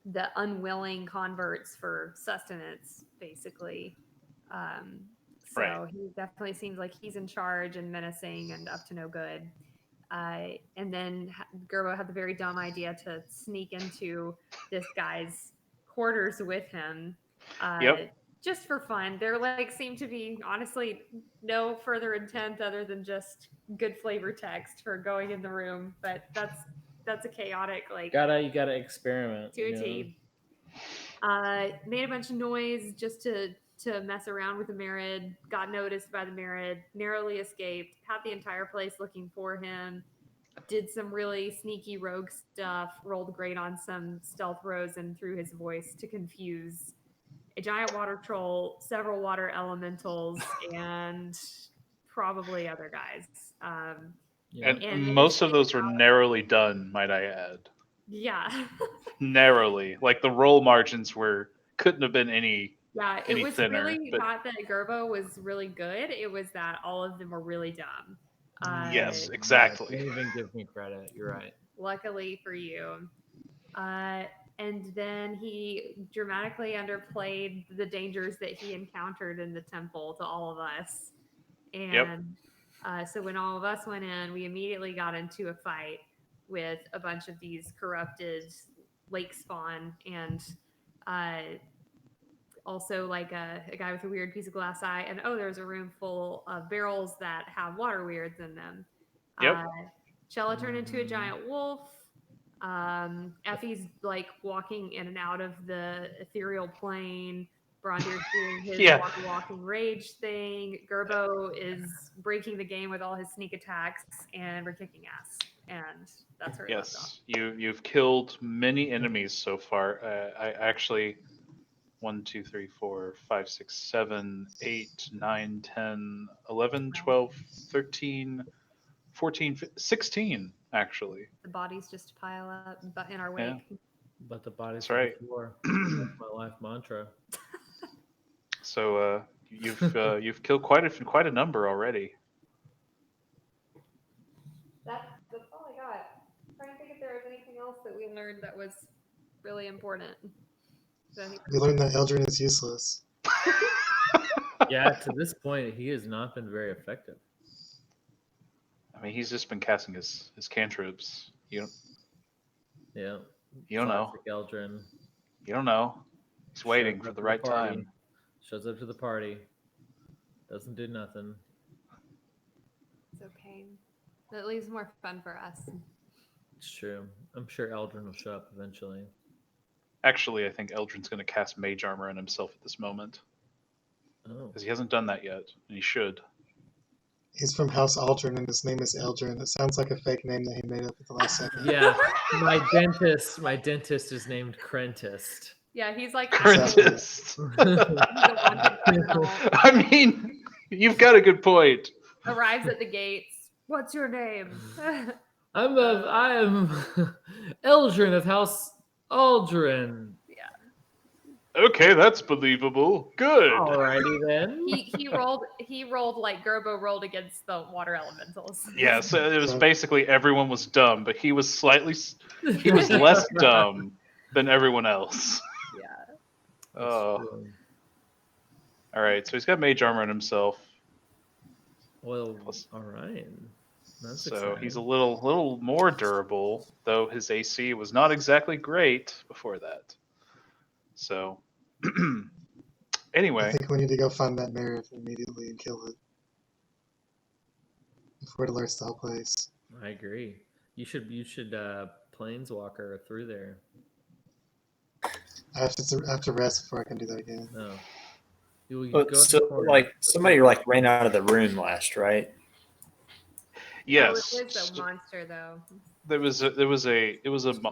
the unwilling converts for sustenance, basically. So he definitely seems like he's in charge and menacing and up to no good. And then Gerbo had the very dumb idea to sneak into this guy's quarters with him. Just for fun. There seem to be honestly no further intent other than just good flavor text for going in the room, but that's a chaotic you gotta experiment to a T. Made a bunch of noise just to mess around with the Merid, got noticed by the Merid, narrowly escaped, had the entire place looking for him, did some really sneaky rogue stuff, rolled great on some stealth rolls, and threw his voice to confuse a giant water troll, several water elementals, and probably other guys. And most of those were narrowly done, might I add. Yeah. Narrowly. Like the roll margins couldn't have been any it was thinner, really not that Gerbo was really good. It was that all of them were really dumb. Yes, exactly. Don't even give me credit. You're right. Luckily for you. And then he dramatically underplayed the dangers that he encountered in the temple to all of us. And so when all of us went in, we immediately got into a fight with a bunch of these corrupted lake spawn and also like a guy with a weird piece of glass eye. And there's a room full of barrels that have water weirds in them. Cella turned into a giant wolf. Effie's like walking in and out of the ethereal plane. Braundir's doing his walking rage thing. Gerbo is breaking the game with all his sneak attacks, and we're kicking ass. And that's where left off. You've killed many enemies so far. I actually 1, 2, 3, 4, 5, 6, 7, 8, 9, 10, 11, 12, 13, 14, 16, actually. The bodies just pile up in our wake. Yeah. But the bodies are before. That's my life mantra. So you've killed quite a number already. That's all I got. I'm trying to think if there was anything else that we learned that was really important. We learned that Eladrin is useless. Yeah, to this point, he has not been very effective. I mean, he's just been casting his cantrips. You don't know. Eladrin. You don't know. He's waiting for the right time. Shows up to the party. Doesn't do nothing. It's okay. That leaves more fun for us. It's true. I'm sure Eladrin will show up eventually. Actually, I think Eldrin's going to cast Mage Armor on himself at this moment. Oh. Because he hasn't done that yet, and he should. He's from House Aldrin, and his name is Eldrin. It sounds like a fake name that he made up at the last second. Yeah, my dentist is named Crentist. Yeah, he's like Crentist. I mean, you've got a good point. Arrives at the gates. What's your name? I am Eldrin of House Aldrin. Yeah. Okay, that's believable. Good. Alrighty then. He rolled like Gerbo rolled against the water elementals. Yeah, so it was basically everyone was dumb, but he was less dumb than everyone else. Yeah. Oh. All right, so he's got Mage Armor on himself. Well, all right. That's so exciting. He's a little more durable, though his AC was not exactly great before that. So, anyway. I think we need to go find that Merid immediately and kill it. Before it alerts the whole place. I agree. You should planeswalker through there. I have to rest before I can do that again. No. Somebody ran out of the room last, right? Yes. It was a monster though. It was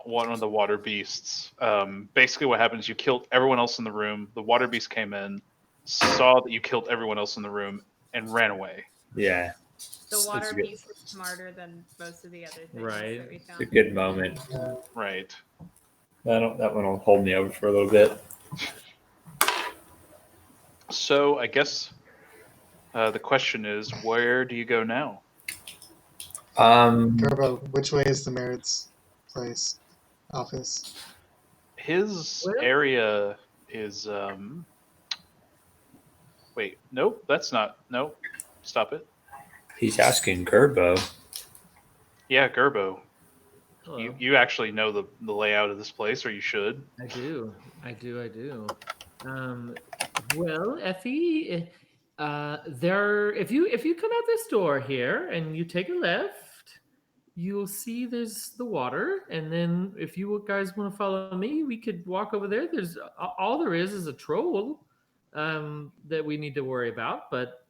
one of the water beasts. Basically, what happened is you killed everyone else in the room. The water beast came in, saw that you killed everyone else in the room, and ran away. Yeah. The water beast is smarter than most of the other things. Right. That we found. It's a good moment. Right. That one will hold me over for a little bit. So I guess the question is, where do you go now? Gerbo, which way is the Merid's place? Office? His Well- area is wait, nope, that's not. Nope. Stop it. He's asking Gerbo. Yeah, Gerbo. Hello. You actually know the layout of this place, or you should. I do. Well, Effie, there. If you come out this door here and you take a left, you'll see there's the water, and then if you guys want to follow me, we could walk over there. There's all there is a troll that we need to worry about. But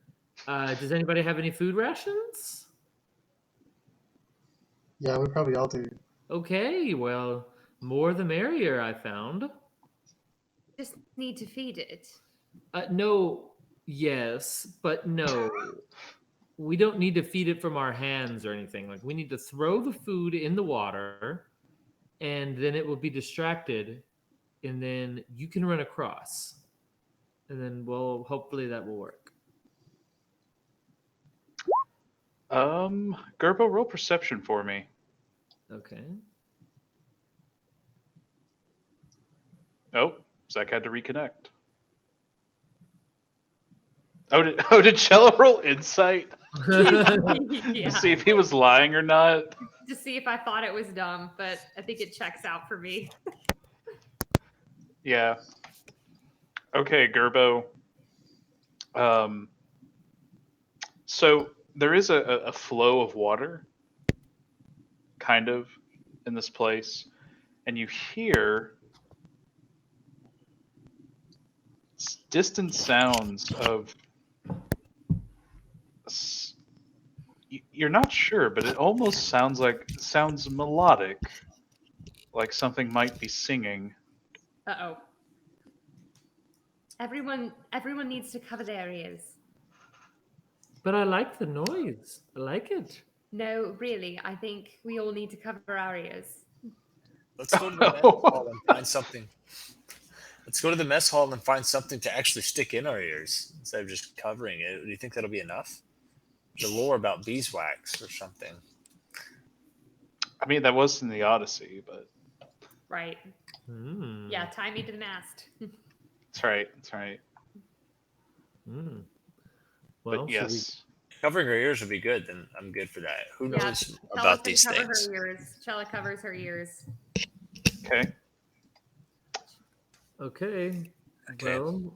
does anybody have any food rations? Yeah, we probably all do. Okay, well, more the merrier. I found. Just need to feed it. No, yes, but no. We don't need to feed it from our hands or anything. Like, we need to throw the food in the water, and then it will be distracted, and then you can run across, and then hopefully that will work. Gerbo, roll perception for me. Okay. Oh, Zach had to reconnect. Did Cella roll insight Yeah. to see if he was lying or not? To see if I thought it was dumb, but I think it checks out for me. Yeah. Okay, Gerbo. So there is a flow of water, kind of, in this place, and you hear distant sounds of. You're not sure, but it almost sounds melodic, like something might be singing. Uh-oh. Everyone needs to cover their ears. But I like the noise. I like it. No, really, I think we all need to cover our ears. Let's go to the mess hall and find something. Let's go to the mess hall and find something to actually stick in our ears instead of just covering it. Do you think that'll be enough? The lore about beeswax or something. I mean, that was in the Odyssey, but Right. Mm. Yeah, tie me to the mast. it's right. It's right. Mm. But Well, should yes, Covering our ears would be good. Then I'm good for that. Who Yeah, knows Cella about can these cover things? her ears. Cella covers her ears. okay. Okay. Okay. Well,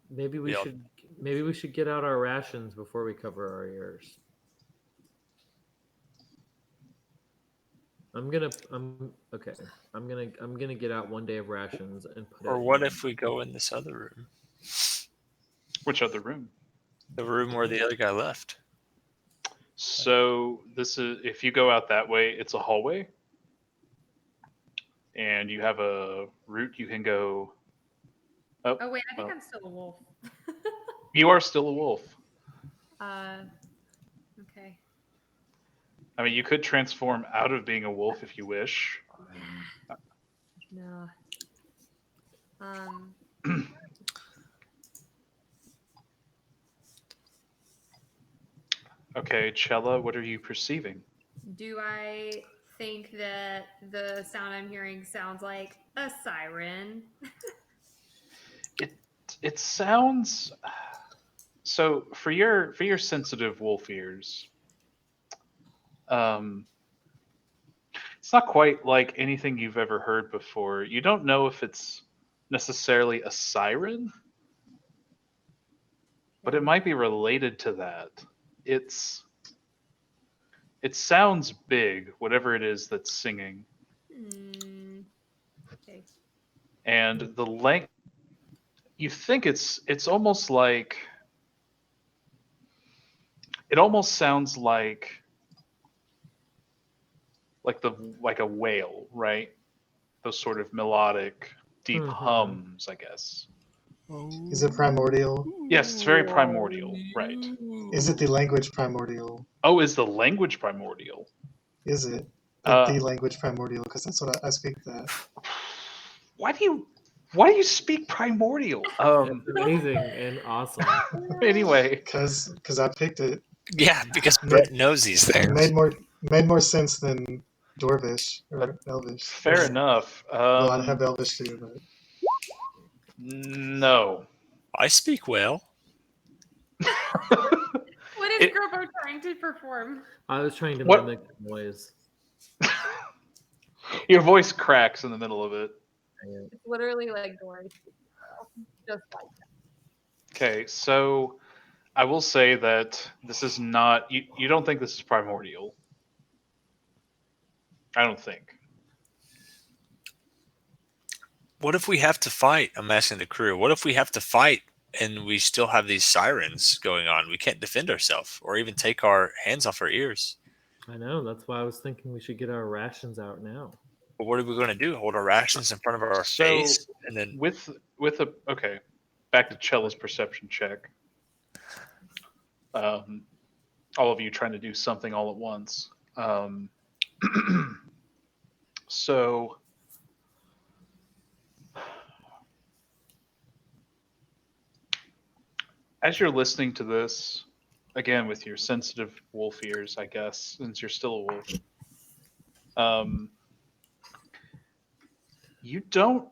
maybe we Yeah. should get out our rations before we cover our ears. I'm gonna get out one day of rations and put Or it what in- if we go in this other room? Which other room? The room where the other guy left. So this is if you go out that way, it's a hallway, and you have a route you can go. Oh wait, I think Well. I'm still a wolf. You are still a wolf. Okay. I mean, you could transform out of being a wolf if you wish. No. Okay, Cella, what are you perceiving? Do I think that the sound I'm hearing sounds like a siren? It sounds so for your sensitive wolf ears. It's not quite like anything you've ever heard before. You don't know if it's necessarily a siren, but it might be related to that. It sounds big, whatever it is that's singing, Okay. and the length. You think it's almost like it almost sounds like a whale, right? Those sort of melodic, deep Mhm. hums, I guess. Is it primordial? Yes, it's very primordial, right? Is it the language primordial? Oh, is the language primordial? Is it Uh, the language primordial? Because that's what I speak that. Why do you speak primordial? That's amazing and awesome. Anyway, Because I picked it. Yeah, because Brett knows these It things. made more sense than Dwarvish or Elvish. Fair enough. Well, I have Elvish too, but No. I speak well. What is It- Gerbo trying to perform? I was trying to What- mimic the noise. Your voice cracks in the middle of it. It's literally like Dory. Just like Okay, so I will say that this is not. You don't think this is primordial? I don't think. What if we have to fight? I'm asking the crew. What if we have to fight and we still have these sirens going on? We can't defend ourselves or even take our hands off our ears. I know. That's why I was thinking we should get our rations out now. But what are we going to do? Hold our rations in front of our So, face and then With a okay, back to Cella's perception check. All of you trying to do something all at once. So as you're listening to this, again with your sensitive wolf ears, I guess, since you're still a wolf, you don't.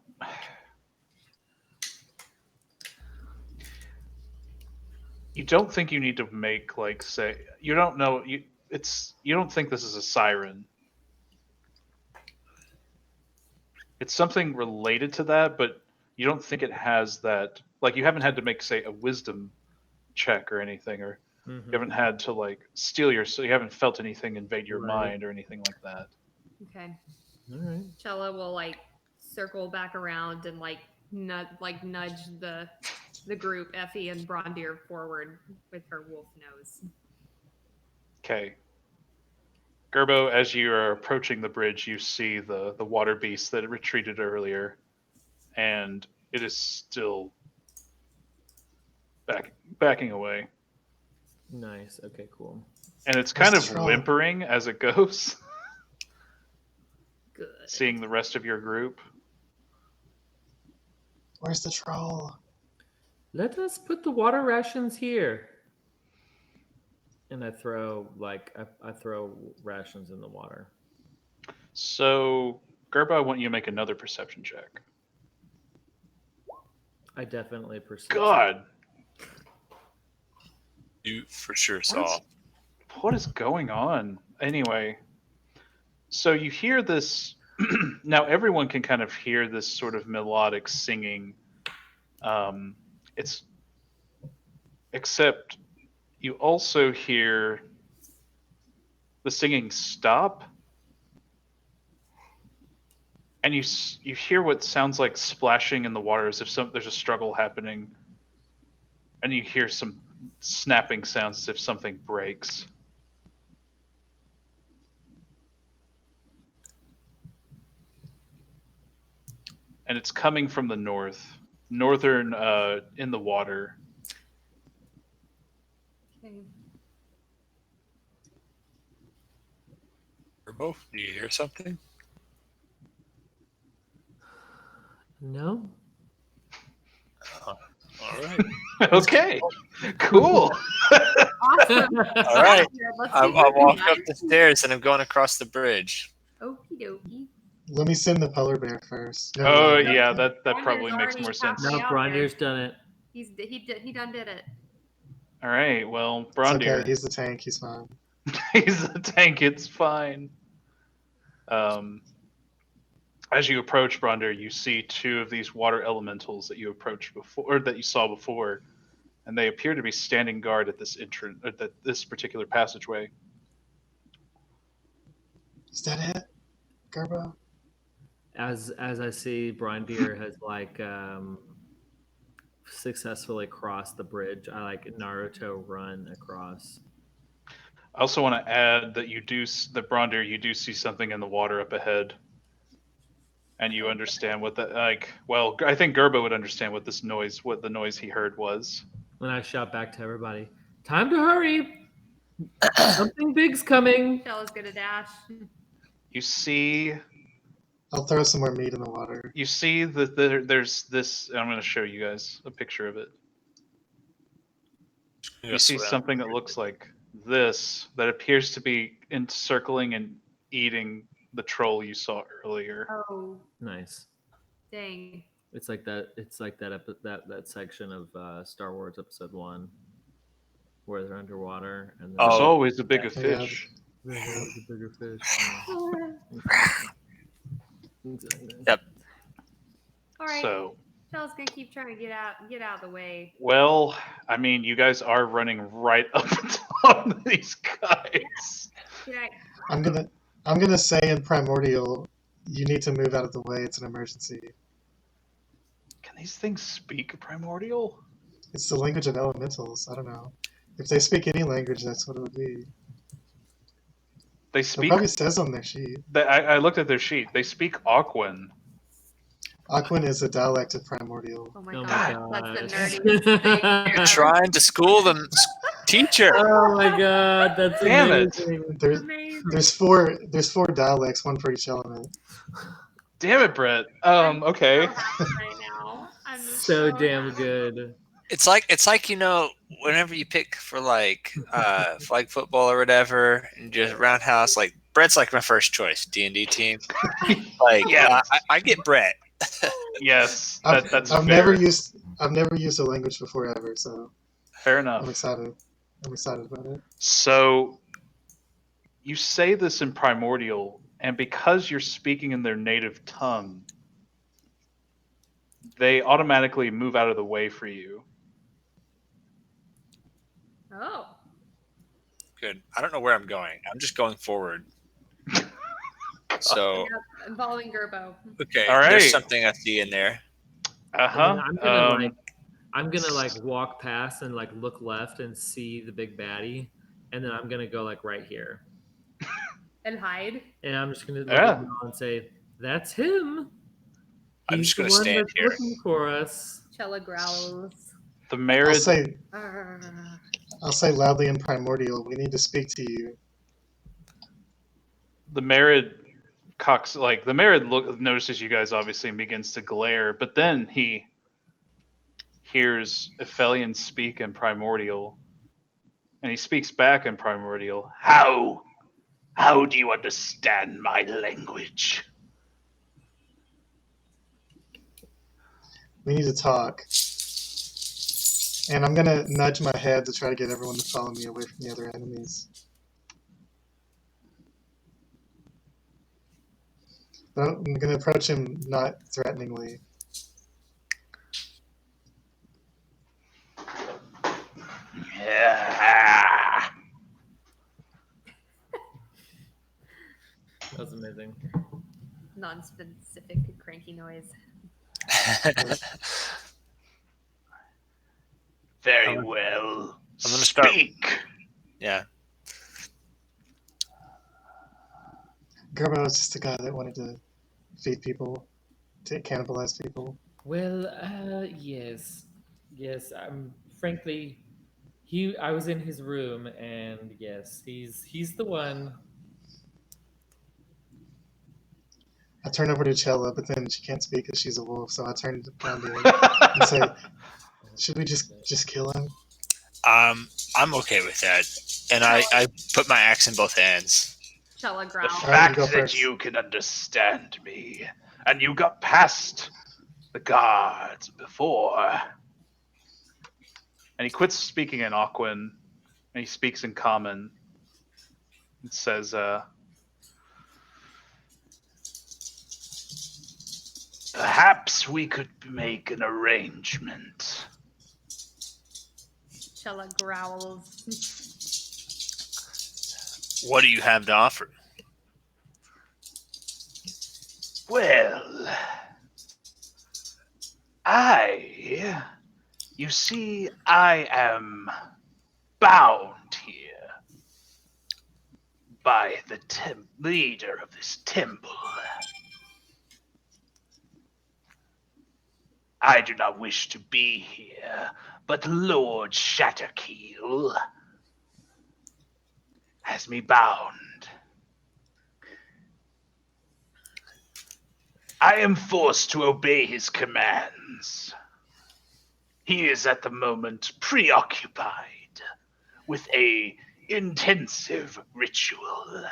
You don't think you need to make like say you don't know you don't think this is a siren. It's something related to that, but you don't think it has that. Like you haven't had to make say a wisdom check or anything, or Mhm. you haven't had to like steal your. So you haven't felt anything invade your Right. mind or anything like that. okay. All right. Cella will like circle back around and like nudge the group, Effie and Braundir, forward with her wolf nose. Okay. Gerbo, as you are approaching the bridge, you see the water beast that retreated earlier, and it is still backing away, Nice. Okay, cool. and it's kind of Where's the troll? whimpering as it goes. Good. Seeing the rest of your group. where's the troll? Let us put the water rations here. And I throw I throw rations in the water. So, Gerbo, I want you to make another perception check. I definitely perceive. God, you for sure saw. what is going on? Anyway, so you hear this. Now everyone can kind of hear this sort of melodic singing. It's except you also hear the singing stop, and you hear what sounds like splashing in the water, as if there's a struggle happening, and you hear some snapping sounds as if something breaks. And it's coming from the northern in the water. Okay. Gerbo, do you hear something? No. All right. Okay, cool. Awesome. All right. Let's I'm see what we walking got. up the stairs and I'm going across the bridge. Okie dokie. Let me send the polar bear first. Never Oh mind. yeah, that Braundir's probably makes already more sense. halfway No, out Braundir's done it. He done did it. All right, well, It's Braundir, okay. He's the tank. He's fine. he's a tank. It's fine. As you approach Braundir, you see two of these water elementals that you approached before, or that you saw before, and they appear to be standing guard at this entrance, or this particular passageway. Is that it, Gerbo? As I see, Braundir has successfully crossed the bridge. I like Naruto run across. I also want to add that Braundir, you do see something in the water up ahead, and you understand what that like. Well, I think Gerbo would understand what the noise he heard was. And I shout back to everybody, "Time to hurry! Something big's coming!" Cella's gonna dash. You see I'll throw some more meat in the water. You see that there's this. I'm going to show you guys a picture of it. You see something that looks like this that appears to be encircling and eating the troll you saw earlier. Oh, Nice. dang. It's like that. It's like that section of Star Wars Episode 1 where they're underwater and then There's Oh. always a bigger Yeah. fish. there's a bigger fish. Exactly. Yep. All right. So, Shell's gonna keep trying to get out of the way. well, I mean, you guys are running right up on these guys. Can I? I'm gonna say in Primordial, you need to move out of the way. It's an emergency. Can these things speak Primordial? It's the language of elementals. I don't know. If they speak any language, that's what it would be. They It speak. probably says on their sheet. I looked at their sheet. They speak Aquan. Aquan is a dialect of Primordial. Oh my Oh god, my that's the God. nerdiest thing. You're trying to school them, teacher. Oh my god, that's Damn it. amazing. Amazing. There's four dialects, one for each element. Damn it, Brett. Okay. So happy right now. I'm just So damn happy. good. It's like whenever you pick for like flag football or whatever, and just roundhouse, like Brett's like my first choice D&D team. Like Yeah. I get Brett. Yes, I've that's I've fair. never used a language before ever, so Fair I'm enough. excited. I'm excited about it. So, you say this in Primordial, and because you're speaking in their native tongue, they automatically move out of the way for you. Oh. Good. I don't know where I'm going. I'm just going forward. So Yep, I'm following Gerbo. okay, All right. there's something I see in there. Uh-huh. I'm gonna like walk past and like look left and see the big baddie, and then I'm gonna go like right here, And hide. and I'm just gonna look Yeah. at him and say, "That's him. I'm He's just the gonna one stand that's here. looking for us." Cella growls. The I'll Merid, say Arrgh. I'll say loudly in Primordial, we need to speak to you. the Merid notices you guys obviously and begins to glare, but then he hears Ephelien speak in Primordial, and he speaks back in Primordial. How do you understand my language? We need to talk. And I'm gonna nudge my head to try to get everyone to follow me away from the other enemies. But I'm gonna approach him not threateningly. Yeah. That was amazing. Non-specific cranky noise. Very well. I'm gonna start- Speak. Yeah. Gerbo was just a guy that wanted to feed people, to cannibalize people. Well, yes. Frankly, I was in his room, and yes, he's the one. I turn over to Cella, but then she can't speak because she's a wolf, so I turn to Braundir and say, should we just kill him? I'm okay with that, and I put my axe in both hands. Cella The growls. fact go that first. you can understand me, and you got past the guards before. And he quits speaking in Aquan, and he speaks in Common. It says, perhaps we could make an arrangement. Cella growls. What do you have to offer? Well, you see, I am bound here by the leader of this temple. I do not wish to be here, but Lord Shatterkeel has me bound. I am forced to obey his commands. He is at the moment preoccupied with an intensive ritual.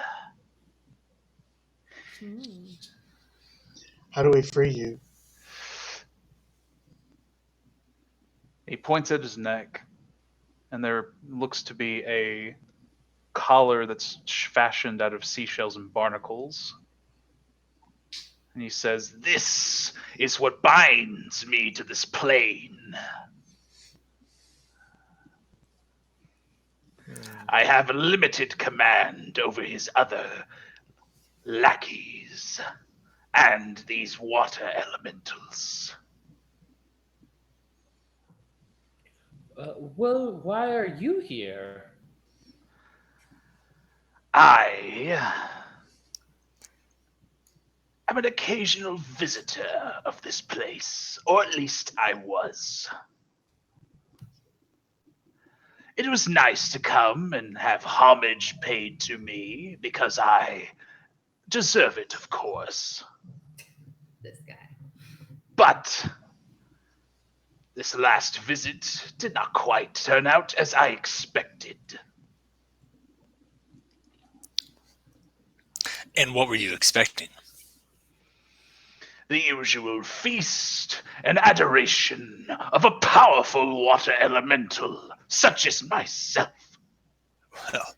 How do we free you? He points at his neck, and there looks to be a collar that's fashioned out of seashells and barnacles. And he says, "This is what binds me to this plane. I have limited command over his other lackeys and these water elementals." Well, why are you here? I am an occasional visitor of this place, or at least I was. It was nice to come and have homage paid to me because I deserve it, of course. This guy. But this last visit did not quite turn out as I expected. And what were you expecting? The usual feast and adoration of a powerful water elemental such as myself. Well,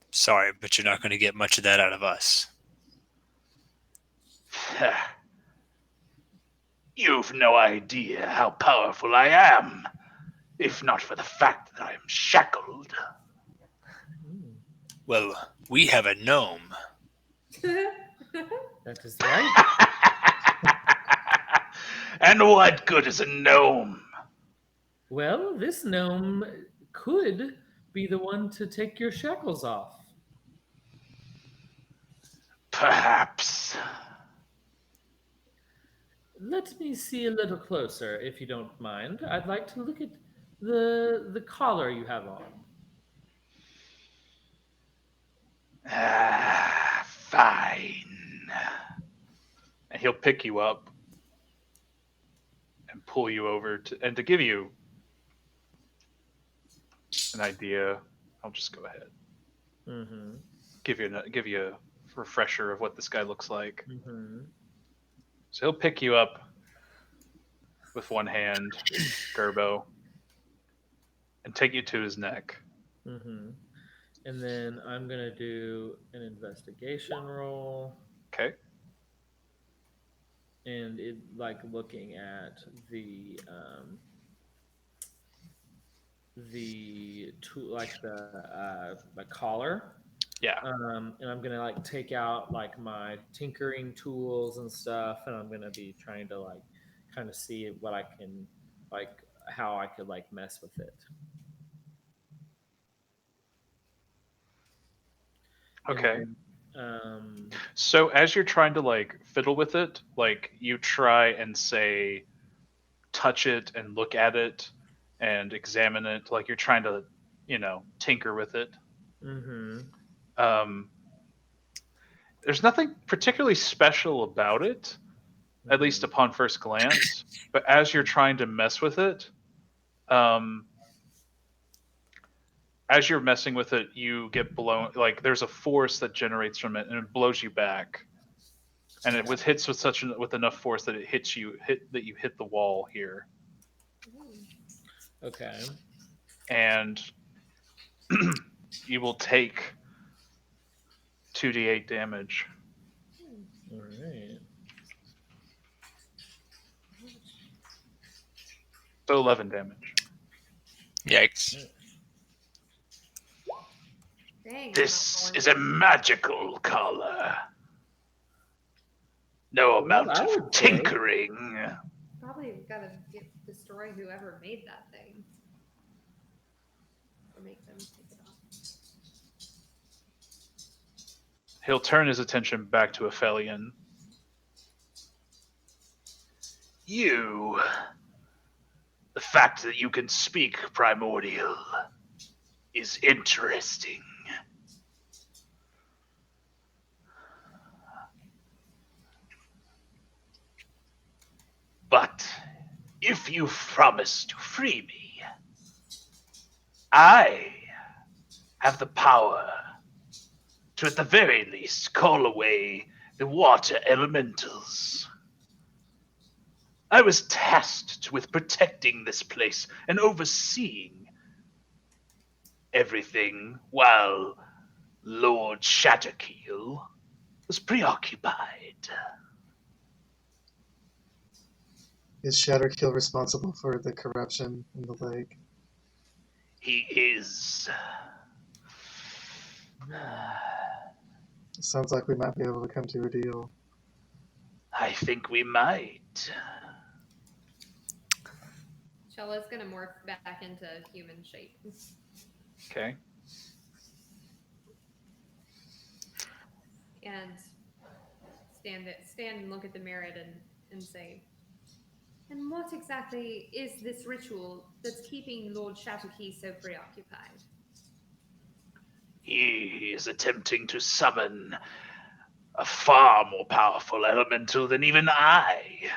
sorry, but you're not going to get much of that out of us. You've no idea how powerful I am, if not for the fact that I am shackled. Well, we have a gnome. That is right. And what good is a gnome? Well, this gnome could be the one to take your shackles off. Perhaps. Let me see a little closer, if you don't mind. I'd like to look at the collar you have on. Fine. And he'll pick you up and pull you over to give you an idea. I'll just go ahead. Mm-hmm. Give you a refresher of what this guy looks like. Mm-hmm. So he'll pick you up with one hand, Gerbo, and take you to his neck. Mm-hmm. And then I'm going to do an investigation roll. Okay. And it looking at the tool, the collar. Yeah. And I'm gonna take out my tinkering tools and stuff, and I'm gonna be trying to kind of see what I can how I could mess with it. Okay. And, so as you're trying to fiddle with it, you try and say, touch it and look at it and examine it, you're trying to, tinker with it. mm-hmm. There's nothing particularly special about it, at least upon first glance. But as you're trying to mess with it, as you're messing with it, you get blown. There's a force that generates from it, and it blows you back. And it hits with enough force that it hit you hit the wall here. Okay. And you will take 2d8 damage. All right. So 11 damage. Yikes. Dang, This is a magical collar. No amount I of would say. tinkering. Probably gotta destroy whoever made that thing. Or make them take it off. He'll turn his attention back to Ephelien. The fact that you can speak primordial is interesting. But if you promise to free me, I have the power to at the very least call away the water elementals. I was tasked with protecting this place and overseeing everything while Lord Shatterkeel was preoccupied. Is Shatterkill responsible for the corruption in the lake? He is. It sounds like we might be able to come to a deal. I think we might. Cella's gonna morph back into human shape. Okay. And stand and look at the mirror and say, and what exactly is this ritual that's keeping Lord Shatterkey so preoccupied? He is attempting to summon a far more powerful elemental than even I.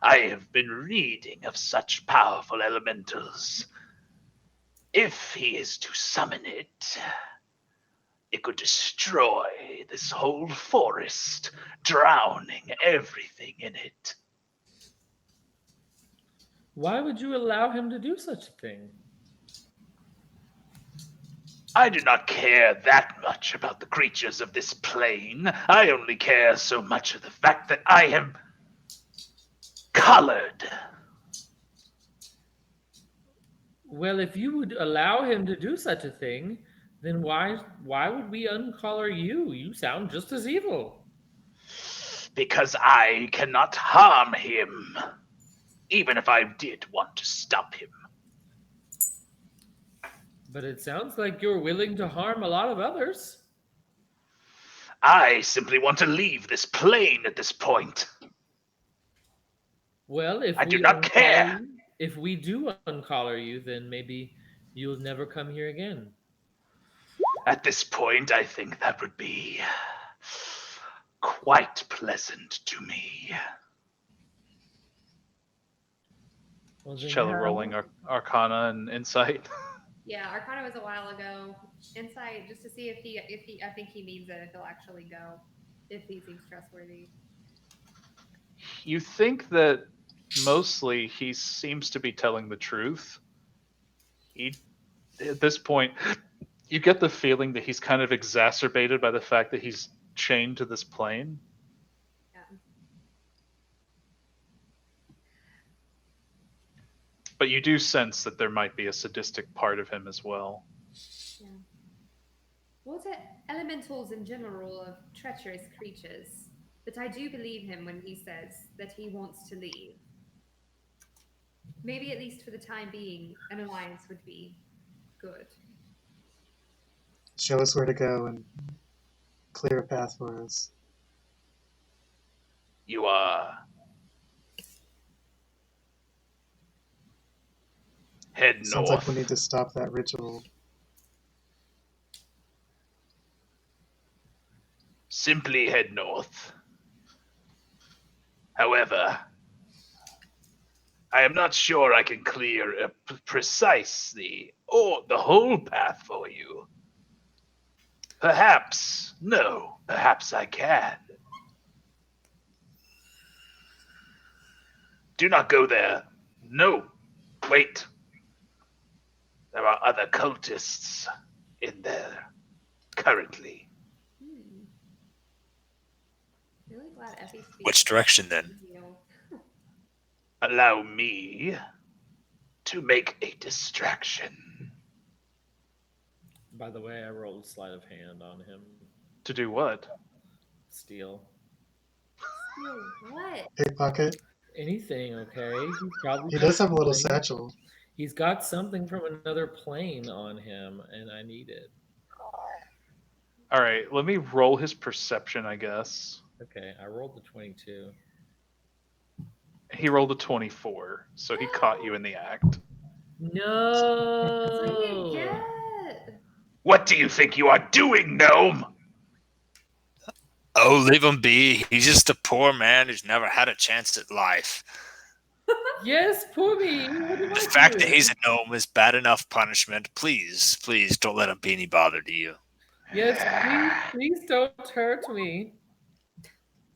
I have been reading of such powerful elementals. If he is to summon it, it could destroy this whole forest, drowning everything in it. Why would you allow him to do such a thing? I do not care that much about the creatures of this plane. I only care so much of the fact that I am colored. Well, if you would allow him to do such a thing, then why would we uncolor you? You sound just as evil. Because I cannot harm him, even if I did want to stop him. But it sounds like you're willing to harm a lot of others. I simply want to leave this plane at this point. Well, if I we do not uncolor care. you- if we do uncollar you, then maybe you'll never come here again. At this point, I think that would be quite pleasant to me. Well, then Cella how- rolling Arcana and Insight. Yeah, Arcana was a while ago. Insight, just to see if he, I think he means it, if he'll actually go, if he seems trustworthy. You think that mostly he seems to be telling the truth. At this point, you get the feeling that he's kind of exacerbated by the fact that he's chained to this plane. Yeah. But you do sense that there might be a sadistic part of him as well. Yeah. What are elementals in general of treacherous creatures? But I do believe him when he says that he wants to leave. Maybe at least for the time being, an alliance would be good. Show us where to go and clear a path for us. You are. Head Sounds north. like we need to stop that ritual. Simply head north. However, I am not sure I can clear precisely or the whole path for you. Perhaps I can. Do not go there. No, wait. There are other cultists in there currently. Really glad Effie speaks. Which direction then? Allow me to make a distraction. By the way, I rolled sleight of hand on him. To do what? Steal. What? Pickpocket. Anything, okay? He does have a little something. satchel. He's got something from another plane on him, and I need it. All right, let me roll his perception, I guess. Okay, I rolled the 22. He rolled a 24, so he caught you in the act. No! What do you think you are doing, Gnome? Oh, leave him be. He's just a poor man who's never had a chance at life. Yes, poor me. What did The I fact do? that he's a gnome is bad enough punishment. Please, please don't let him be any bother to you. Yes, please don't hurt me.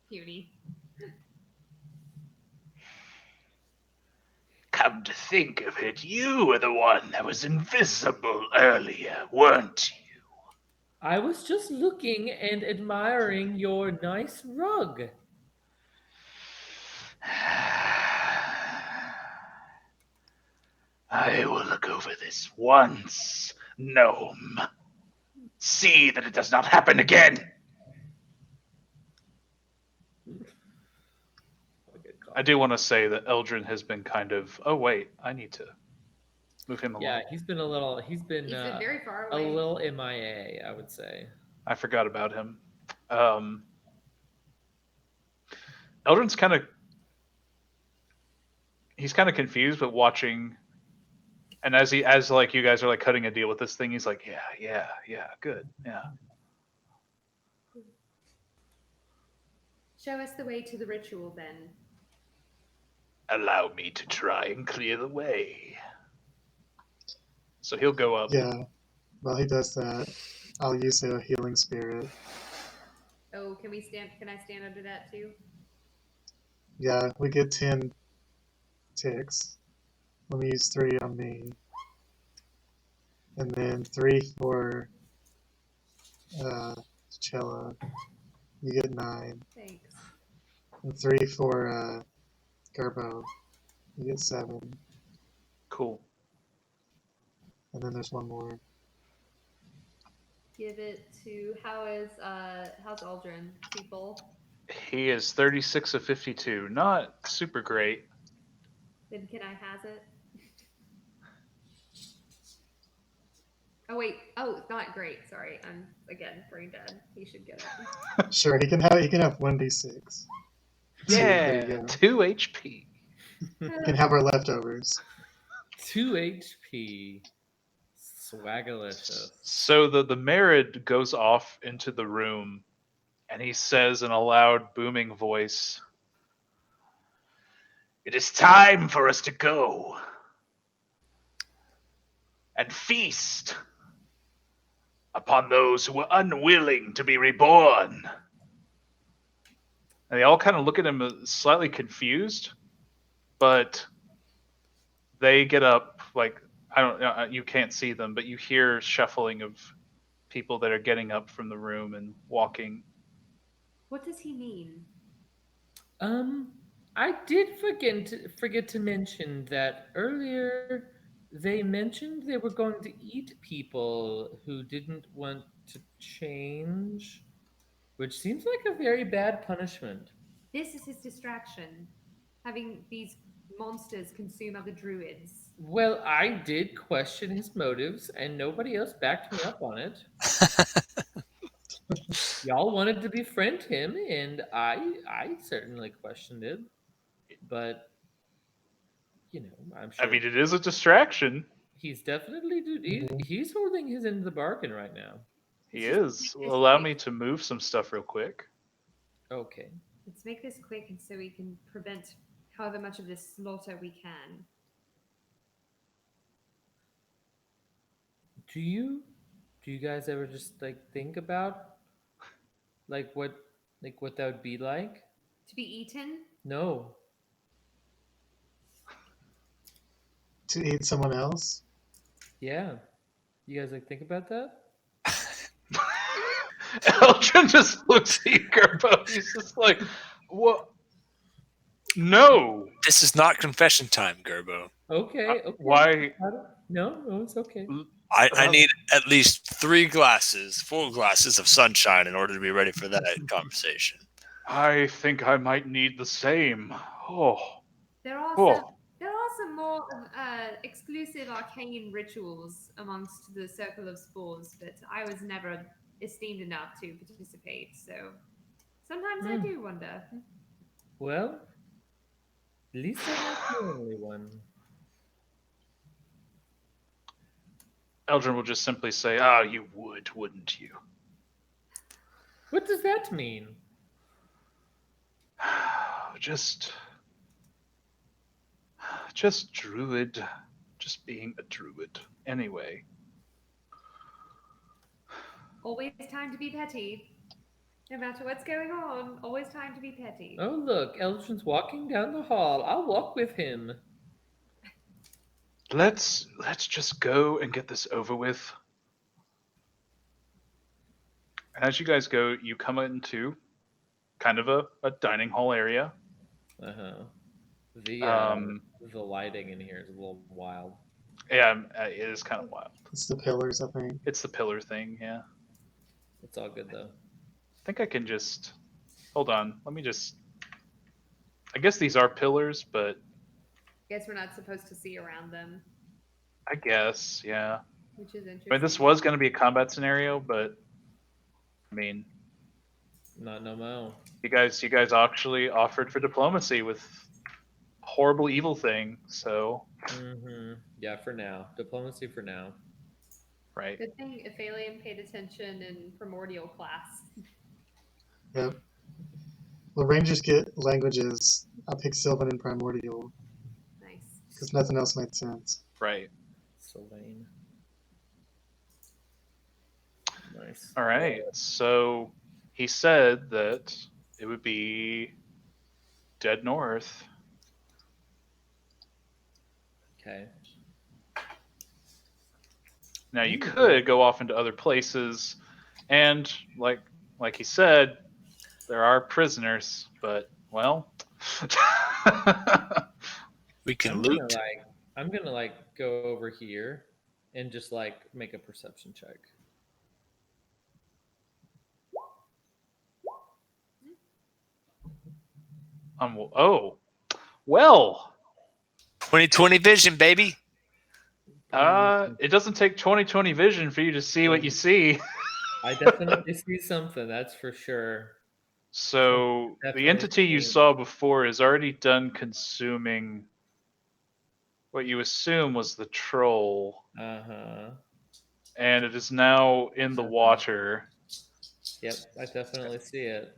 Puny. Come to think of it, you were the one that was invisible earlier, weren't you? I was just looking and admiring your nice rug. I will look over this once, Gnome. See that it does not happen again. I do want to say that Eldrin has been kind of. Oh wait, I need to move him along. Yeah, he's been very far a away. little MIA, I would say. I forgot about him. Eldrin's kind of. He's kind of confused, but watching. And as you guys are like cutting a deal with this thing, he's like, yeah, good, yeah. Show us the way to the ritual, then. Allow me to try and clear the way. So he'll go up. Yeah. While he does that, I'll use a healing spirit. Oh, can I stand under that too? Yeah, we get 10 ticks. Let me use 3 on me. And then 3 for Cella. You get 9. Thanks. And 3 for Gerbo. You get 7. Cool. And then there's one more. Give it to how's Aldrin? People. He is 36 of 52. Not super great. Then can I has it? Oh wait. Oh, not great. Sorry. I'm again brain dead. He should get it. Sure, he can have 1d6. There you Yeah, go. 2 HP. You can have our leftovers. 2 HP. Swagalicious. So the Merid goes off into the room, and he says in a loud, booming voice, "It is time for us to go and feast upon those who were unwilling to be reborn." And they all kind of look at him slightly confused, but they get up, like, I don't know, you can't see them, but you hear shuffling of people that are getting up from the room and walking. What does he mean? I did forget to mention that earlier they mentioned they were going to eat people who didn't want to change, which seems like a very bad punishment. This is his distraction. Having these monsters consume other druids. Well, I did question his motives, and nobody else backed me up on it. Y'all wanted to befriend him, and I certainly questioned it. But I'm sure. I mean, it is a distraction. He's definitely he's holding his end of the bargain right now. He is. Well, allow me to move some stuff real quick. Okay. Let's make this quick and so we can prevent however much of this slaughter we can. Do you guys ever just think about what that would be like? To be eaten? No. To eat someone else? Yeah. You guys think about that? Eldrin just looks at you, Gerbo. He's just like, what? No. This is not confession time, Gerbo. Okay. Why? No, it's okay. I need at least 4 glasses of sunshine in order to be ready for that conversation. I think I might need the same. Oh. There are some more exclusive arcane rituals amongst the circle of spores, but I was never esteemed enough to participate. So sometimes I do wonder. Well, at least I'm not the only one. Eldrin will just simply say, you would, wouldn't you? What does that mean? Just druid. Just being a druid. Anyway. Always time to be petty. No matter what's going on, always time to be petty. Oh, look, Eldrin's walking down the hall. I'll walk with him. Let's just go and get this over with. As you guys go, you come into kind of a dining hall area. Uh-huh. The lighting in here is a little wild. Yeah, it is kind of wild. It's the pillars, I think. It's the pillar thing, yeah. It's all good though. I think I can just hold on. Let me just. I guess these are pillars, but Guess we're not supposed to see around them, I guess, yeah. which is interesting. I mean, this was going to be a combat scenario, but I mean, Not no mo. you guys actually offered for diplomacy with horrible evil thing, so Mm-hmm. Yeah, for now. Diplomacy for now. right. Good thing Ephelien paid attention in primordial class. Yep. Well, Rangers get languages. I picked Sylvan and Primordial Nice. because nothing else made sense. Right. Sylvain. Nice. All right. So he said that it would be dead north. Okay. Now you could go off into other places, and like he said, there are prisoners, but well, We can I'm loot. gonna go over here and just make a perception check. oh, well, 20/20 vision, baby. it doesn't take 20/20 vision for you to see what you see. I definitely see something, that's for sure. So the Definitely entity you seeing- saw before is already done consuming what you assume was the troll, Uh-huh. and it is now in the water. Yep, I definitely see it.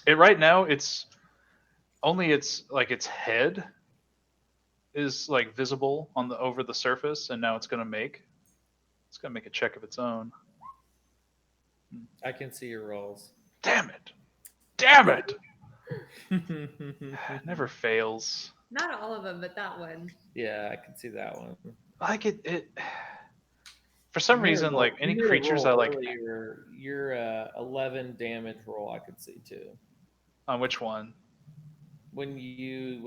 It right now it's only its head is visible on the over the surface, and now it's gonna make a check of its own. I can see your rolls. Damn it! Damn it! It never fails. Not all of them, but that one. Yeah, I can see that one. Like it. For some reason, any creatures I like. Your 11 damage roll, I could see too. On which one? When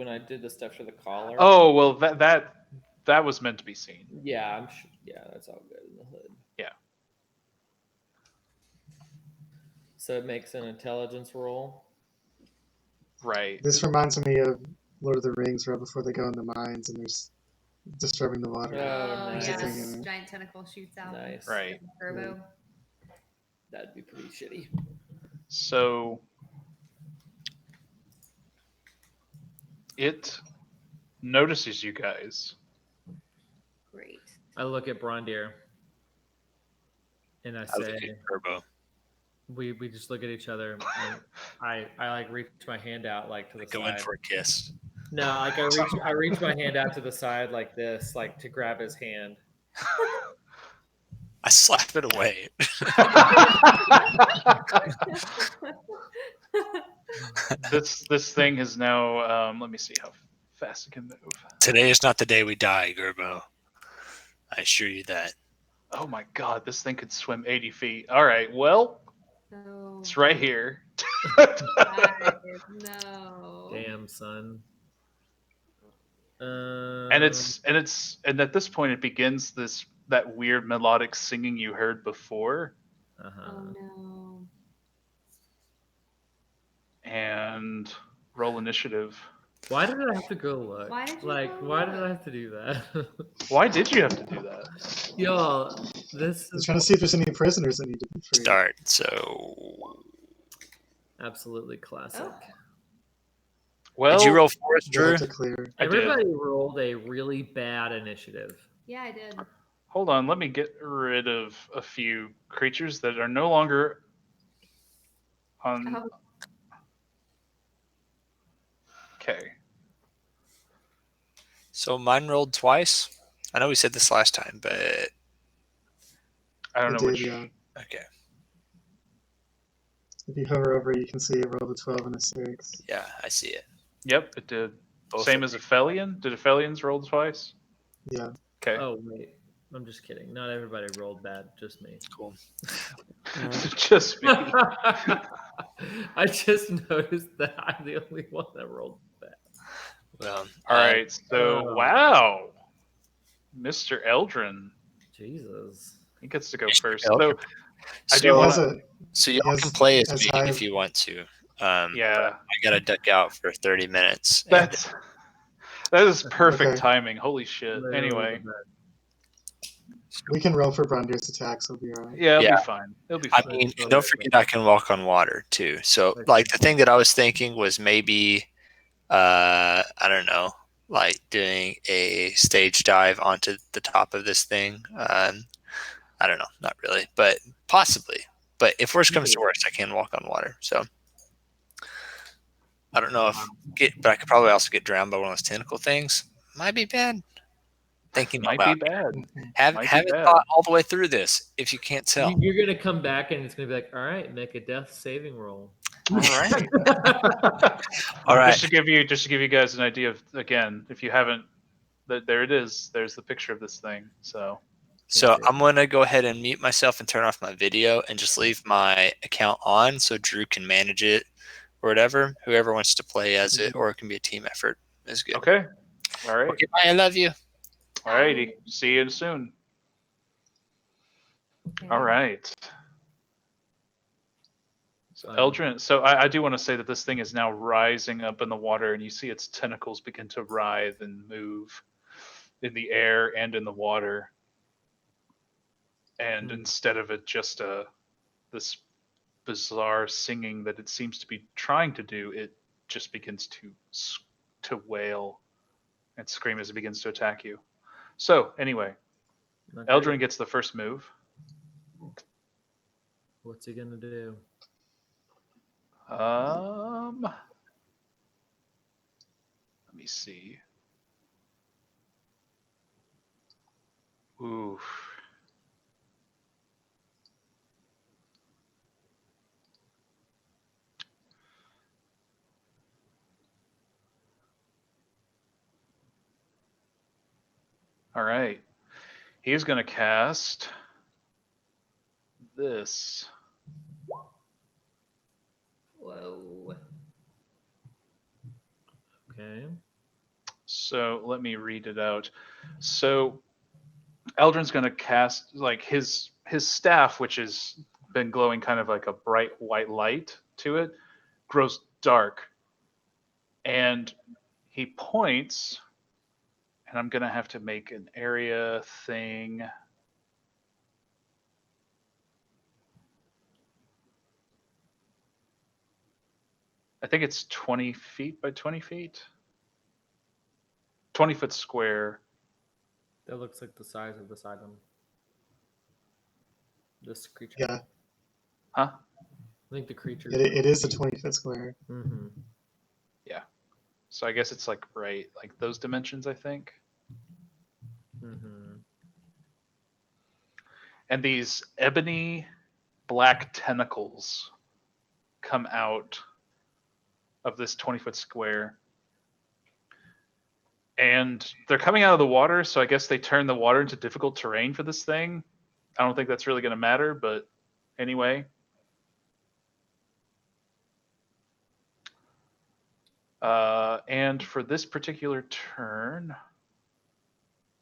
I did the stuff for the collar. Oh well, that was meant to be seen. Yeah, I'm sure. Yeah, that's all good in the hood. Yeah. So it makes an intelligence roll. Right. This reminds me of Lord of the Rings, right before they go in the mines and there's disturbing the water. Oh, yeah, nice. this giant tentacle shoots out. Nice. Right. Gerbo. That'd be pretty shitty. So it notices you guys. Great. I look at Braundir and I I say, look at Gerbo. we just look at each other and I reach my hand out to the Go side. in for a kiss. No, I reach my hand out to the side like this, to grab his hand. I slap it away. This thing is now. Let me see how fast it can move. Today is not the day we die, Gerbo. I assure you that. Oh my god, this thing could swim 80 feet. All right, well, No. it's right here. No. Damn, son. And at this point it begins that weird melodic singing you heard before, Uh-huh. Oh no. and roll initiative. Why did I have to go look? Why did you go why did look? I have to do that? Why did you have to do that? Y'all, this He's is trying to see if there's any prisoners that need to be freed. Start. So, absolutely classic. Oh. Well, did you roll for us, We'll Drew? have to clear. I did. Everybody rolled a really bad initiative. Yeah, I did. Hold on, let me get rid of a few creatures that are no longer on. Oh. Okay. So mine rolled twice. I know we said this last time, but I don't It know did, which. yeah. Okay. If you hover over it, you can see it rolled a 12 and a 6. Yeah, I see it. Yep, it did. Both Same of as Ephelien. Did Ephelien's roll twice? Yeah. Okay. Oh wait, I'm just kidding. Not everybody rolled bad, just me. Cool. Just me. I just noticed that I'm the only one that rolled bad. Well, All right. So Oh. wow, Mr. Eldrin, Jesus. he gets to go Mr. first. Eldrin. So I do He want has to. a So y'all Yes, can play as as me high- if you want to. Yeah, I gotta duck out for 30 minutes. and- that is perfect Okay. timing. Holy shit. Literally Anyway, the best. we can roll for Braundir's attacks. We'll be alright. yeah, it'll Yeah. be fine. It'll be I fine. mean, and don't forget I can walk on water too. So like the thing that I was thinking was maybe I don't know, like doing a stage dive onto the top of this thing. I don't know, not really, but possibly. But if worst comes to worst, I can walk on water. So I don't know but I could probably also get drowned by one of those tentacle things. Might be bad. Thinking Might out be loud. bad. Might be Haven't bad. thought all the way through this. If you can't tell. You're gonna come back and it's gonna be like, all right, make a death saving roll. All right. All right. Just to give you guys an idea of, again, if you haven't, there it is. There's the picture of this thing. So So I'm going to go ahead and mute myself and turn off my video and just leave my account on so Drew can manage it or whatever. Whoever wants to play as it, or it can be a team effort is good. okay. All right. Okay, bye. I love you. All righty. See you soon. All right. So Eldrin, so I do want to say that this thing is now rising up in the water, and you see its tentacles begin to writhe and move in the air and in the water. And instead of it just this bizarre singing that it seems to be trying to do, it just begins to wail and scream as it begins to attack you. So anyway, Eldrin gets the first move. What's he gonna do? Let me see. Oof. All right. He's going to cast this. Whoa. Okay. So let me read it out. So Eldrin's going to cast like his staff, which has been glowing kind of like a bright white light to it, grows dark. And he points, and I'm going to have to make an area thing. I think it's 20 feet by 20 feet. 20-foot square. That looks like the size of this item. This creature. Yeah. Huh? I think the creature. It is a 20-foot square. Mm-hmm. Yeah. So I guess it's like right, like those dimensions, I think. Mm-hmm. And these ebony black tentacles come out of this 20-foot square. And they're coming out of the water, so I guess they turn the water into difficult terrain for this thing. I don't think that's really going to matter, but anyway. And for this particular turn,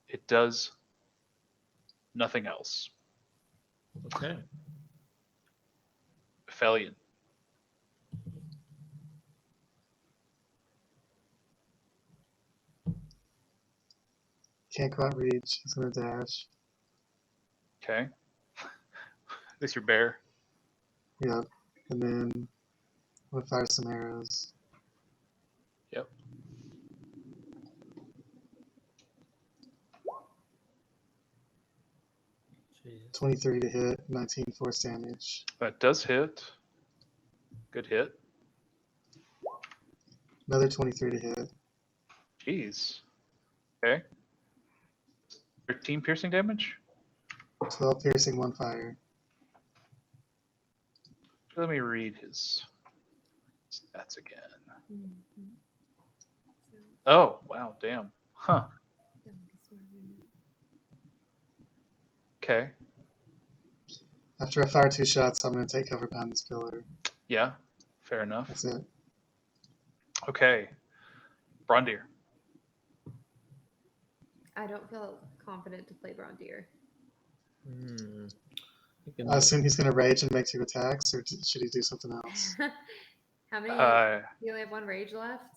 it does nothing else. Okay. Ephelien. Can't quite reach. He's gonna dash. Okay. This your bear. Yep. And then I'm gonna fire some arrows. Yep. Jeez. 23 to hit, 19 force damage. That does hit. Good hit. Another 23 to hit. Jeez. Okay. 13 piercing damage? 12 piercing, 1 fire. Let me read his stats again. Mhm. Oh, wow, damn. Huh. Okay. After I fire 2 shots, I'm going to take cover behind this pillar. Yeah, fair enough. That's it. Okay. Braundir. I don't feel confident to play Braundir. Hmm. You can I do- assume he's going to rage and make 2 attacks, or should he do something else? How many? Uh, You only have 1 rage left?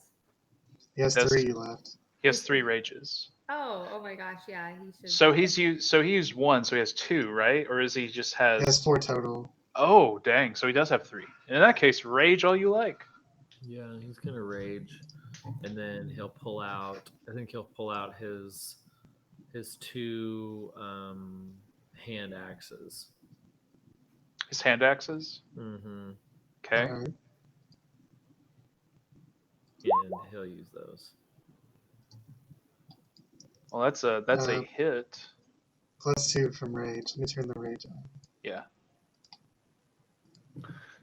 He has Does- 3 left. he has 3 rages. Oh my gosh, yeah, he should. So he used 1, so he has 2, right? Or is he just He has has 4 total. Oh, dang. So he does have 3. In that case, rage all you like. Yeah, he's gonna rage, and then he'll pull out. I think he'll pull out his 2 hand axes. His hand axes. Mm-hmm. Okay. Alright. And he'll use those. Well, that's a hit. Plus 2 from rage. Let me turn the rage on. Yeah.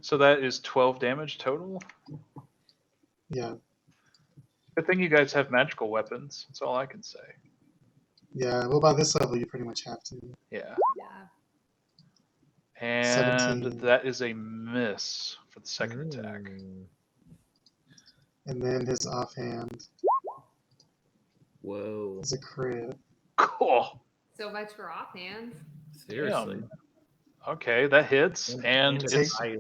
So that is 12 damage total. Yeah. Good thing you guys have magical weapons. That's all I can say. Yeah, well, by this level, you pretty much have to. Yeah. Yeah. And 17. that is a miss for the second attack. Mm. And then his offhand Whoa! is a crit. Cool. So much for offhand. Seriously. Damn. Okay, that hits, and it's it's ice.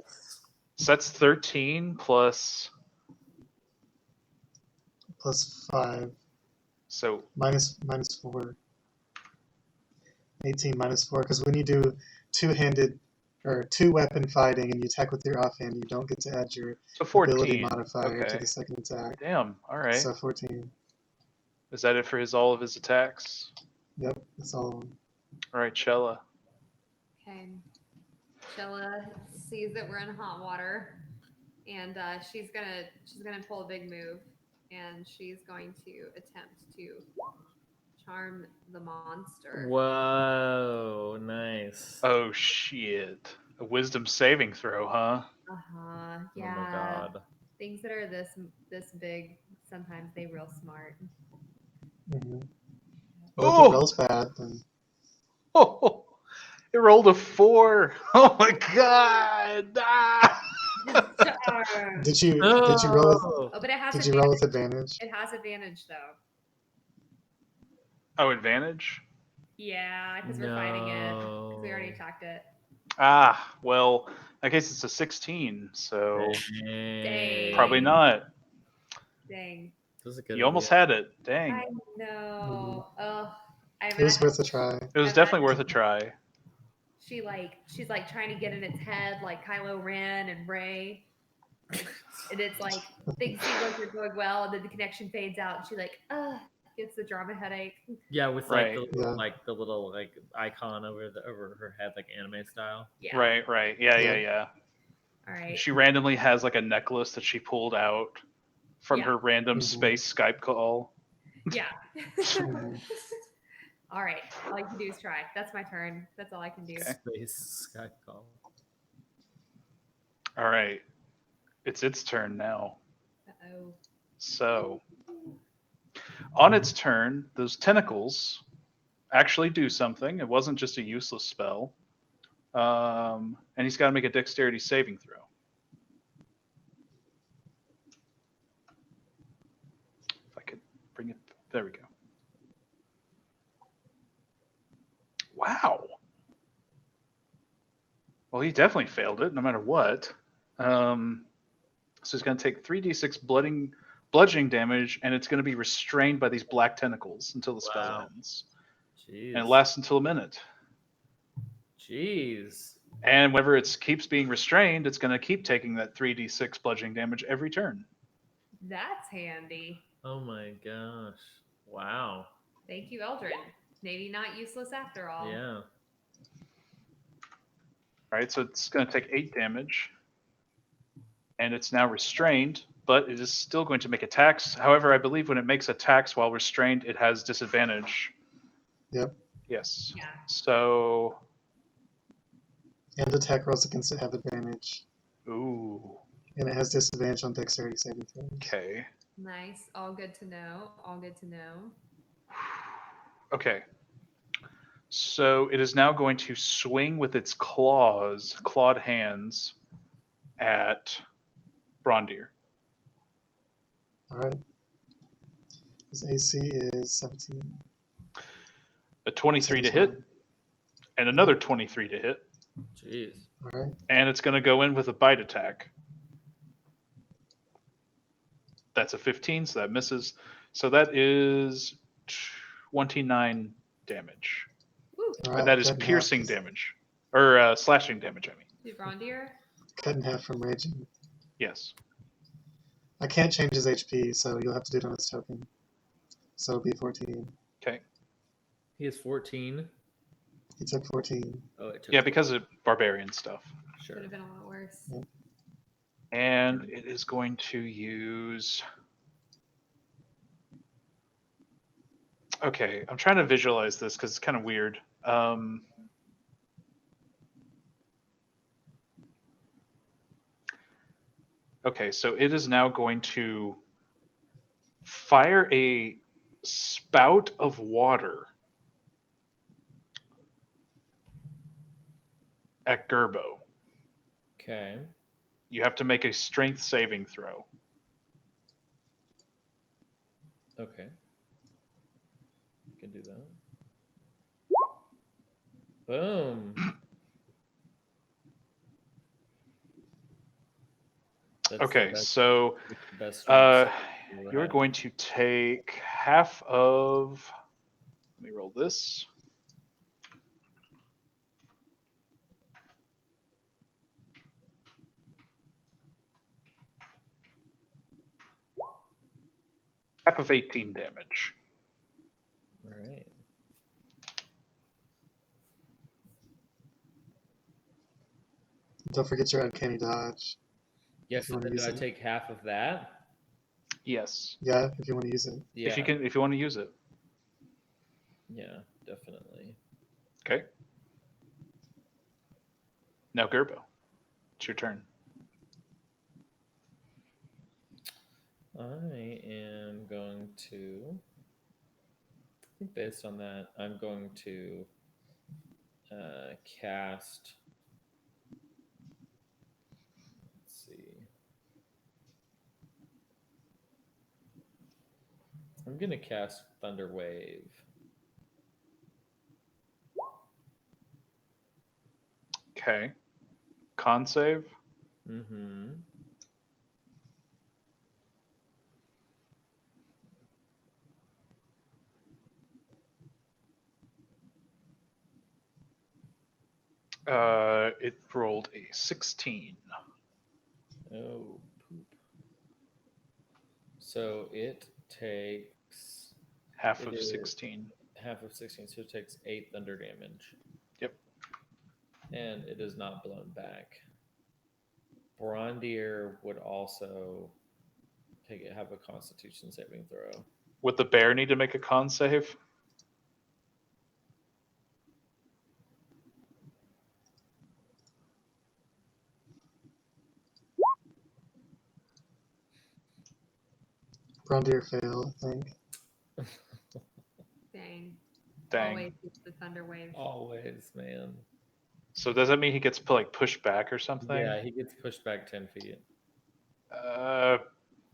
so that's 13 plus. Plus 5. So Minus 4. 18 minus 4. Because when you do two-handed or 2-weapon fighting and you attack with your offhand, you don't get to add your so ability 14. modifier to Okay. the second attack. Damn. All right. So 14. Is that it for all of his attacks? Yep, that's all of them. All right, Cella. Okay. Cella sees that we're in hot water, and she's gonna pull a big move, and she's going to attempt to charm the monster. Whoa! Nice. Oh shit! A wisdom saving throw, huh? Yeah. Oh my god. Things that are this big, sometimes they real smart. Mm-hmm. But if Oh! it rolls bad, then Oh, it rolled a 4. Oh my god! Ah! Charm. did you roll with Oh, but it has did you advantage. roll with advantage? It has advantage though. Oh, advantage? Yeah, because we're fighting it. 'Cause we already attacked it. Ah, well, I guess it's a 16, so Dang. probably not. Dang. This is a good You almost idea. had it. Dang. I know. Oh, I It was worth a try. It was definitely worth a try. she's like trying to get in its head like Kylo Ren and Rey. And it's like things seem like they're going well, and then the connection fades out, and she like, gets the drama headache. Yeah, with Right. the little icon over her head, like anime style. Yeah. Right. Yeah. All right. She randomly has like a necklace that she pulled out from Yeah. her random Mhm. space Skype call. Yeah. Mhm. All right. All you can do is try. That's my turn. That's all I can do. Okay. Space Skype call. All right. It's its turn now. Uh-oh. So, on its turn, those tentacles actually do something. It wasn't just a useless spell. And he's got to make a dexterity saving throw. If I could bring it. There we go. Wow. Well, he definitely failed it, no matter what. So he's going to take 3d6 bludgeoning damage, and it's going to be restrained by these black tentacles until the spell Wow. ends. Jeez. And it lasts until a minute. Jeez. And whenever it keeps being restrained, it's going to keep taking that 3d6 bludgeoning damage every turn. That's handy. Oh my gosh. Wow. Thank you, Eldrin. Maybe not useless after all. Yeah. All right, so it's going to take 8 damage. And it's now restrained, but it is still going to make attacks. However, I believe when it makes attacks while restrained, it has disadvantage. Yep. Yes. Yeah. So And attack rolls against it have advantage. Ooh. And it has disadvantage on dexterity saving throws. Okay. Nice. All good to know. All good to know. Okay. So it is now going to swing with its clawed hands, at Braundir. Alright. His AC is 17. A 23 to So he's hit, and another 23 to hit, Jeez. Alright. and it's going to go in with a bite attack. That's a 15, so that misses. So that is 29 damage. Woo. But that is cut in half. piercing damage. Or slashing damage, I mean. Did Braundir? Cut in half from raging. Yes. I can't change his HP, so you'll have to do it on his token. So it'll be 14. Okay. He has 14. He took 14. Oh, it took Yeah, because of barbarian stuff. Sure. Could have been a lot worse. Yeah. And it is going to use... Okay, I'm trying to visualize this because it's kind of weird. Okay, so it is now going to fire a spout of water at Gerbo. Okay. You have to make a strength saving throw. Okay. I can do that. Boom. That's the Okay, best- so the best uh, you've ever you're had. going to take half of. Let me roll this. Half of 18 damage. All right. Don't forget your uncanny dodge. Yes, If you so wanna then do use I it. take half of that? Yes, Yeah, if you want to use it. Yeah. if you want to use it. Yeah, definitely. Okay. Now Gerbo, it's your turn. I am going to. I think based on that, I'm going to cast. Let's see. I'm going to cast Thunder Wave. Okay. Con save. Mm-hmm. It rolled a 16. Oh, poop. So it takes Half It of is- 16. half of 16, so it takes 8 thunder damage. Yep. And it is not blown back. Braundir would also have a Constitution saving throw. Would the bear need to make a con save? Braundir failed, I think. Dang. Dang. Always gets the thunder wave. Always, man. So does that mean he gets like pushed back or something? Yeah, he gets pushed back 10 feet.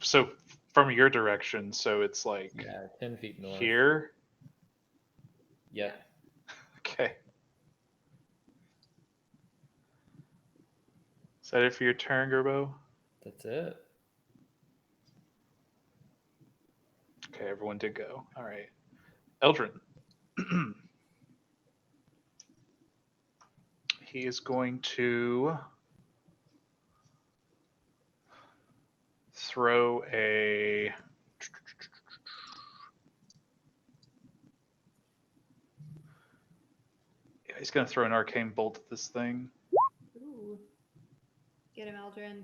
So from your direction, so it's like Yeah, 10 feet north. here. Yeah. Okay. Is that it for your turn, Gerbo? That's it. Okay, everyone did go. All right. Eldrin. He is going to throw a... Yeah, he's going to throw an arcane bolt at this thing. Ooh. Get him, Eldrin.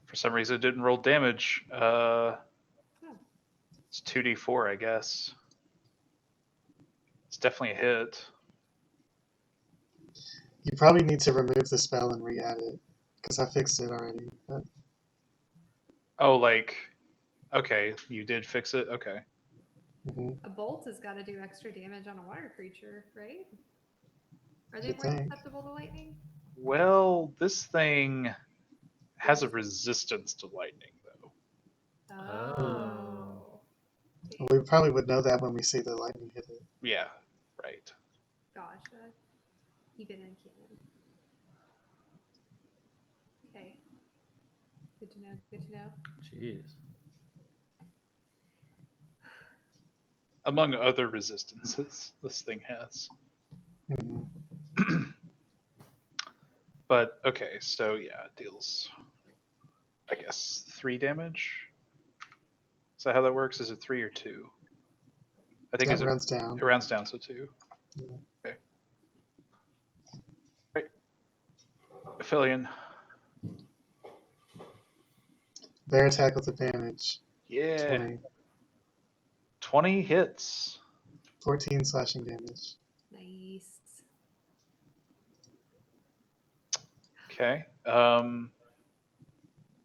For some reason, it didn't roll damage. It's 2d4, I guess. It's definitely a hit. You probably need to remove the spell and re-add it, because I fixed it already. But Oh, like, okay, you did fix it. Okay. mhm, A bolt has got to do extra damage on a water creature, right? Are they You'd more think. susceptible to lightning? Well, this thing has a resistance to lightning, though. Oh. We probably would know that when we see the lightning hit it. Yeah, right. Gotcha. Keep it in canon. Okay. Good to know. Good to know. Jeez. Among other resistances this thing has. Mhm. But, okay, so yeah, it deals, I guess, 3 damage? Is that how that works? Is it 3 or 2? I think That runs down. it rounds down, so 2. Yeah. Okay. Right. Ephelien. Bear attack with advantage. Yeah. 20. 20 hits. 14 slashing damage. Nice. Okay.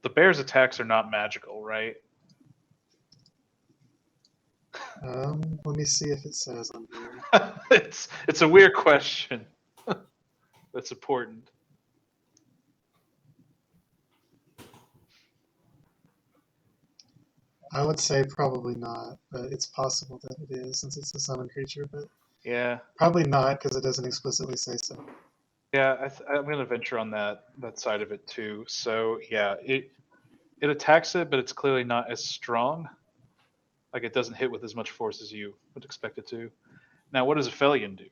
The bear's attacks are not magical, right? Let me see if it says on here. It's a weird question. That's important. I would say probably not, but it's possible that it is since it's a summon creature, but Yeah. probably not because it doesn't explicitly say so. Yeah, I'm going to venture on that side of it too. So yeah, it attacks it, but it's clearly not as strong. Like it doesn't hit with as much force as you would expect it to. Now, what does Ephelien do?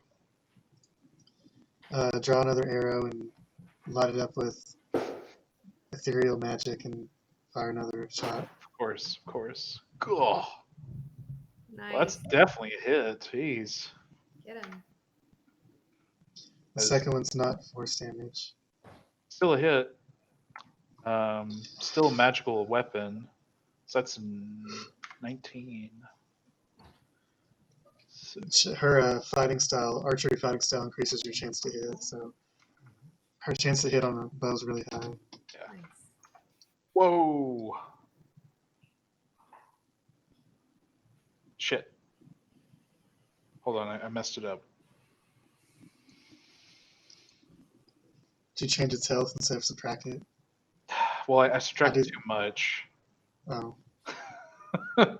Draw another arrow and light it up with ethereal magic and fire another shot. Of course, of course. Cool. Nice. Well, that's definitely a hit. Jeez. Get him. The second one's not force damage. Still a hit. Still a magical weapon. So that's 19. So, Her fighting style, archery fighting style, increases your chance to hit, so her chance to hit on a bow is really high. Nice. whoa. Shit. Hold on, I messed it up. Did you change its health instead of subtract it? Well, I subtracted did- too much. Oh,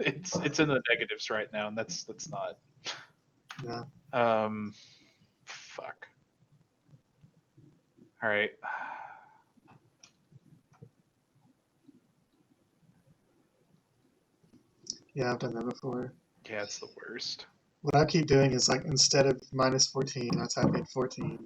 It's in the negatives right now, and that's not. yeah. Fuck. All right. Yeah, I've done that before. Yeah, it's the worst. What I keep doing is like instead of minus 14, I type in 14.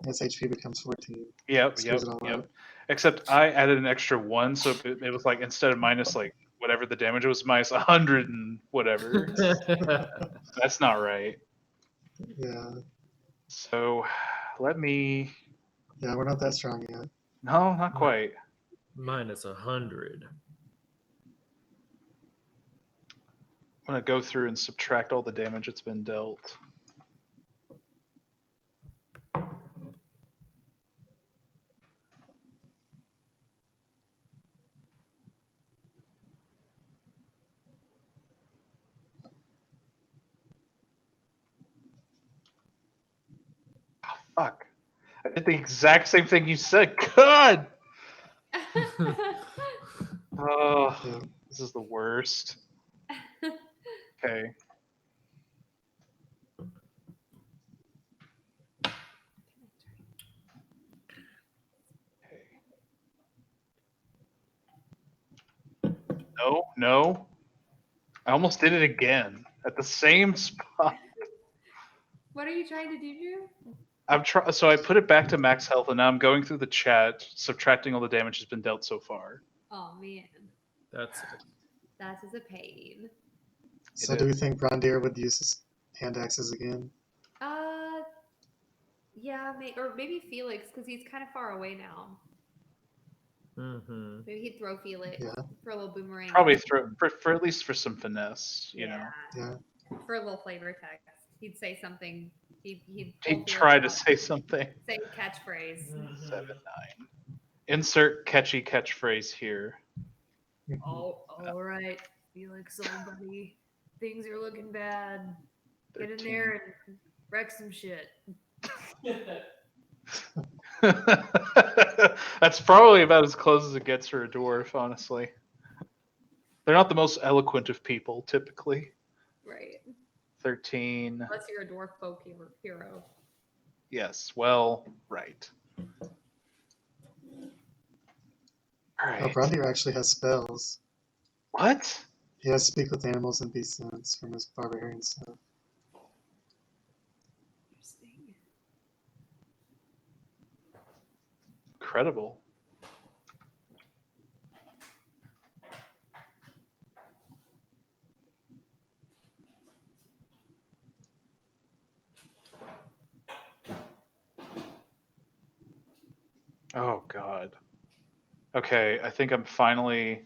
And its HP becomes 14. Yep. Screws it all up. Except I added an extra 1, so it was like instead of minus like whatever the damage was, minus 100 and whatever. That's not right. Yeah. So let me. Yeah, we're not that strong yet. No, not quite. Minus 100. I'm gonna go through and subtract all the damage that's been dealt. Oh, fuck. I did the exact same thing you said. God! Oh, Yeah. this is the worst. Okay. No. I almost did it again at the same spot. What are you trying to do, Drew? So I put it back to max health, and now I'm going through the chat, subtracting all the damage that's been dealt so far. Oh man, That's that is a pain. So It do we is. think Braundir would use his hand axes again? Yeah, or maybe Felix because he's kind of far away now. Mm-hmm. Maybe he'd throw Felix Yeah. for a little boomerang. Probably throw for at least for some finesse, you know. Yeah. for a little flavor text. He'd say something He tried to say something. say catchphrase. 7, 9. Insert catchy catchphrase here. Oh, all right, Felix, old buddy. Things are looking bad. Get in 13. there and wreck some shit. That's probably about as close as it gets for a dwarf, honestly. They're not the most eloquent of people, typically. Right. 13. Unless you're a dwarf folk hero. Yes, well, right. All Oh, right. Braundir actually has spells. What? He has speak with animals and beast sense from his barbarian stuff. Interesting. Incredible. Oh God. Okay, I think I finally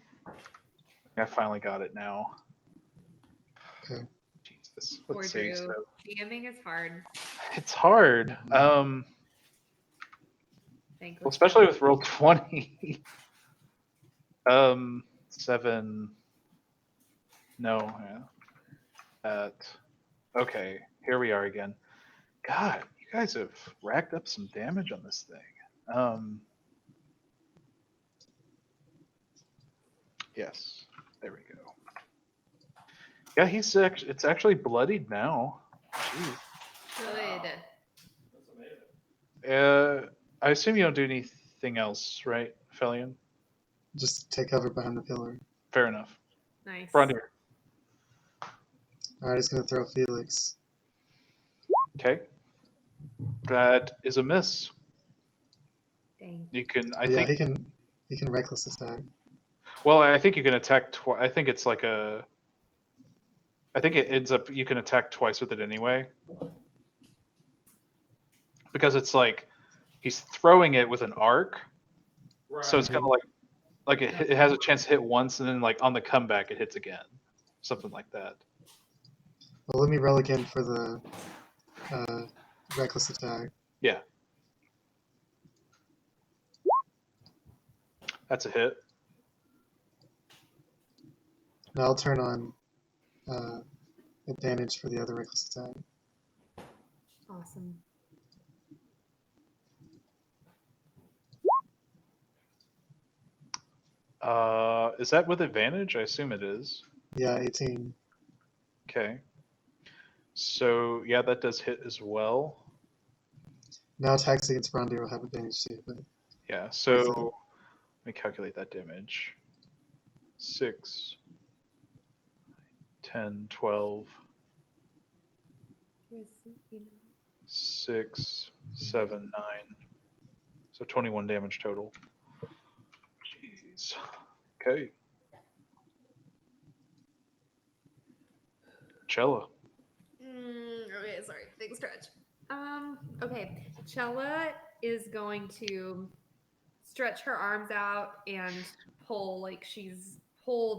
got it now. Okay. Jesus. Poor Let's see. Drew. So DMing is hard. it's hard. Well, Thankless. especially with roll 20. 7. No. Yeah. Okay, here we are again. God, you guys have racked up some damage on this thing. Yes, there we go. Yeah, it's actually bloodied now. Jeez. Good. I assume you don't do anything else, right, Ephelien? Just take cover behind the pillar. Fair enough. Nice. Braundir. Alright, he's gonna throw Felix. Okay. That is a miss. Dang. You can, I Yeah, think. he can reckless attack. Well, I think you can attack twice. I think it's like a. I think it ends up you can attack twice with it anyway. Because it's like he's throwing it with an arc, so it's kind of like it has a chance to hit once, and then like on the comeback it hits again, something like that. Well, let me roll again for the reckless attack. Yeah, that's a hit. Now I'll turn on advantage for the other reckless attack. Awesome. Is that with advantage? I assume it is. Yeah, 18. Okay. So yeah, that does hit as well. Now attacks against Braundir will have advantage too, but Yeah. So let me calculate that damage. 6, 10, 12, 6, 7, 9. So 21 damage total. Jeez. Okay. Cella. Okay, sorry. Big stretch. Okay. Cella is going to stretch her arms out and pull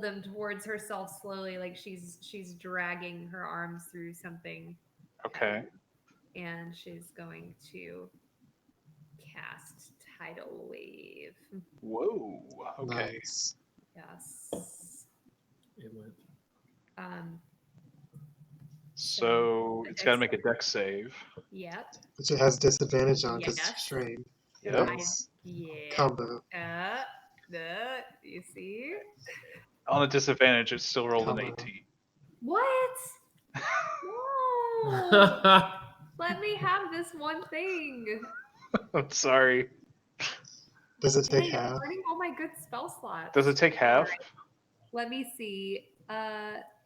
them towards herself slowly, like she's dragging her arms through something. Okay. And she's going to cast Tidal Wave. Whoa. Okay. nice. Yes. It went. So it's got to make a dex save. Yep. Which it has disadvantage on because Yes. it's strained. Yep. Nice. Yeah. Combo. You see? On a disadvantage, it still rolled an Combo. 18. What? No. Let me have this one thing. I'm sorry. Does it take Dang, I'm half? burning all my good spell slots. Does it take half? Alright. Let me see.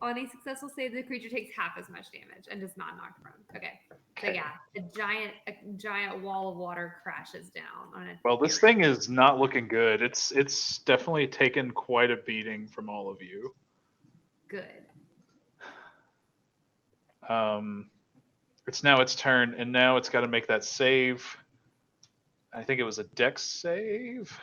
On a successful save, the creature takes half as much damage and does not knock prone. Okay. So yeah, a giant wall of water crashes down on it. Well, this thing is not looking good. It's definitely taken quite a beating from all of you. Good. It's now its turn, and now it's got to make that save. I think it was a dex save.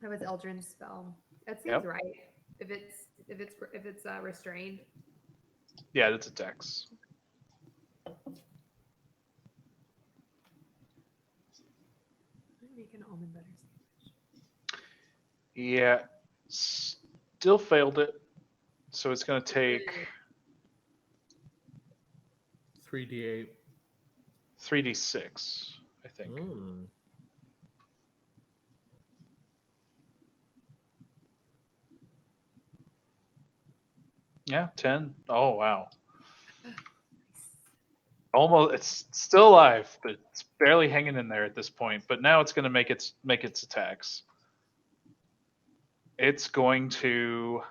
That was Eldrin's spell. That seems Yep. right. If it's restrained. Yeah, it's a dex. Make an almond butter. Yeah, still failed it. So it's going to take 3d8. 3d6, I think. Mm. Yeah, 10. Oh, wow. Almost, it's still alive, but it's barely hanging in there at this point. But now it's going to make its attacks. It's going to,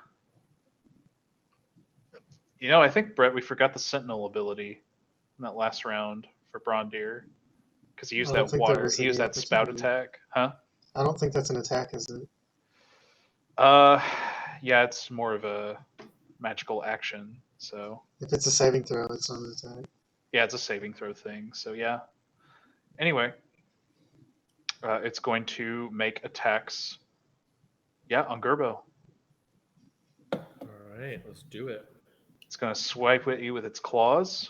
I think, Brett, we forgot the Sentinel ability in that last round for Braundir, because he used I don't that think that water, was he a used that spout opportunity. attack, huh? I don't think that's an attack, is it? Yeah, it's more of a magical action. So If it's a saving throw, it's not an attack. yeah, it's a saving throw thing. So yeah. Anyway, it's going to make attacks. Yeah, on Gerbo. All right, let's do it. It's going to swipe at you with its claws.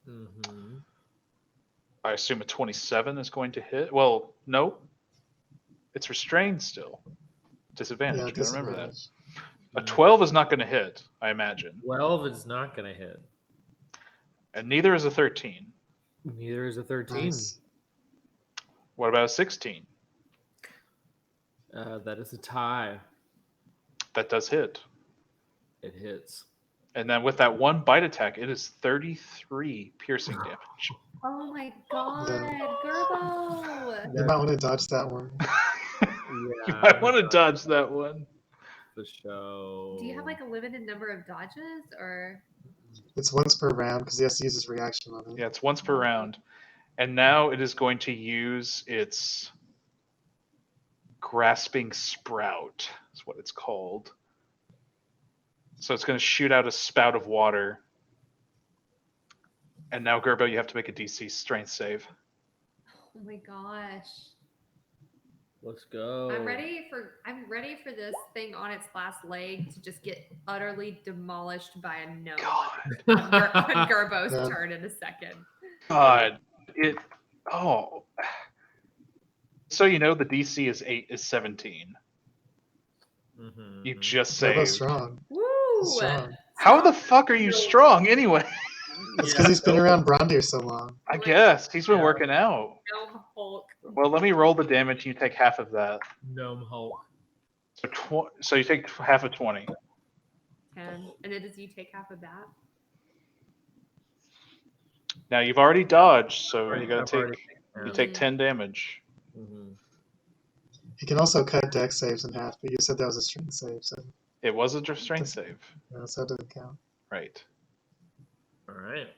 Mm-hmm. I assume a 27 is going to hit. Well, no. It's restrained still. Disadvantage. Yeah, You gotta remember that. disadvantage. A 12 is not going to hit, I imagine. 12 is not going to hit. And neither is a 13. Neither is a 13. Nice. What about a 16? That is a tie. That does hit. It hits. And then with that one bite attack, it is 33 piercing damage. Oh my god, Yeah. Gerbo! You might want to dodge that one. You might want to dodge that one. The show. Do you have like a limited number of dodges, or? It's once per round because he has to use his reaction on it. Yeah, it's once per round. And now it is going to use its grasping sprout, is what it's called. So it's going to shoot out a spout of water. And now, Gerbo, you have to make a DC strength save. Oh my gosh. Let's go. I'm ready for this thing on its last leg to just get utterly demolished by a gnome on Gerbo's Yeah. turn in a second. God, So you know the DC is 17. Mm-hmm. You just Gerbo's saved. strong. Woo! He's strong. How the fuck are you strong anyway? It's because he's been around Braundir so long. I guess he's been working out. Gnome Hulk. Well, let me roll the damage and you take half of that. Gnome Hulk. So you take half of 20. 10. And then does you take half of that? Now you've already dodged, so Already- you gotta I've already you take 10 damage. Mm-hmm. He can also cut dex saves in half, but you said that was a strength save, so It was a strength save. so it doesn't count. Right. All right.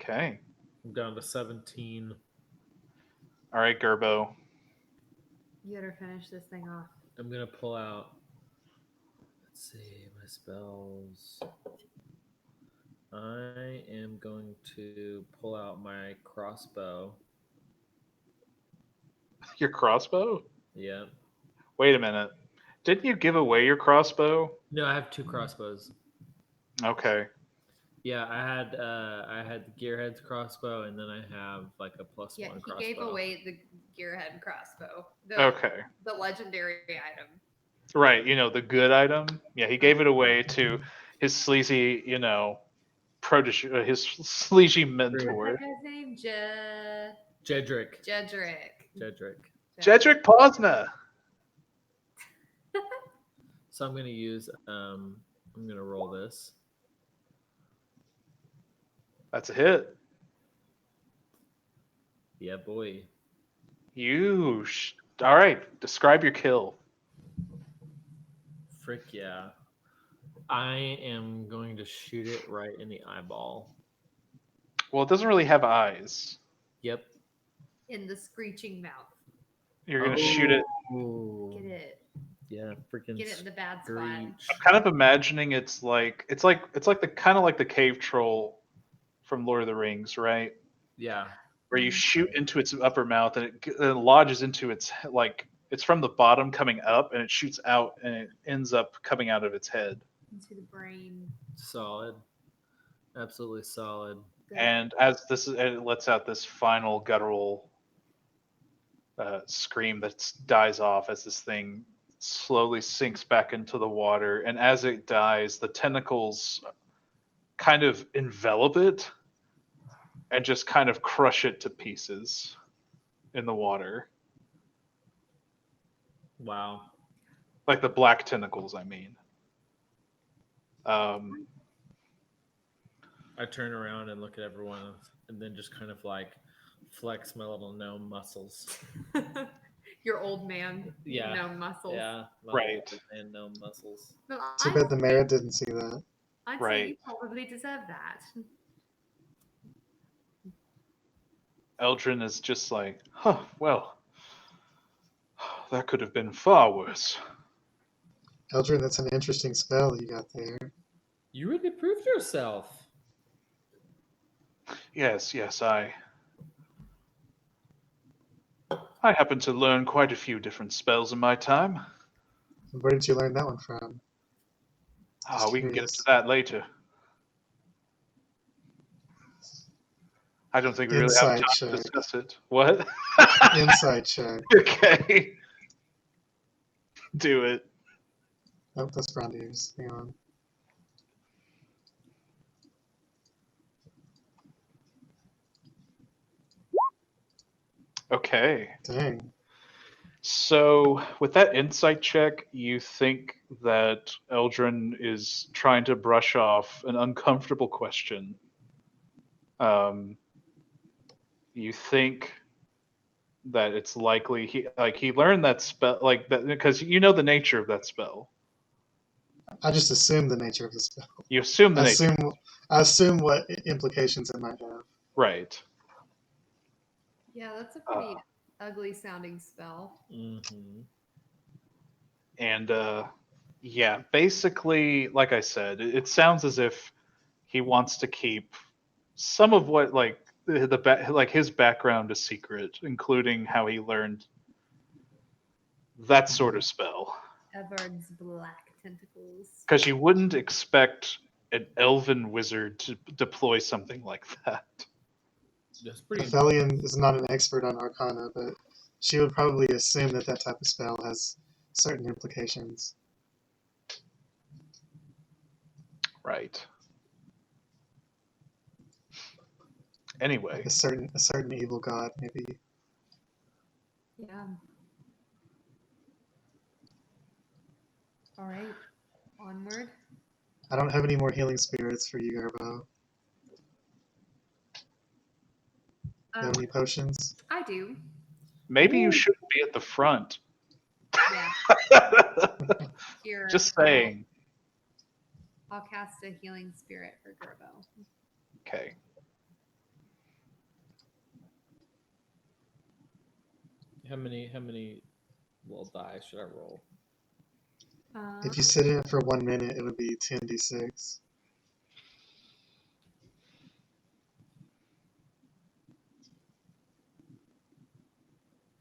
Okay. I'm down to 17. All right, Gerbo. You better finish this thing off. I'm going to pull out. Let's see, my spells. I am going to pull out my crossbow. Your crossbow? Yeah. Wait a minute. Didn't you give away your crossbow? No, I have 2 crossbows. Okay. Yeah, I had the Gearhead's crossbow, and then I have like a +1 Yeah, he crossbow. gave away the Gearhead crossbow. Okay. The legendary item. Right, the good item. Yeah, he gave it away to his sleazy, protege, his sleazy mentor. What's his name? Jedrick. Jedrick. Jedrick Posna. So I'm going to use. I'm going to roll this. That's a hit. Yeah, boy. All right, describe your kill. Frick yeah. I am going to shoot it right in the eyeball. Well, it doesn't really have eyes. Yep. In the screeching mouth. You're gonna shoot it. Ooh. Get it. Yeah, freaking Get it in the bad spot. screech. I'm kind of imagining it's like the kind of like the cave troll from Lord of the Rings, right? Yeah. Where you shoot into its upper mouth and it lodges into its it's from the bottom coming up and it shoots out and it ends up coming out of its head. Into the brain. Solid. Absolutely solid. Good. And as it lets out this final guttural scream that dies off as this thing slowly sinks back into the water. And as it dies, the tentacles kind of envelop it and just kind of crush it to pieces in the water. Wow. Like the black tentacles, I mean. I turn around and look at everyone and then just kind of like flex my little gnome muscles. Your old man, Yeah. no muscles. Yeah. My Right. old man gnome muscles. But Too bad the mayor didn't see that. I'd say Right. you probably deserve that. Eldrin is just like, well, that could have been far worse. Eldrin, that's an interesting spell you got there. You really proved yourself. Yes, I happen to learn quite a few different spells in my time. Where did you learn that one from? Just We can get curious. into that later. I don't think we really have Insight time check. to discuss it. What? Insight check. Okay. Do it. Oh, that's Braundir's. Hang on. Okay. Dang. So, with that insight check, you think that Eldrin is trying to brush off an uncomfortable question. You think that it's likely he learned that spell because you know the nature of that spell. I just assume the nature of the spell. You assume the I nature, assume what implications it might have. right? Yeah, that's a pretty ugly sounding spell. Mm-hmm. And yeah, basically, like I said, it sounds as if he wants to keep some of what his background a secret, including how he learned that sort of spell. Everard's black tentacles. Because you wouldn't expect an elven wizard to deploy something like that. That's pretty. Ephelien is not an expert on Arcana, but she would probably assume that that type of spell has certain implications. Right. Anyway, Like a certain evil god, maybe. Yeah. All right. Onward. I don't have any more healing spirits for you, Gerbo. You have any potions? I do. maybe you shouldn't be at the front. Yeah. Here, Just saying. I'll cast a healing spirit for Gerbo. Okay. How many little die should I roll? If you sit in it for 1 minute, it would be 10d6.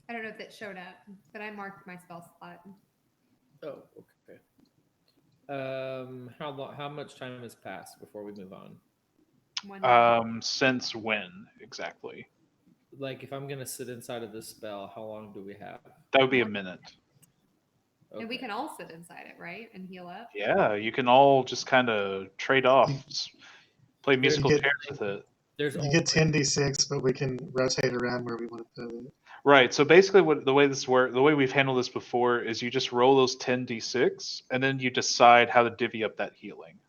I don't know if that showed up, but I marked my spell slot. Oh, okay. How much time has passed before we move on? 1 minute. Since when exactly? Like, if I'm gonna sit inside of this spell, how long do we have? That would be a minute. And we Okay. can all sit inside it, right? And heal up. Yeah, you can all just kind of trade off, play musical get- chairs with it. There's You get 10d6, but we can rotate around where we want to put it. Right. So basically, the way we've handled this before is you just roll those 10d6, and then you decide how to divvy up that healing.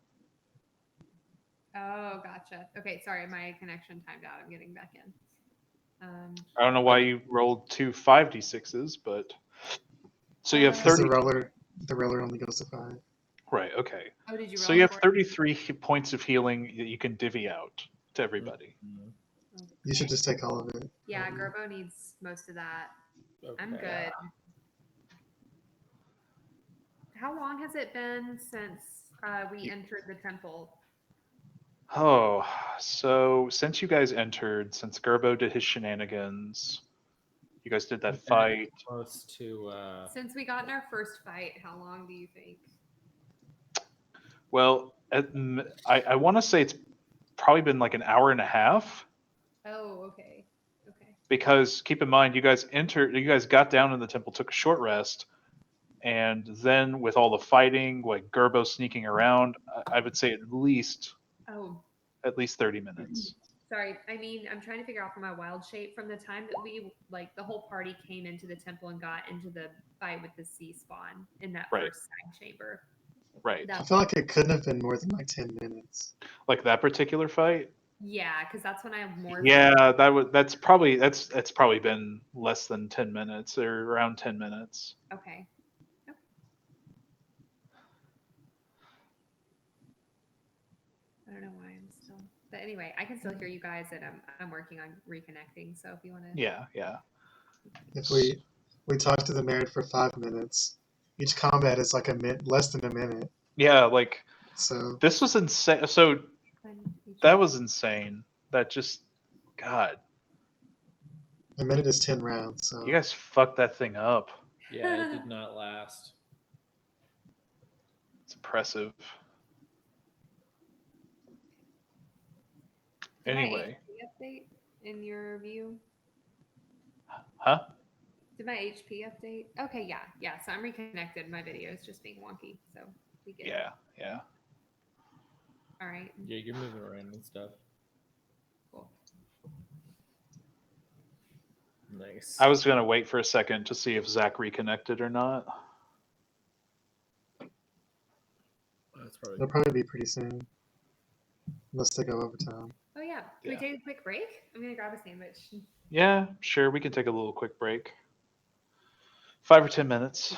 Oh, gotcha. Okay, sorry, my connection timed out. I'm getting back in. I don't know why you rolled two 5d6s, but so you have Because 30. the roller only goes to 5. Right. Okay. Oh, did you roll? So you have for it? 33 points of healing that you can divvy out to everybody. You should just take all of it. Yeah, Gerbo needs most of that. I'm Okay. good. How long has it been since we entered the temple? Oh, so since you guys entered, since Gerbo did his shenanigans, you guys did that fight. Close to. Since we got in our first fight, how long do you think? Well, I want to say it's probably been like an hour and a half. Oh, okay. Okay. Because keep in mind, you guys got down in the temple, took a short rest, and then with all the fighting, like Gerbo sneaking around, I would say Oh, at least 30 minutes. sorry. I mean, I'm trying to figure out from my wild shape from the time that we the whole party came into the temple and got into the fight with the sea spawn in that Right. first side chamber. Right. I feel like it couldn't have been more than like 10 minutes. Like that particular fight. Yeah, because that's when I more. Yeah, that's probably been less than 10 minutes or around 10 minutes. Okay. I don't know why I'm still. But anyway, I can still hear you guys, and I'm working on reconnecting. So if you want to. Yeah. If we talk to the Merit for 5 minutes, each combat is like less than a minute. Yeah, like So this was insane. So that was insane. That just, God, a minute is 10 rounds. So you guys fucked that thing up. Yeah, it did not last. It's impressive. Did my Anyway, HP update in your view? huh? Did my HP update? Okay, yeah. So I'm reconnected. My video is just being wonky. So we get. Yeah. All right. Yeah, you're moving around and stuff. Cool. Nice. I was gonna wait for a second to see if Zach reconnected or not. That's probably it'll probably be pretty soon, unless they go overtime. Oh yeah. Can we Yeah. take a quick break? I'm gonna grab a sandwich. Yeah, sure. We can take a little quick break. 5 or 10 minutes.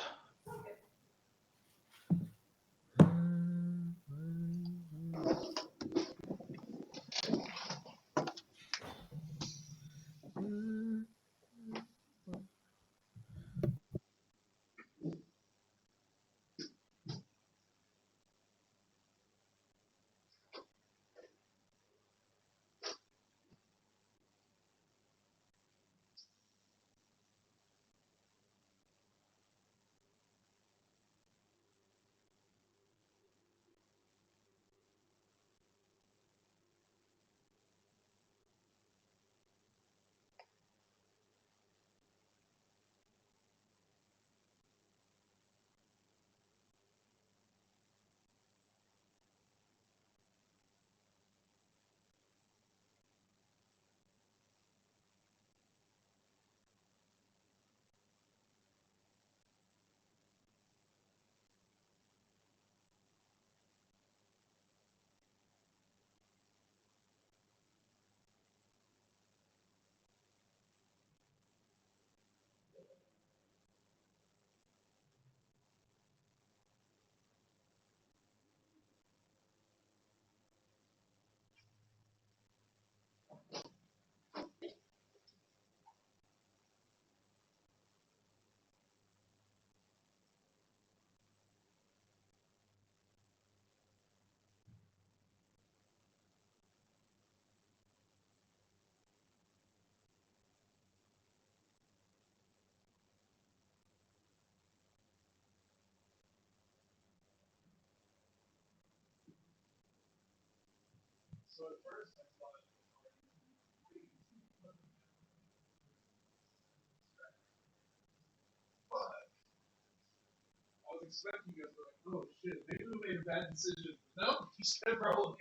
Expecting you guys were like, oh shit, maybe we made a bad decision. No, you kept rolling.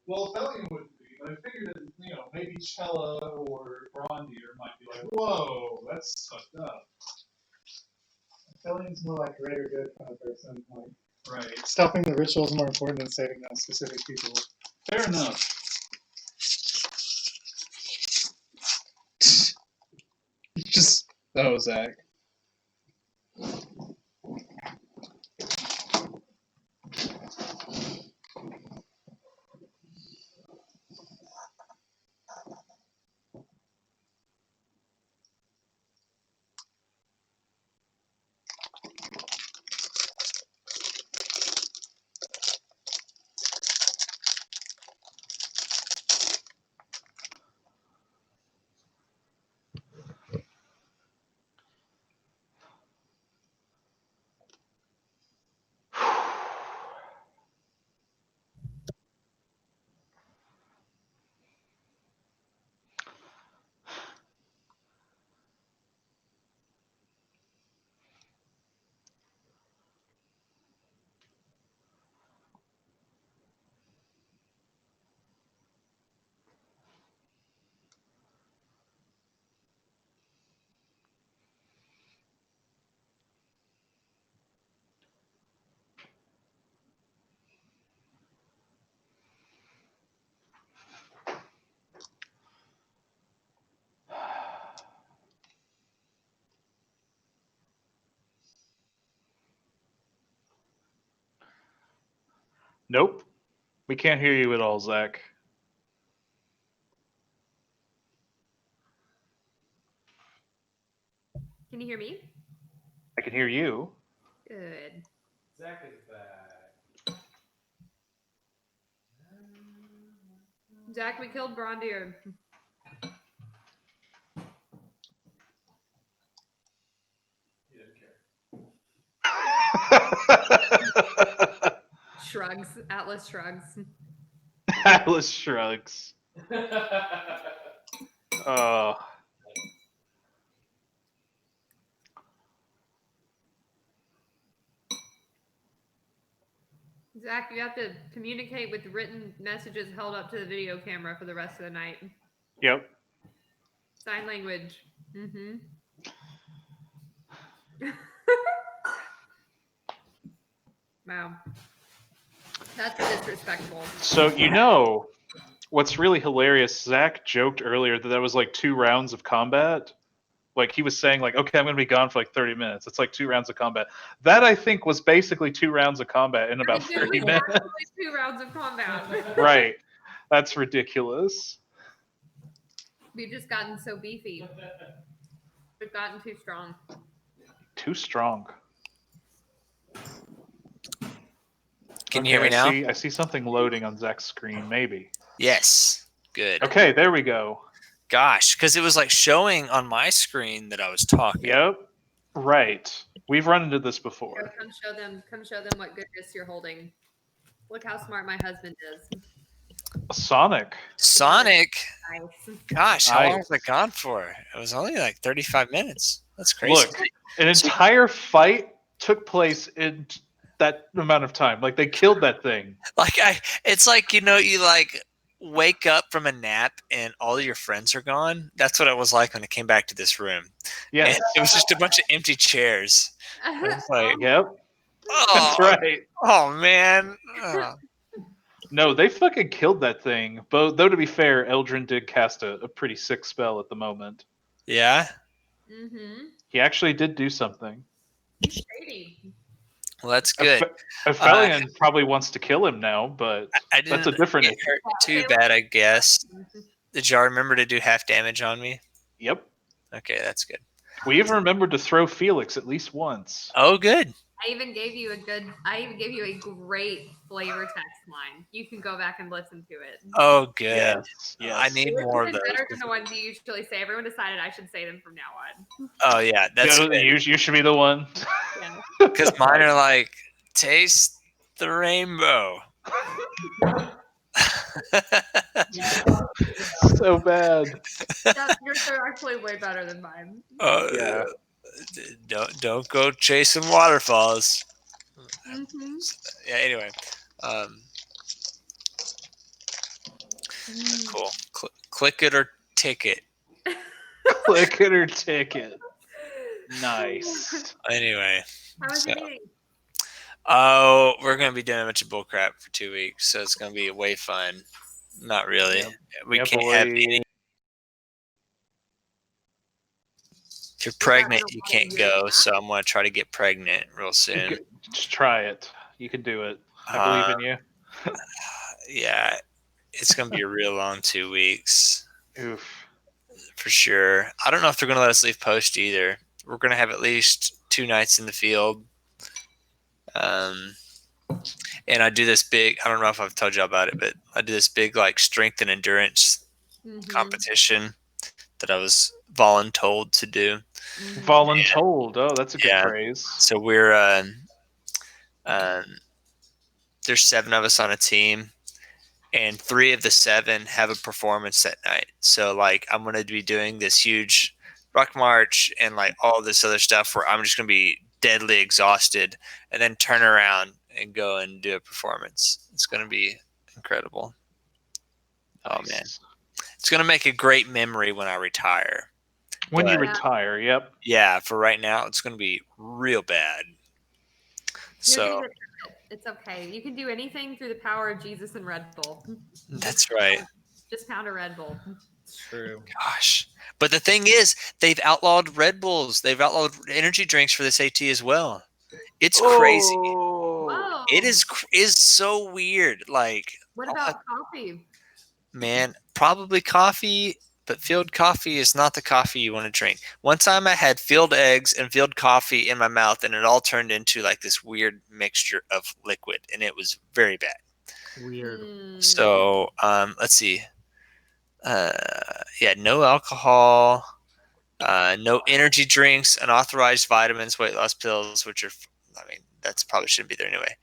Well, Ephelien wouldn't be, but I figured that, maybe Cella or Braundir might be like, whoa, that's fucked up. Ephelion's more like greater good kind of person. Like Right. stopping the ritual is more important than saving those specific people. Fair enough. Zach. Nope. We can't hear you at all, Zach. Can you hear me? I can hear you. Good. Zach is back. Jack, we killed Braundir. He doesn't care. Shrugs. Atlas shrugs. Atlas shrugs. Oh. Zach, you have to communicate with written messages held up to the video camera for the rest of the night. Yep. Sign language. Mm-hmm. Wow. That's disrespectful. So, what's really hilarious, Zach joked earlier that was like 2 rounds of combat. Like, he was saying, like, okay, I'm going to be gone for like 30 minutes. It's like 2 rounds of combat. That, I think, was basically 2 rounds of combat in about 30 minutes. 2 rounds of combat. Right. That's ridiculous. We've just gotten so beefy. We've gotten too strong. Too strong. Can you hear me now? I see something loading on Zach's screen, maybe. Yes. Good. Okay, there we go. Gosh, because it was like showing on my screen that I was talking. Yep. Right. We've run into this before. Come show them what goodness you're holding. Look how smart my husband is. Sonic. Nice. Gosh, how long was it gone for? It was only like 35 minutes. That's crazy. Look, an entire fight took place in that amount of time. Like, they killed that thing. It's like, you like wake up from a nap and all your friends are gone. That's what it was like when I came back to this room. Yeah. It was just a bunch of empty chairs. It was like, Yep. oh, That's right. Oh, man. Oh. No, they fucking killed that thing. Though, to be fair, Eladrin did cast a pretty sick spell at the moment. Yeah? Mm-hmm. He actually did do something. He's shady. Well, that's good. Ephelien probably wants to kill him now, but that's a different issue. Hurt too bad, I guess. Did y'all remember to do half damage on me? Yep. Okay, that's good. We even remembered to throw Felix at least once. Oh, good. I even gave you a great flavor text line. You can go back and listen to it. Oh, good. Yes. I need more of those. Better than the ones you usually say. Everyone decided I should say them from now on. Oh, yeah. That's good. You should be the one. Yeah. Because mine are like, taste the rainbow. So bad. Yours are actually way better than mine. Yeah. Don't go chasing waterfalls. Mm-hmm. Yeah. Anyway, cool. Click it or ticket. Click it or ticket. Nice. Anyway. How was your meeting? Oh, we're gonna be doing a bunch of bullcrap for 2 weeks, so it's gonna be way fun. Not really. Yep. We Yeah, can't boy. have any. If you're pregnant, you can't go. So I'm gonna try to get pregnant real soon. Just try it. You can do it. I believe in you. Yeah, it's gonna be a real long 2 weeks. Oof. For sure. I don't know if they're gonna let us leave post either. We're gonna have at least 2 nights in the field. And I do this big, I don't know if I've told you about it, but I do this big like strength and endurance competition that I was voluntold to do. Voluntold. Oh, that's a good phrase. So we're there's 7 of us on a team, and 3 of the 7 have a performance that night. So like I'm gonna be doing this huge rock march and like all this other stuff where I'm just gonna be deadly exhausted and then turn around and go and do a performance. It's going to be incredible. Oh man. It's going to make a great memory when I retire. When you retire, yep. Yeah, for right now it's going to be real bad. So it's okay. You can do anything through the power of Jesus and Red Bull. That's right. Just pound a Red Bull. True. Gosh. But the thing is, they've outlawed Red Bulls. They've outlawed energy drinks for this AT as well. It's crazy. Whoa. It is so weird. Like, What about coffee? man, probably coffee, but field coffee is not the coffee you want to drink. One time I had field eggs and field coffee in my mouth, and it all turned into like this weird mixture of liquid, and it was very bad. Weird. So, let's see. Yeah, no alcohol, no energy drinks, unauthorized vitamins, weight loss pills, which are, I mean, that's probably shouldn't be there anyway.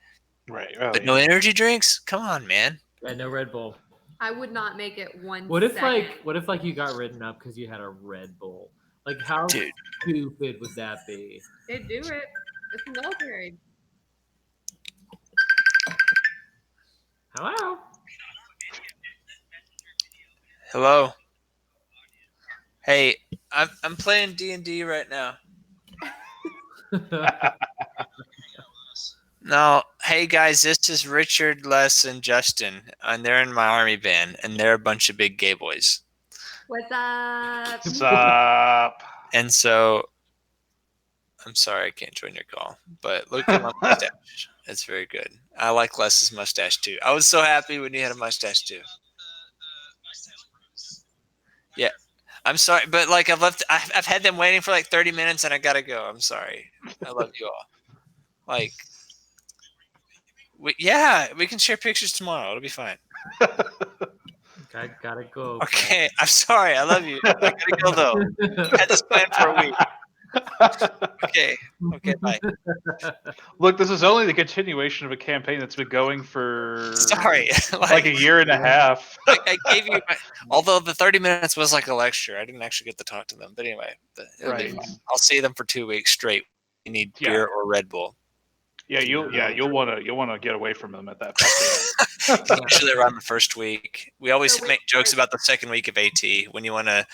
Right. Well, But no energy drinks? Come on, man. Yeah, no Red Bull. I would not make it one. What if second. like you got written up because you had a Red Bull? Like how Dude. stupid would that be? They do it? It's the military. Hello. Hello. Hey, I'm playing D&D right now. No, hey guys, this is Richard, Les, and Justin, and they're in my army band, and they're a bunch of big gay boys. What's up? What's up? And so, I'm sorry I can't join your call, but look at my mustache. It's very good. I like Les's mustache too. I was so happy when you had a mustache too. Yeah, I'm sorry, but like I've had them waiting for like 30 minutes, and I gotta go. I'm sorry. I love you all. Like. Yeah, we can share pictures tomorrow. It'll be fine. I gotta go. Okay, I'm sorry. I love you. I gotta go though. I had this plan for a week. Okay, bye. Look, this is only the continuation of a campaign that's been going for Sorry, like a year and a half. Like I gave you, although the 30 minutes was like a lecture. I didn't actually get to talk to them, but anyway, it'll be fine. I'll see them for 2 weeks straight. You need beer or Red Bull. Yeah, you'll wanna get away from them at that point. Usually around the first week. We always make jokes about the second week of AT when you want to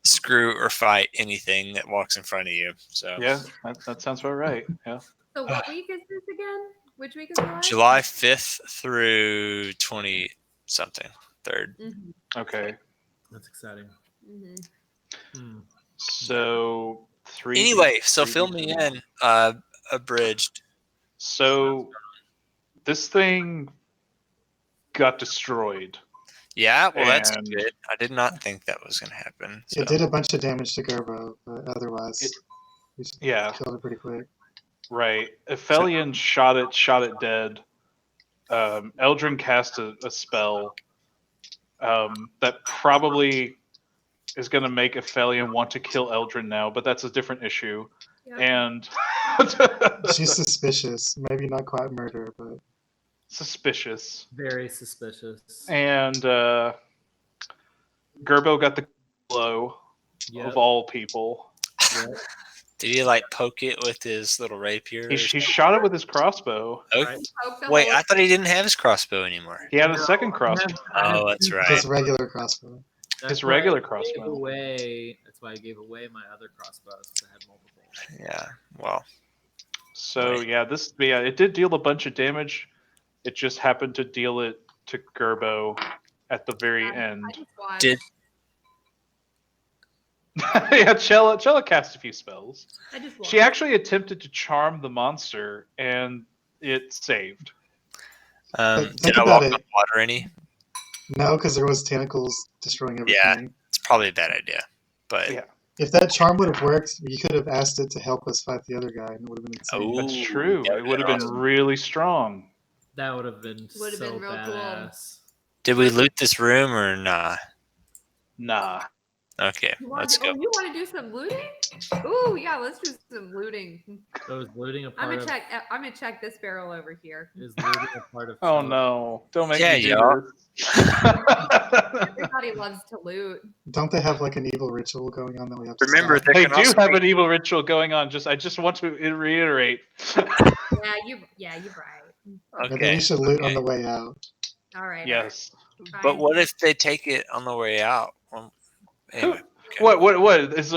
screw or fight anything that walks in front of you. So yeah, that sounds about right. Yeah. So what week is this again? Which week is July? July 5th through 20 something, 3rd. Mm-hmm. Okay. That's exciting. Mm-hmm. So Anyway, so fill me in. Abridged. So this thing got destroyed. Yeah, well, that's good. I did not think that was going to happen. So. It did a bunch of damage to Gerbo, but otherwise, we killed it pretty quick. Right. Ephelien shot it dead. Eladrin cast a spell that probably is going to make Ephelien want to kill Eladrin now, but that's a different issue. Yep. And she's suspicious. Maybe not quite murder, but suspicious. Very suspicious. And Gerbo got the blow of all people. Yep. Did he like poke it with his little rapier? He shot it with his crossbow. Okay. Wait, I thought he didn't have his crossbow anymore. He had a second crossbow. Oh, that's right. just regular crossbow. His regular crossbow. That's why I gave away my other crossbows because I had multiple. Yeah. Well. So it did deal a bunch of damage. It just happened to deal it to Gerbo at the very end. Did yeah, Cella cast a few spells. She She actually attempted to charm the monster, and it saved. Did I walk on water any? No, because there was tentacles destroying everything. Yeah, it's probably a bad idea. But yeah. If that charm would have worked, you could have asked it to help us fight the other guy, and it would have been insane. That's true. It would have been really strong. That would have been so real badass. Did we loot this room or nah? Nah. Okay, let's go. You want to do some looting? Ooh, yeah, let's do some looting. So is looting a part I'm gonna check this barrel over here. Is looting a part of? Oh no! Don't make me do y'all. this. Everybody loves to loot. Don't they have like an evil ritual going on that we have to Remember, stop? They do have an evil ritual going on. I just want to reiterate. Yeah, you're right. Okay. Maybe we should loot on the way out. All right. Yes. But what if they take it on the way out? Well, anyway. Okay. What is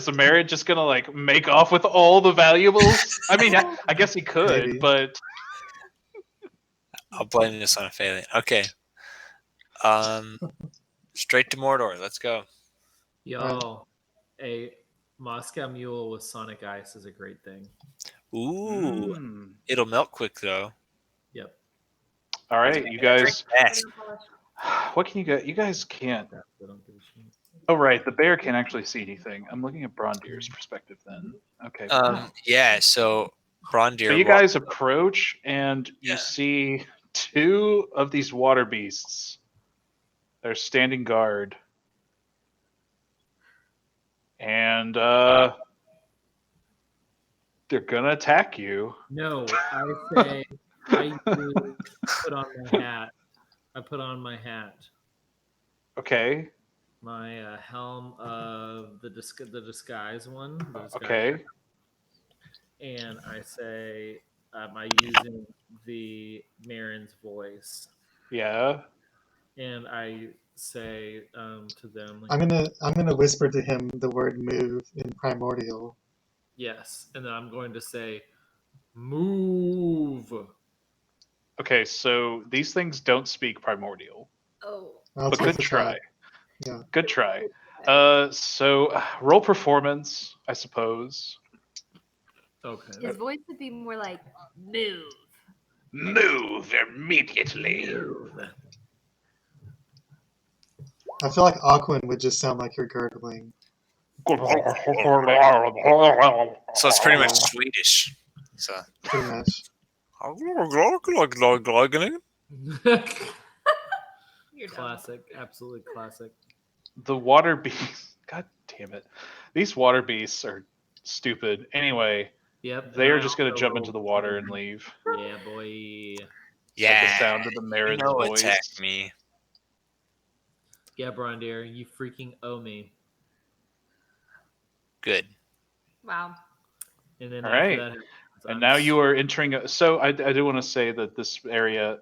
the marriage just gonna like make off with all the valuables? I mean, I guess he could, Maybe. but I'll blame this on Ephelien. Okay. Straight to Mordor. Let's go. Yo, a Moscow Mule with Sonic Ice is a great thing. Ooh. It'll melt quick though. Yep. All right, you guys. Yes. What can you get? You guys can't. I don't give a shit. Oh, right. The bear can't actually see anything. I'm looking at Braundir's perspective then. Okay. Yeah. So Braundir. So you guys approach and you see two of these water beasts. They're standing guard. And they're gonna attack you. No, I say I put on my hat. I put on my hat. Okay. My helm of the disguise one. The disguise Okay. hat. And I say, am I using the Marin's voice? Yeah. And I say to them, like, I'm gonna whisper to him the word "move" in primordial. yes, and then I'm going to say, move. Okay, so these things don't speak primordial. Oh. I'll But take good the try. shot. Yeah. Good try. So roll performance, I suppose. Okay. His voice would be more like move. Move immediately. I feel like Aquan would just sound like you're gurgling. So it's pretty much Swedish. So. Pretty much. You're dumb. Classic, absolutely classic. The water beasts. God damn it. These water beasts are stupid. Anyway, Yep. they and are I just going to also jump roll into the water and leave. Yeah, boy. Yeah. At the sound of the Marin's voice. Attack me. Yeah, Braundir, you freaking owe me. Good. Wow. And then All after right. that happens, And I'm now you are entering. So I do want to say that this area,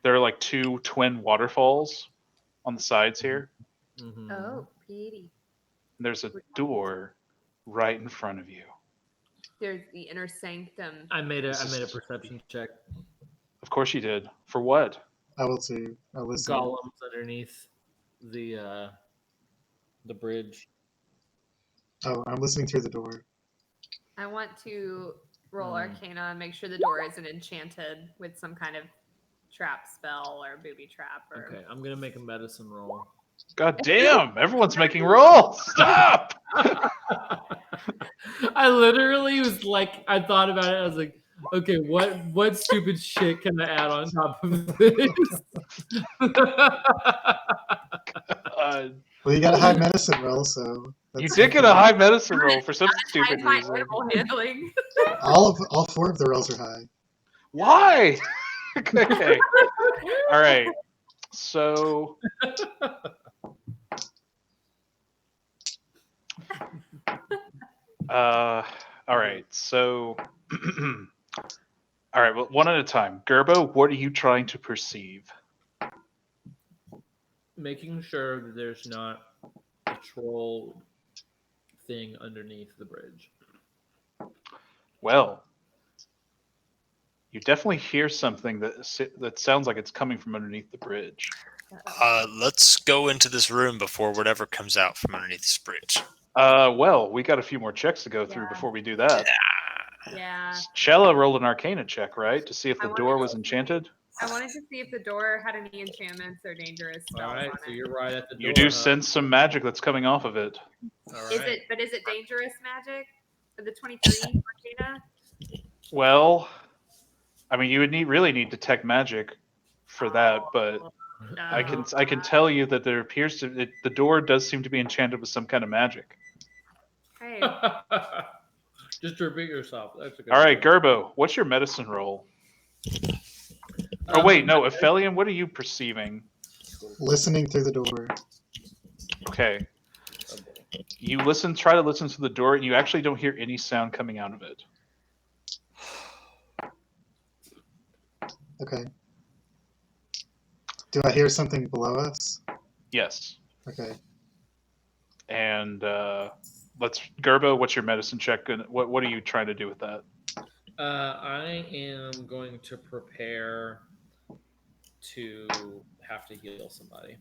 there are like two twin waterfalls on the sides here. Mhm. Oh, Petey. And there's a door right in front of you. There's the inner sanctum. I made a This is- perception check. Of course you did. For what? I will too. I'll listen. Golems underneath the bridge. Oh, I'm listening through the door. I want to roll Hmm. Arcana and make sure the door isn't enchanted with some kind of trap spell or booby trap. Or... Okay, I'm gonna make a medicine roll. God damn! Everyone's making rolls. Stop! I literally was like, I thought about it. I was like, okay, what stupid shit can I add on top of this? Well, you got a high medicine roll, so You that's did get a high medicine roll for some stupid my reason. animal handling. all four of the rolls are high. Why? Okay. All right. So. All right. So. All right. Well, one at a time. Gerbo, what are you trying to perceive? Making sure that there's not a troll thing underneath the bridge. Well, you definitely hear something that sounds like it's coming from underneath the bridge. Let's go into this room before whatever comes out from underneath this bridge. Well, we got a few more checks to go through Yeah. before we do that. Yeah. Cella rolled an Arcana check, right, to see if I the door wanted was to- enchanted. I wanted to see if the door had any enchantments or dangerous spells All right, on so it. you're right at the door. You do huh? sense some magic that's coming off of it. All Is right. it? But is it dangerous magic for the 23 Arcana? Well, I mean, you would really need detect magic for that, but No. I can tell you that there appears to the door does seem to be enchanted with some kind of magic. Hey, Just to repeat yourself. That's a good All right, one. Gerbo, what's your medicine roll? Oh wait, no, Ephelien, what are you perceiving? Listening through the door. Okay. You try to listen to the door, and you actually don't hear any sound coming out of it. Okay. Do I hear something below us? Yes. Okay. And Gerbo, what's your medicine check? And what are you trying to do with that? I am going to prepare to have to heal somebody.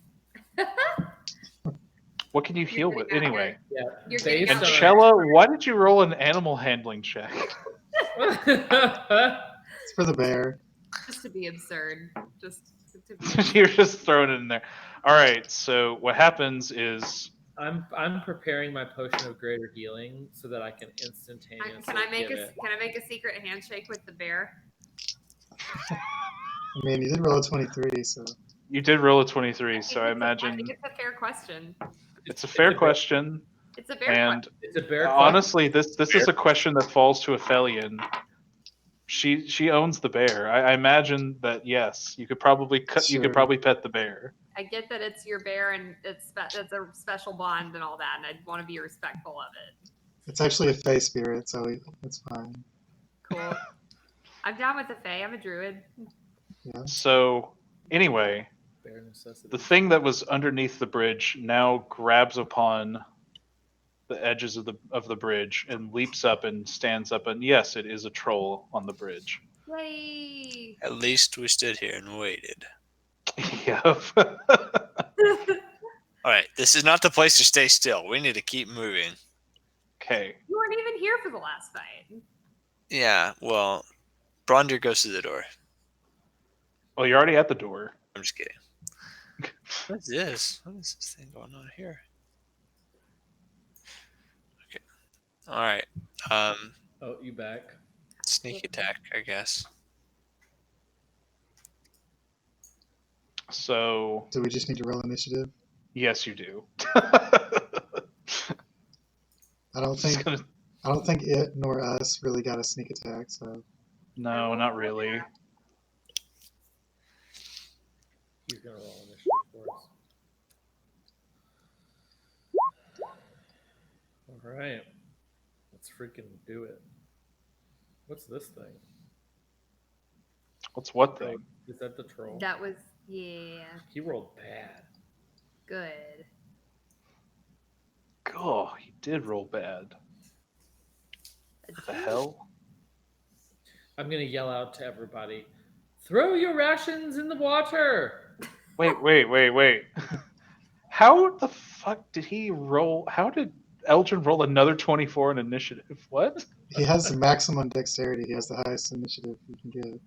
What can you heal with anyway? Yeah. You're based getting And out on- Cella, why did you roll an animal handling check? It's for the bear. Just to be absurd. Just to be absurd. You're just throwing it in there. All right. So what happens is I'm preparing my potion of greater healing so that I can instantaneously Can I make give a it. Can I make a secret handshake with the bear? I mean, you did roll a 23, so you did roll a 23, so I I imagine think it's a fair question. it's a fair question. It's a bear And It's a bear. honestly, this is a question that falls to Ephelien. She owns the bear. I imagine that yes, you could probably you Sure. could probably pet the bear. I get that it's your bear and it's a special bond and all that, and I'd want to be respectful of it. it's actually a Fey spirit, so it's fine. Cool. I'm down with the Fae. I'm a druid. Yeah. So anyway, Bear necessity. the thing that was underneath the bridge now grabs upon the edges of the bridge and leaps up and stands up, and yes, it is a troll on the bridge. Yay! At least we stood here and waited. Yep. All right, this is not the place to stay still. We need to keep moving. Okay. You weren't even here for the last fight. Yeah, well, Braundir goes to the door. Well, you're already at the door. I'm just kidding. What is this? What is this thing going on here? Okay. All right. Oh, you back? Sneak attack, I guess. So Do we just need to roll initiative? yes, you do. I don't think it nor us really got a sneak attack, so No, not really. He's gonna roll initiative for us. All right, let's freaking do it. What's this thing? What's what thing? Is that the troll? That was yeah, He rolled bad. good. Oh, he did roll bad. What the hell? I'm gonna yell out to everybody, throw your rations in the water! Wait. How the fuck did he roll? How did Eldrin roll another 24 in initiative? What? he has the maximum dexterity. He has the highest initiative you can get.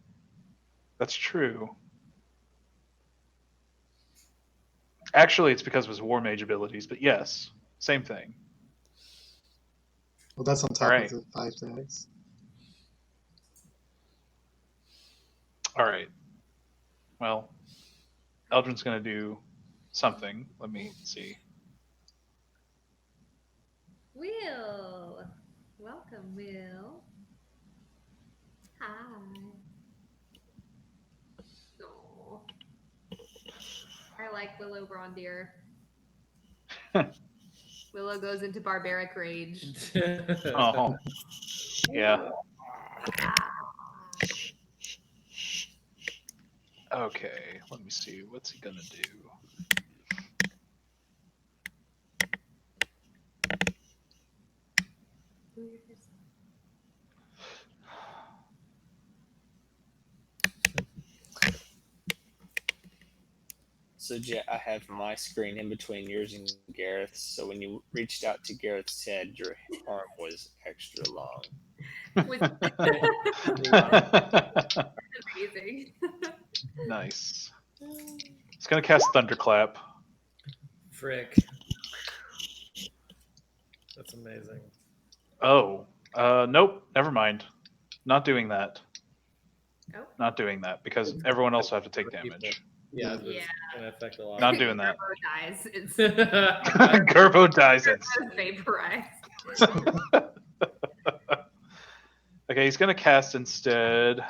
That's true. Actually, it's because of his war mage abilities, but yes, same thing. Well, that's on top Alright. of the 5 dex. All right. Well, Eldrin's going to do something. Let me see. Will, welcome, Will. Hi. Aw. I like Willow Braundir. Willow goes into barbaric rage. Oh, yeah. Okay, let me see. What's he going to do? So I have my screen in between yours and Gareth's. So when you reached out to Gareth's head, your arm was extra long. Amazing. Nice. He's going to cast Thunderclap. Frick. That's amazing. Oh, nope. Never mind. Not doing that. Oh. Not doing that because everyone else will have to take damage. Yeah, Yeah. it's gonna affect a lot. Not doing that. Gerbo dies. It's Gerbo dies it. vaporized. Okay, he's going to cast instead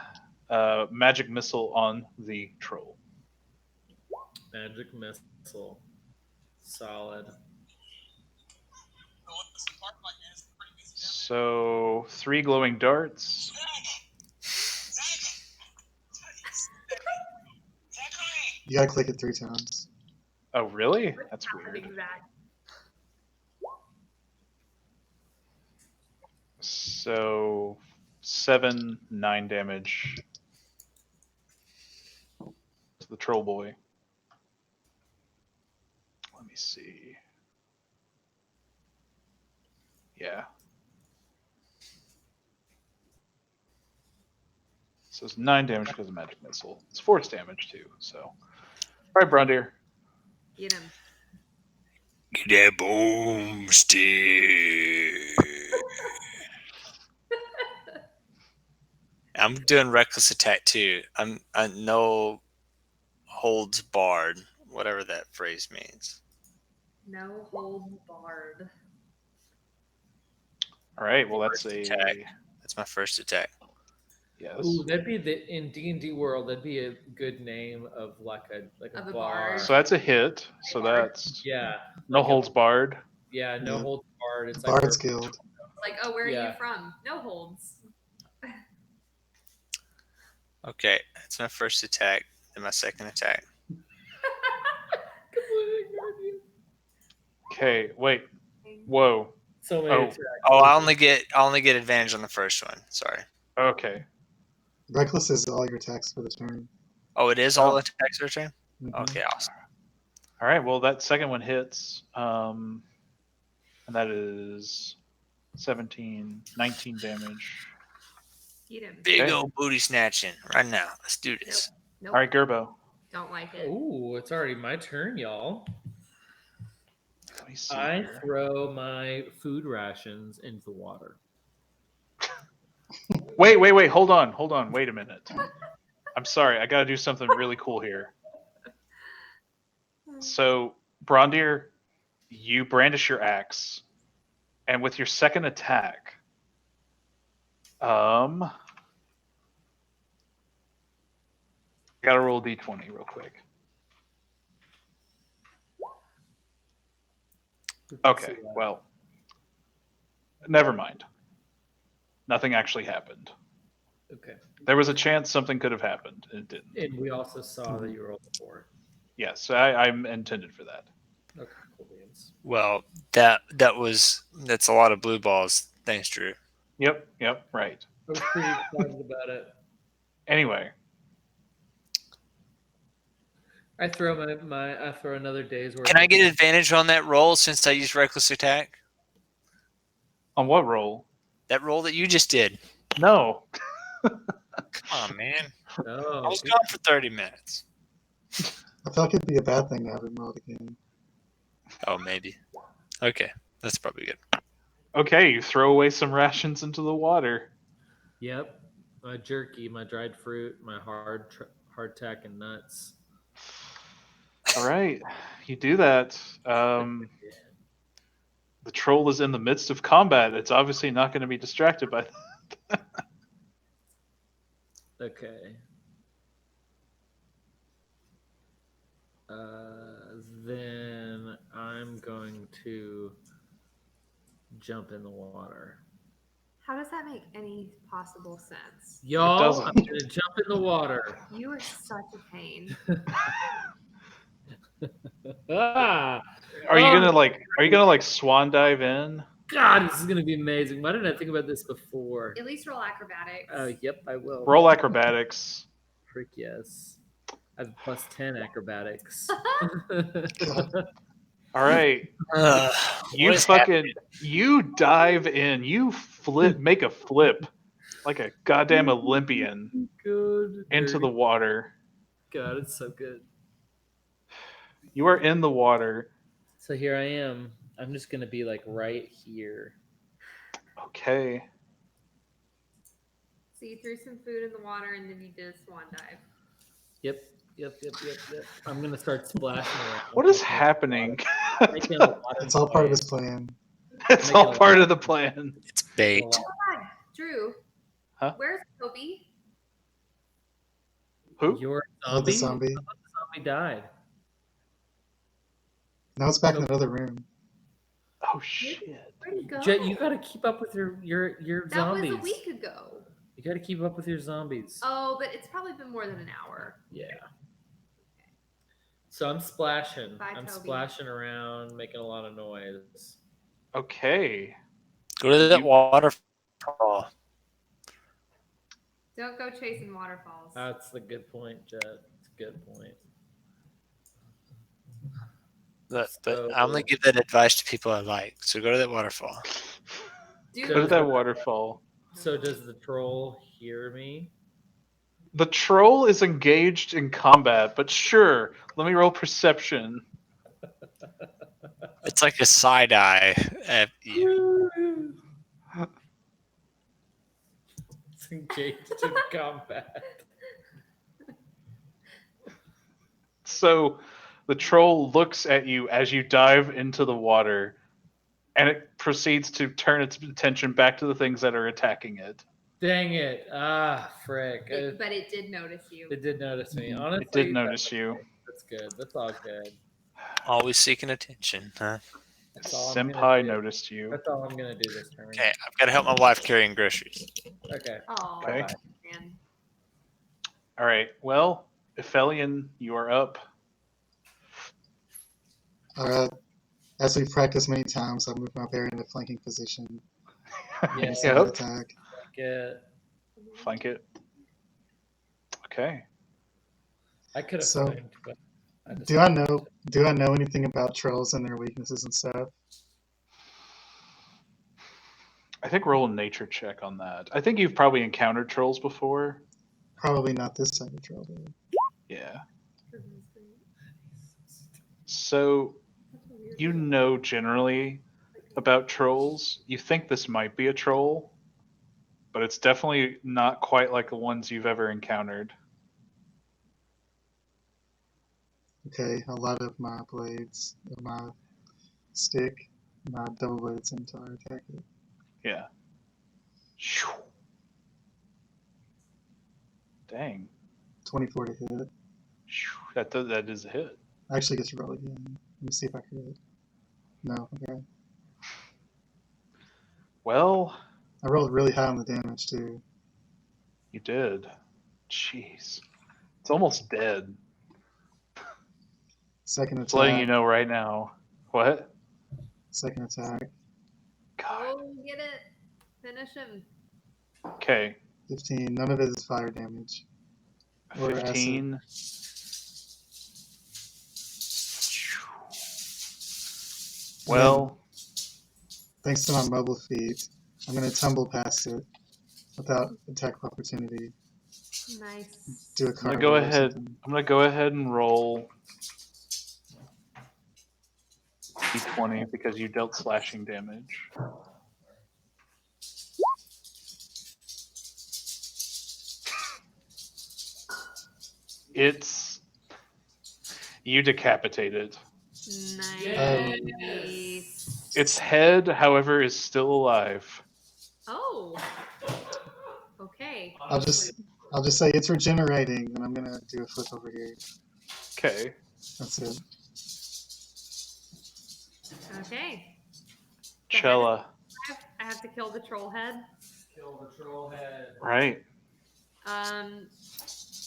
Magic Missile on the troll. Magic missile. Solid. So 3 glowing darts. You gotta click it 3 times. Oh, really? What's That's happening, weird. Zach? So 7, 9 damage to the troll boy. Let me see. Yeah. So it's 9 damage because of magic missile. It's force damage too. So, all right, Braundir. Get him. Get that boomstick. I'm doing reckless attack too. I no holds barred, whatever that phrase means. No hold barred. All right. Well, that's First a attack. That's my first attack. yes. Ooh, that'd be in D&D world. That'd be a good name of like a Of a bar. bard. So that's a hit. So Bard. that's Yeah, no like a- holds barred. yeah, no Yeah. holds barred. It's Bard's like Guild. Like, oh, where are Yeah. you from? No holds. Okay, that's my first attack. Then my second attack. Okay. Wait. Whoa. so many Oh. attacks. Oh, I only get advantage on the first one. Sorry. Okay. Reckless is all your attacks for the turn. Oh, it is all attacks are turn? Mhm. Okay, awesome. All right. Well, that second one hits. And that is 17, 19 damage. Get him. Big Okay. old booty snatching right now. Let's do this. Nope. All right, Gerbo. Don't like it. Ooh, it's already my turn, y'all. Let me see. I here. throw my food rations into the water. Wait. Hold on. Wait a minute. I'm sorry. I got to do something really cool here. So, Braundir, you brandish your axe, and with your second attack, I gotta roll a d20 real quick. Okay, well, never mind. Nothing actually happened. Okay. There was a chance something could have happened, and it didn't. And we also saw that you rolled a 4. Yes, I'm intended for that. Okay, cool beans. Well, that's a lot of blue balls. Thanks, Drew. Yep, right. I was pretty excited about it. Anyway, I throw I throw another day's worth. Can I get advantage on that roll since I used reckless attack? on what roll? That roll that you just did. No. Come on, man. I No. was gone for 30 minutes. I feel like it'd be a bad thing to have him roll it again. Oh, maybe. Okay, that's probably good. Okay, you throw away some rations into the water. Yep. My jerky, my dried fruit, my hardtack and nuts. All right, you do that. The troll is in the midst of combat. It's obviously not going to be distracted by that. Okay. Then I'm going to jump in the water. How does that make any possible sense? Y'all, doesn't. I'm gonna jump in the water. You are such a pain. Ah, Are you gonna like swan dive in? God, this is gonna be amazing. Why didn't I think about this before? At least roll acrobatics. Yep, I will. Roll acrobatics. Frick yes. I have plus 10 acrobatics. All right, you dive in. You make a flip like a goddamn Olympian Good. into the water. God, it's so good. You are in the water. So here I am. I'm just gonna be like right here. Okay. So you threw some food in the water and then you did a swan dive. Yep. I'm gonna start splashing around. What is happening? Making a lot of It's all part of noise. his plan. It's all part of the plan. It's bait. Oh God, Drew. Huh? Where's Toby? Who? Your Oh, the zombie? zombie. The zombie died. Now it's back in another room. Oh shit. Where'd he go? Jet, you gotta keep up with your that zombies. was a week ago. You gotta keep up with your zombies. Oh, but it's probably been more than an hour. Yeah. So I'm splashing. Bye, I'm Toby. splashing around, making a lot of noise. Okay. Go to that waterfall. Don't go chasing waterfalls. That's the good point, Jet. It's a good point. But So- I only give that advice to people I like. So go to that waterfall. Dude, Go to that waterfall. So does the troll hear me? The troll is engaged in combat, but sure, let me roll perception. It's like a side eye at you. It's engaged in combat. So the troll looks at you as you dive into the water, and it proceeds to turn its attention back to the things that are attacking it. Dang it. Ah, frick. But it did notice you. It did notice me. Honestly, It did notice you. That's good. That's all good. Always seeking attention, huh? That's all I'm gonna Senpai do. noticed you. That's all I'm gonna do this turn. Okay, I've got to help my wife carrying groceries. Okay. Oh, Okay. man. All right. Well, Ephelien, you are up. As we've practiced many times, I move my bear into flanking position. Yeah. Single attack. Get. Flank it. Okay. I could have So, flanked, but I Do I know anything about trolls and their weaknesses and stuff? I think roll a nature check on that. I think you've probably encountered trolls before. Probably not this type of troll, though. Yeah. So you know generally about trolls. You think this might be a troll, but it's definitely not quite like the ones you've ever encountered. Okay, a lot of my blades, my stick, my double bladed scimitar attack it. Yeah. Shoo. Dang. 24 to hit. Shoo. That is a hit. I actually get to roll again. Let me see if I crit. No, okay. Well, I rolled really high on the damage too. you did. Jeez. It's almost dead. Second Just letting you attack. know right now. What? Second attack. God. Oh, get it. Finish him. Okay. 15. None of it is fire damage. Or acid. 15. Well, Thanks to my mobile feat, I'm going to tumble past it without attack of opportunity. Nice. Do a I'm gonna card go roll or ahead. something. I'm gonna go ahead and roll d20 because you dealt slashing damage. It's you decapitated. Nice. Its head, however, is still alive. Oh. Okay. I'll just say it's regenerating, and I'm gonna do a flip over here. Okay. That's it. Okay. Cella. I have to kill the troll head. Kill the troll head. Right.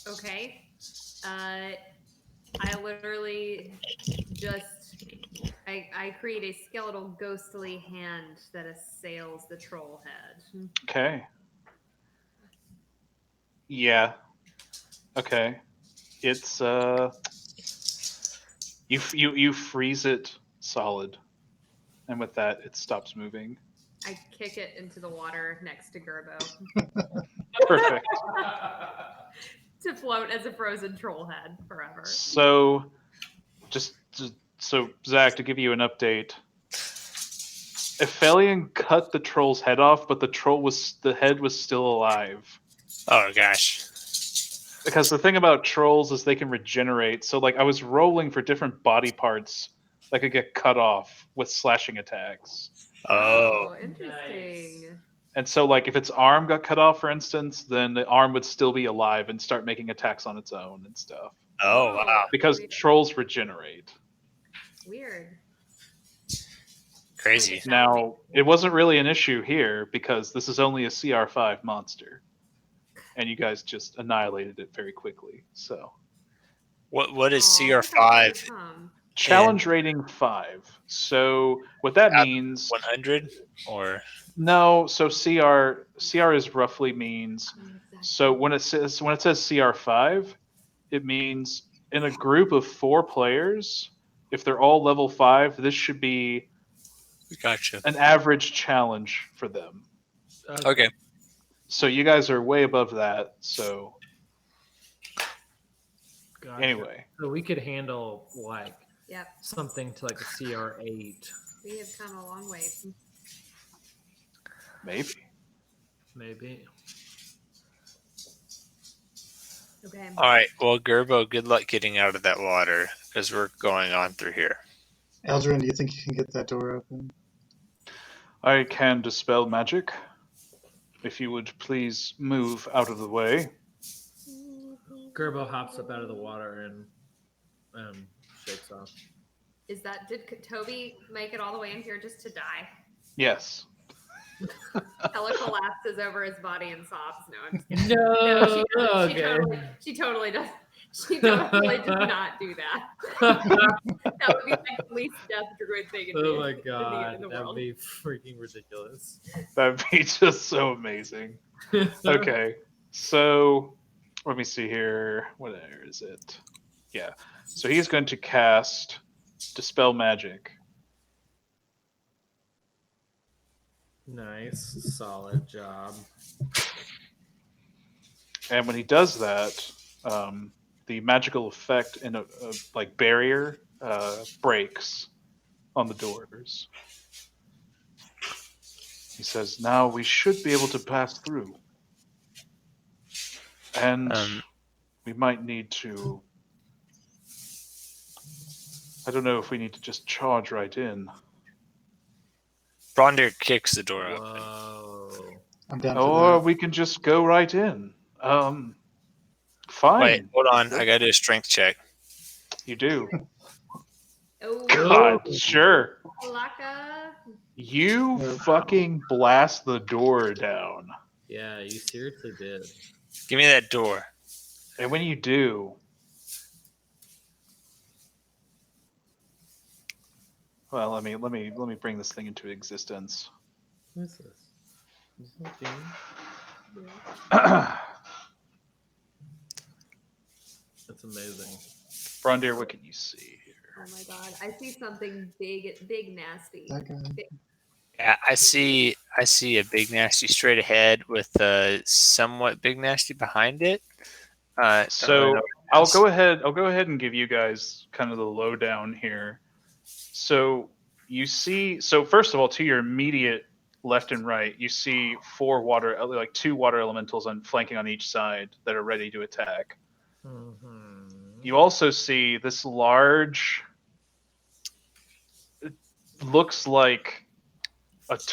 Okay. I literally just I create a skeletal ghostly hand that assails the troll head. Okay. Yeah. Okay. It's you freeze it solid, and with that, it stops moving. I kick it into the water next to Gerbo Perfect. to float as a frozen troll head forever. So, so Zach, to give you an update, Ephelien cut the troll's head off, but the head was still alive. Oh gosh. Because the thing about trolls is they can regenerate. So, like, I was rolling for different body parts that could get cut off with slashing attacks. Oh. Interesting. And so, like, if its arm got cut off, for instance, then the arm would still be alive and start making attacks on its own and stuff. Oh wow. Because trolls regenerate. Weird. Crazy. Now, it wasn't really an issue here because this is only a CR5 monster. And you guys just annihilated it very quickly. So, What is Aw, CR5? challenge rating 5. So, what that means 100 or no, so CR is roughly means so when it says CR5, it means in a group of 4 players, if they're all level 5, this should be gotcha. an average challenge for them. Okay. So you guys are way above that. So Gotcha. Anyway, So we could handle like Yep. something to like a CR8, We have come a long way. maybe. maybe. Okay. All right. Well, Gerbo, good luck getting out of that water because we're going on through here. Eladrin, do you think you can get that door open? I can dispel magic. If you would please move out of the way. Gerbo hops up out of the water and shakes off. Did Toby make it all the way in here just to die? Yes. Cella collapses over his body and sobs. No, I'm just kidding. No, No, she totally does. She totally does not do that. That would be like the least death druid thing in Oh my in god, the that'd world. be freaking ridiculous. That'd be just so amazing. Okay, so let me see here. Where is it? Yeah. So he's going to cast Dispel Magic. Nice, solid job. And when he does that, the magical effect in a like barrier breaks on the doors. He says, "Now we should be able to pass through, and we might need to. I don't know if we need to just charge right in. Braundir kicks the door open. Whoa. I'm down Or for that. we can just go right in. Fine. Wait, hold on. I got to do a strength check. You do. Oh, God, sure. Laka. You fucking blast the door down. Yeah, you seriously did. Give me that door. And when you do, well, let me bring this thing into existence. What is this? Is this a game? That's amazing. Braundir, what can you see here? Oh my god, I see something big, nasty. That guy. Yeah, I see a big nasty straight ahead with a somewhat big nasty behind it. Don't really So know what it I'll is. go ahead and give you guys kind of the lowdown here. So you see, first of all, to your immediate left and right, you see two water elementals flanking on each side that are ready to attack. Mm-hmm. You also see this large, it looks like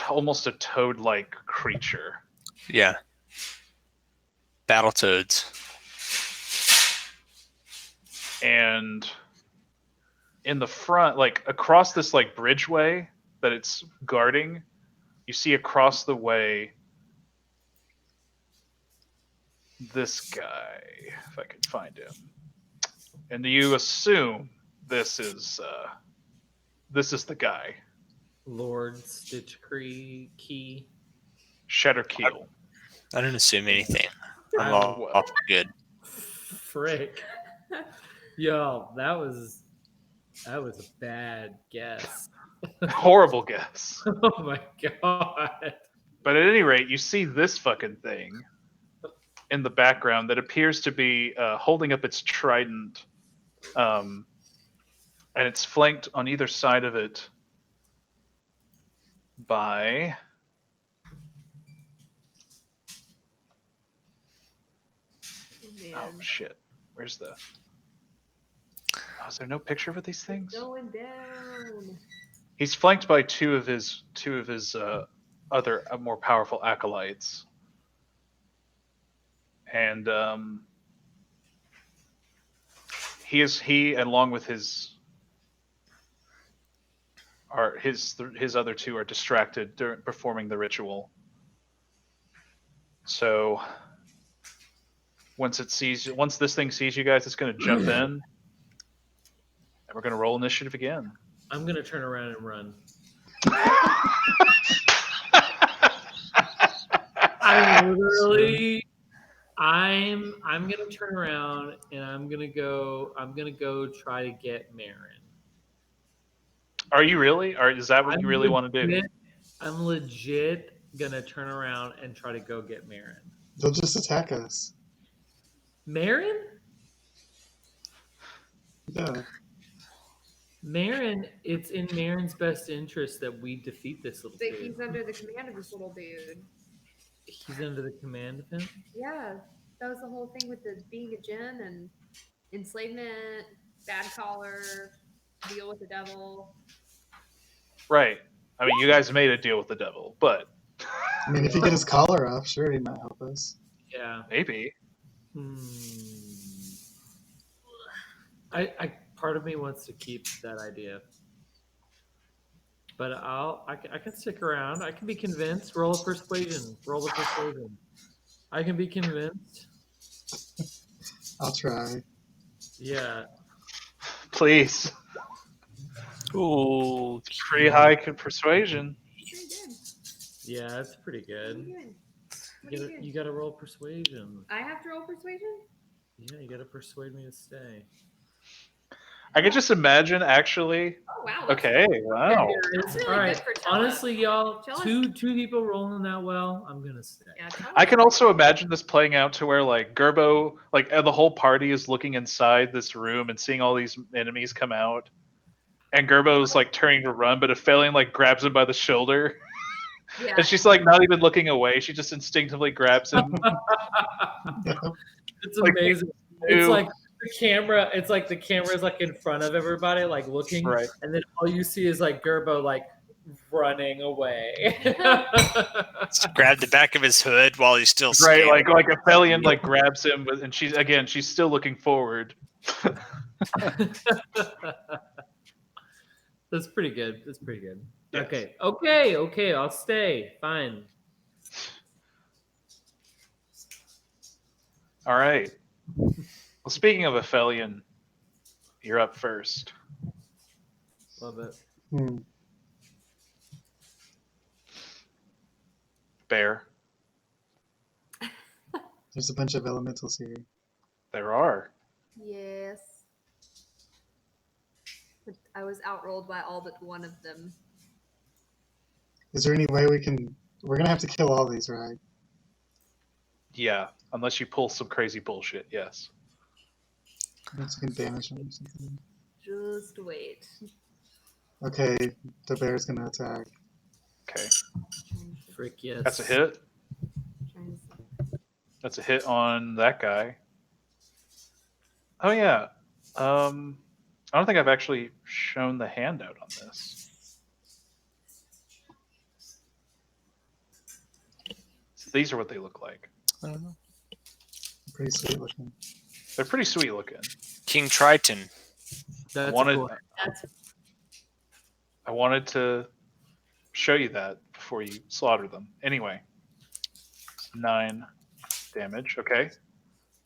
almost a toad-like creature. Yeah. Battletoads. And in the front, like across this like bridgeway that it's guarding, you see across the way this guy, if I can find him. And you assume this is the guy. Lord Stitchcree Key. Shatterkeel. I don't assume anything. I'm Wow. all off good. Frick. Yo, that was a bad guess. Horrible guess. Oh my god. But at any rate, you see this fucking thing in the background that appears to be holding up its trident, and it's flanked on either side of it by Man, shit. Where's the? Oh, is there no picture of these things? going down. He's flanked by two of his other more powerful acolytes, and he along with his other two are distracted during performing the ritual. So once this thing sees you guys, it's going to jump in, and we're going to roll initiative again. I'm gonna turn around and run. I'm gonna turn around and I'm gonna go try to get Marin. Are you really? Or is that what you really want to do? I'm legit gonna turn around and try to go get Marin. They'll just attack us. Marin? Yeah. Marin, it's in Marin's best interest that we defeat this little But dude. he's under the command of this little dude. He's under the command of him? Yeah, that was the whole thing with the being a djinn and enslavement, bad collar, deal with the devil. Right. I mean, you guys made a deal with the devil, but I mean, if you get his collar off, sure, he might help us. Yeah. maybe. I part of me wants to keep that idea, but I can stick around. I can be convinced. Roll a persuasion. Roll a persuasion. I can be convinced. I'll try. Yeah. Please. Ooh, It's pretty high persuasion. Pretty good. Yeah, that's pretty What are you good. doing? What are you doing? You gotta roll persuasion. I have to roll persuasion? Yeah, you gotta persuade me to stay. I could just imagine, actually. Oh, wow. that's- Okay, wow. That's really All right. good for Cella. Honestly, y'all, Cella's- two people rolling that well. I'm gonna stay. Yeah, Cella's- I can also imagine this playing out to where, like, Gerbo, like, the whole party is looking inside this room and seeing all these enemies come out. And Gerbo's, like, turning to run, but Ephelien, like, grabs him by the shoulder. Yeah. And she's, like, not even looking away. She just instinctively grabs him. It's Like, amazing. It's like the camera. It's like the camera is like in front of everybody, like looking, Right. and then all you see is like Gerbo like running away. just grab the back of his hood while he's still Right, scaling. like Ephelien, like, grabs him, and she's still looking forward. That's pretty good. That's pretty good. Yes. Okay. I'll stay. Fine. All right. Well, speaking of Ephelien, you're up first. Love it. Hmm. Bear. There's a bunch of elementals here. There are. Yes. But I was outrolled by all but one of them. Is there any way we can? We're gonna have to kill all these, right? Yeah, unless you pull some crazy bullshit, yes. Unless we can banish them or something. Just wait. Okay, the bear's gonna attack. Okay. Frick yes. That's a hit. Trying to- That's a hit on that guy. Oh, yeah. I don't think I've actually shown the handout on this. So these are what they look like. I don't know. Pretty sweet looking. They're pretty sweet looking. King Triton. That's wanted, cool. That's I wanted to show you that before you slaughter them. Anyway, 9 damage. Okay.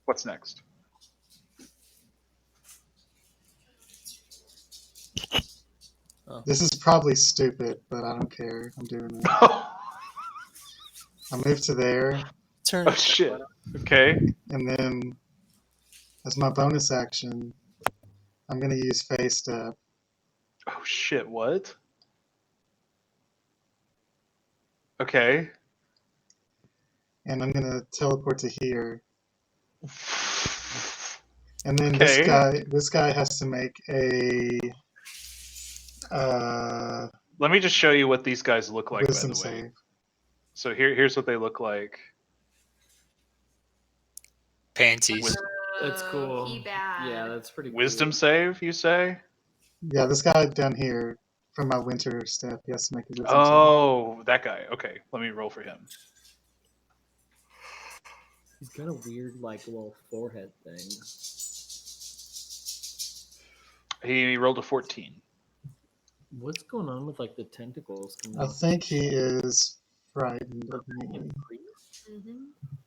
What's next? This is probably stupid, but I don't care. I'm doing it. I move to there, Turn. Oh, shit. Okay. and then as my bonus action, I'm gonna use Face Step. Oh, shit. What? Okay. And I'm gonna teleport to here. And then Okay. this guy has to make a Let me just show you what these guys look like, by the wisdom way. save. So here's what they look like. Pansies. That's cool. He bad. Yeah, that's pretty cool. Wisdom save, you say? Yeah, this guy down here from my winter step, he has to make a wisdom Oh, that guy. Okay, let me roll for him. He's got a weird, like, little forehead thing. He rolled a 14. What's going on with, like, the tentacles? save. I think he is frightened of me Mm-hmm.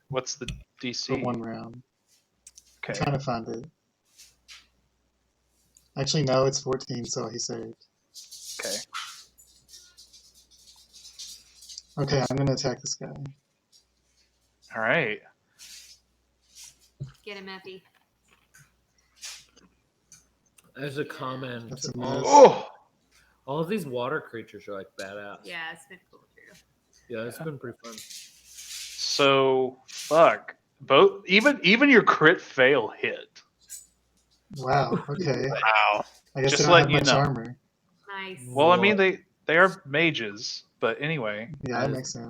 What's the for DC? one round. I'm Okay. trying to find it. Actually, no, it's 14, so he saved. Okay. Okay, I'm gonna attack this guy. All right. Get him, Effie. As a comment, That's a all, miss. Oh, all of these water creatures are, like, badass. Yeah, it's been cool too. Yeah, it's been pretty fun. so fuck. Both even your crit fail hit. Wow. Okay. Wow. I guess Just they don't letting have you much know. armor. Nice. Well, I mean, they are mages, but anyway. Yeah, that makes sense.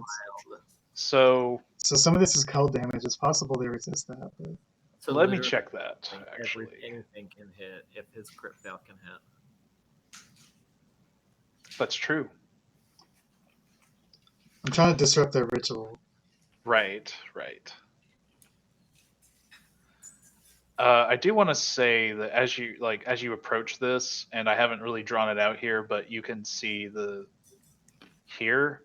Wild. So So some of this is cold damage. It's possible they resist that. But So let me literally check that, every- actually. anything can hit if his crit fail can hit. That's true. I'm trying to disrupt their ritual. Right. I do want to say that as you approach this, and I haven't really drawn it out here, but you can see here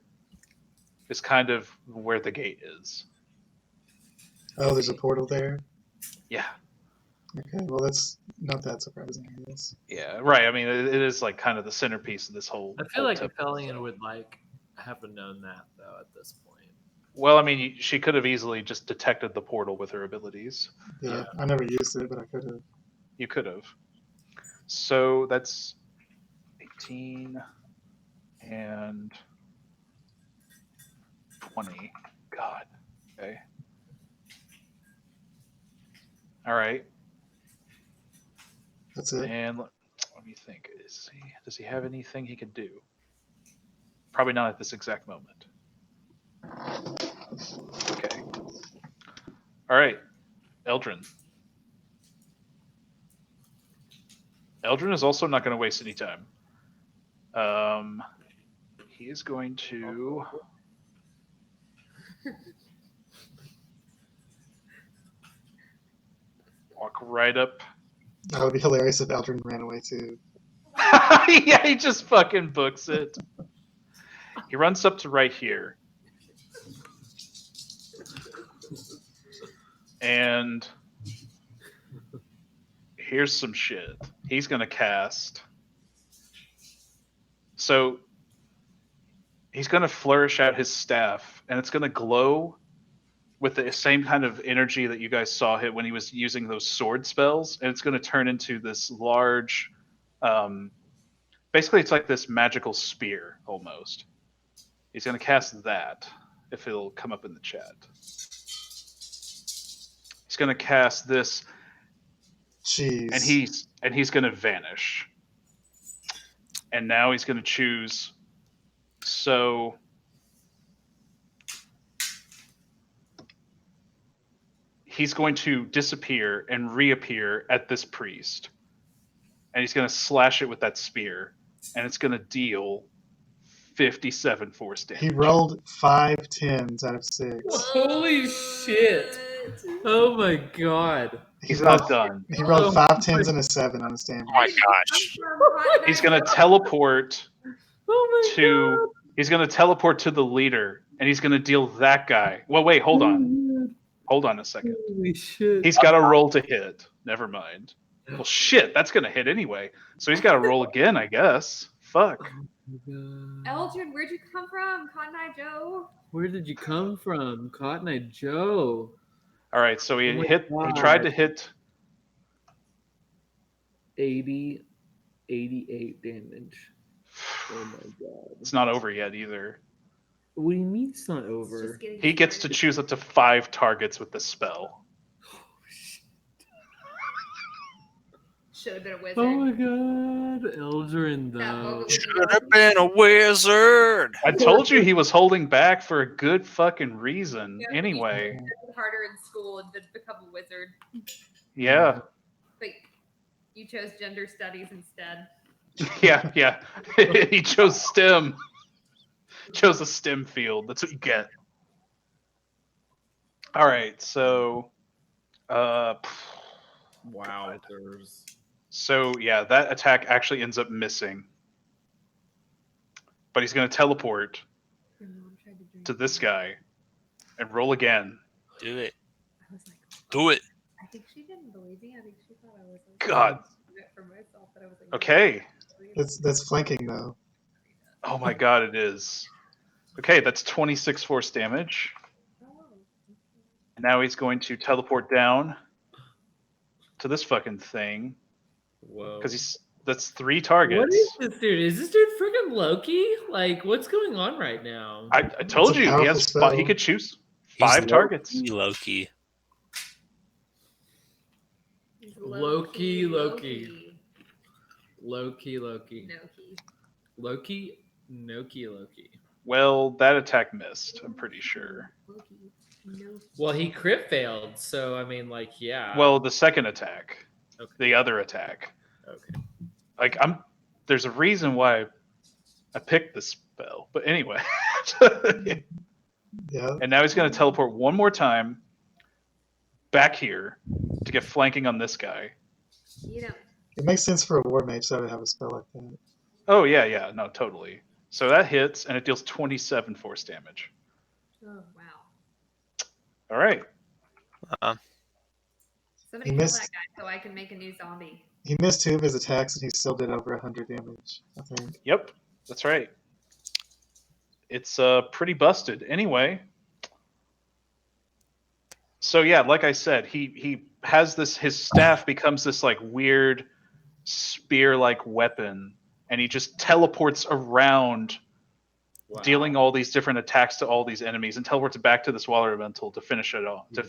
is kind of where the gate is. Oh, there's a portal there. Yeah. Okay, well that's not that surprising, I guess. Yeah. Right. I mean, it is like kind of the centerpiece of this whole. I feel whole like temple, Ephelien so. would like have known that though at this point. Well, I mean, she could have easily just detected the portal with her abilities. Yeah, I never used it, but I could have. You could have. So that's 18 and 20. God. Okay. All right. That's it. And let me think. Does he have anything he could do? Probably not at this exact moment. Okay. All right. Eldrin. Eldrin is also not going to waste any time. He is going to walk right up. That would be hilarious if Eldrin ran away too. Yeah, he just fucking books it. He runs up to right here. And here's some shit. He's going to cast. So he's going to flourish out his staff, and it's going to glow with the same kind of energy that you guys saw him when he was using those sword spells, and it's going to turn into this large, basically it's like this magical spear almost. He's going to cast that, if it'll come up in the chat. He's going to cast this, Jeez. and he's going to vanish. And now he's going to choose. So he's going to disappear and reappear at this priest. And he's going to slash it with that spear. And it's going to deal 57 force damage. He rolled 5 10s out of 6. Holy shit! Oh my god! He's not done. He rolled 5 10s and a 7 on his damage. Oh my gosh. He's going to teleport Oh my to. He's going to teleport to the leader, and he's going to deal that guy. Well, wait, hold on. Hold on a second. Holy shit! He's got to roll to hit. Never mind. Well, shit, that's going to hit anyway. So he's got to roll again, I guess. Fuck. Eldrin, where'd you come from? Cotton Eye Joe? Where did you come from, Cotton Eye Joe? All right, so he Oh my hit. He God. tried to hit. 88 damage. Oh my god! It's not over yet either. What do you mean it's not It's over? just getting He gets to started. choose up to 5 targets with the spell. Should have been a wizard. Oh my god, Eldrin That though. moment Should was have been a wizard. I told you he was holding back for a good fucking reason. Yeah, Anyway, he worked harder in school and did become a wizard. yeah, But you chose gender studies instead. yeah. He chose STEM. Chose a STEM field. That's what you get. All right, so, Wow. so yeah, that attack actually ends up missing. But he's going to teleport to this guy and roll again. Do it. I was like, Do it. I think she didn't believe me. I think she thought I was like, God. doing it for myself, but I was like, Okay. That's flanking though. Oh my god, it is. Okay, that's 26 force damage. Oh, And now he's going to teleport down to this fucking thing. Whoa. Because that's 3 targets. What is this dude? Is this dude freaking Loki? Like, what's going on right now? I told It's a you he powerful has spell. he could choose He's 5 targets. Low-key. He's Loki. Loki. Loki. Loki. Loki. Loki. Well, that attack missed, I'm pretty sure. Loki. No. Well, he crit failed, so I mean, like, yeah. Well, the second attack. Okay. The other attack. Okay. Like, there's a reason why I picked this spell. But anyway. Yeah. And now he's going to teleport one more time back here to get flanking on this guy. You know. It makes sense for a war mage to have a spell like that. Oh, yeah. No, totally. So that hits, and it deals 27 force damage. Oh wow. All right. Somebody He kill missed- that guy so I can make a new zombie. He missed 2 of his attacks, and he still did over 100 damage, I think. Yep, that's right. It's pretty busted. Anyway. So yeah, like I said, he has this. His staff becomes this like weird spear-like weapon, and he just teleports around, Wow. dealing all these different attacks to all these enemies, and teleports back to this water elemental to finish it off, to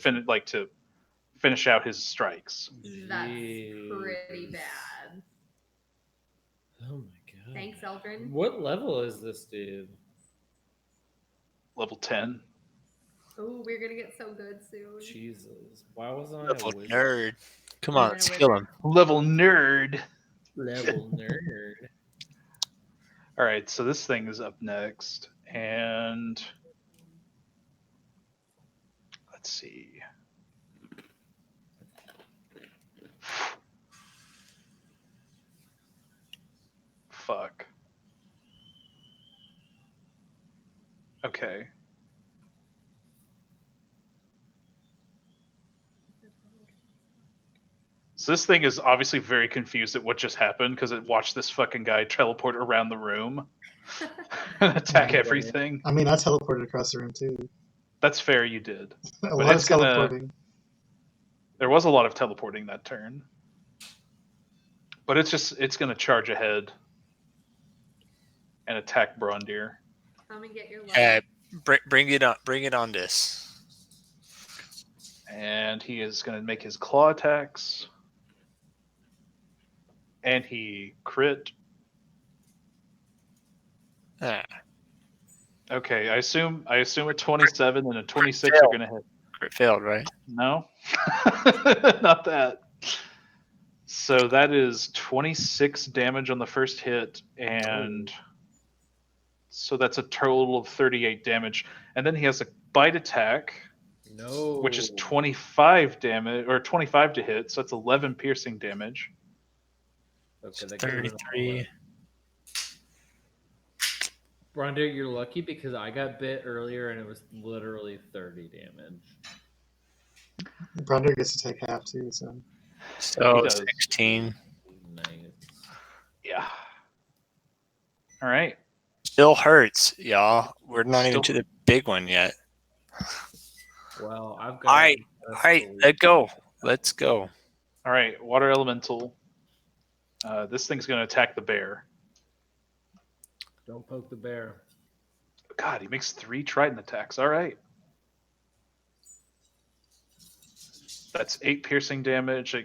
finish out his strikes. That's Jeez. pretty bad. Oh my god. Thanks, Eldrin. What level is this dude? Level 10. Oh, we're gonna get so good soon. Jesus. Why wasn't I Level a wizard? nerd. Come You're on, a let's kill him. Level nerd. Level nerd. All right, so this thing is up next, and let's see. Fuck. Okay. So this thing is obviously very confused at what just happened because it watched this fucking guy teleport around the room and attack Yeah. everything. I mean, I teleported across the room, too. That's fair, you did. A lot of it's gonna- teleporting. There was a lot of teleporting that turn. But it's going to charge ahead and attack Braundir. Come and get your life. Bring it on this. And he is going to make his claw attacks. And he crit. Ah, Okay, I assume a 27 and a 26 are going to hit. crit failed, right? No, not that. So that is 26 damage on the first hit, and so that's a total of 38 damage. And then he has a bite attack, No. which is 25 damage, or 25 to hit, so that's 11 piercing damage. Okay, that gives him an 33. Braundir, you're lucky because I got bit earlier and it was literally 30 damage. Braundir gets to take half, too, so. He So does. 16. Nice. Yeah. All right. Still hurts, y'all. We're not even Still- to the big one yet. Well, I've got. All right, let's go. Let's go. All right. Water elemental. This thing's going to attack the bear. Don't poke the bear. God, he makes 3 trident attacks. All right. That's 8 piercing damage.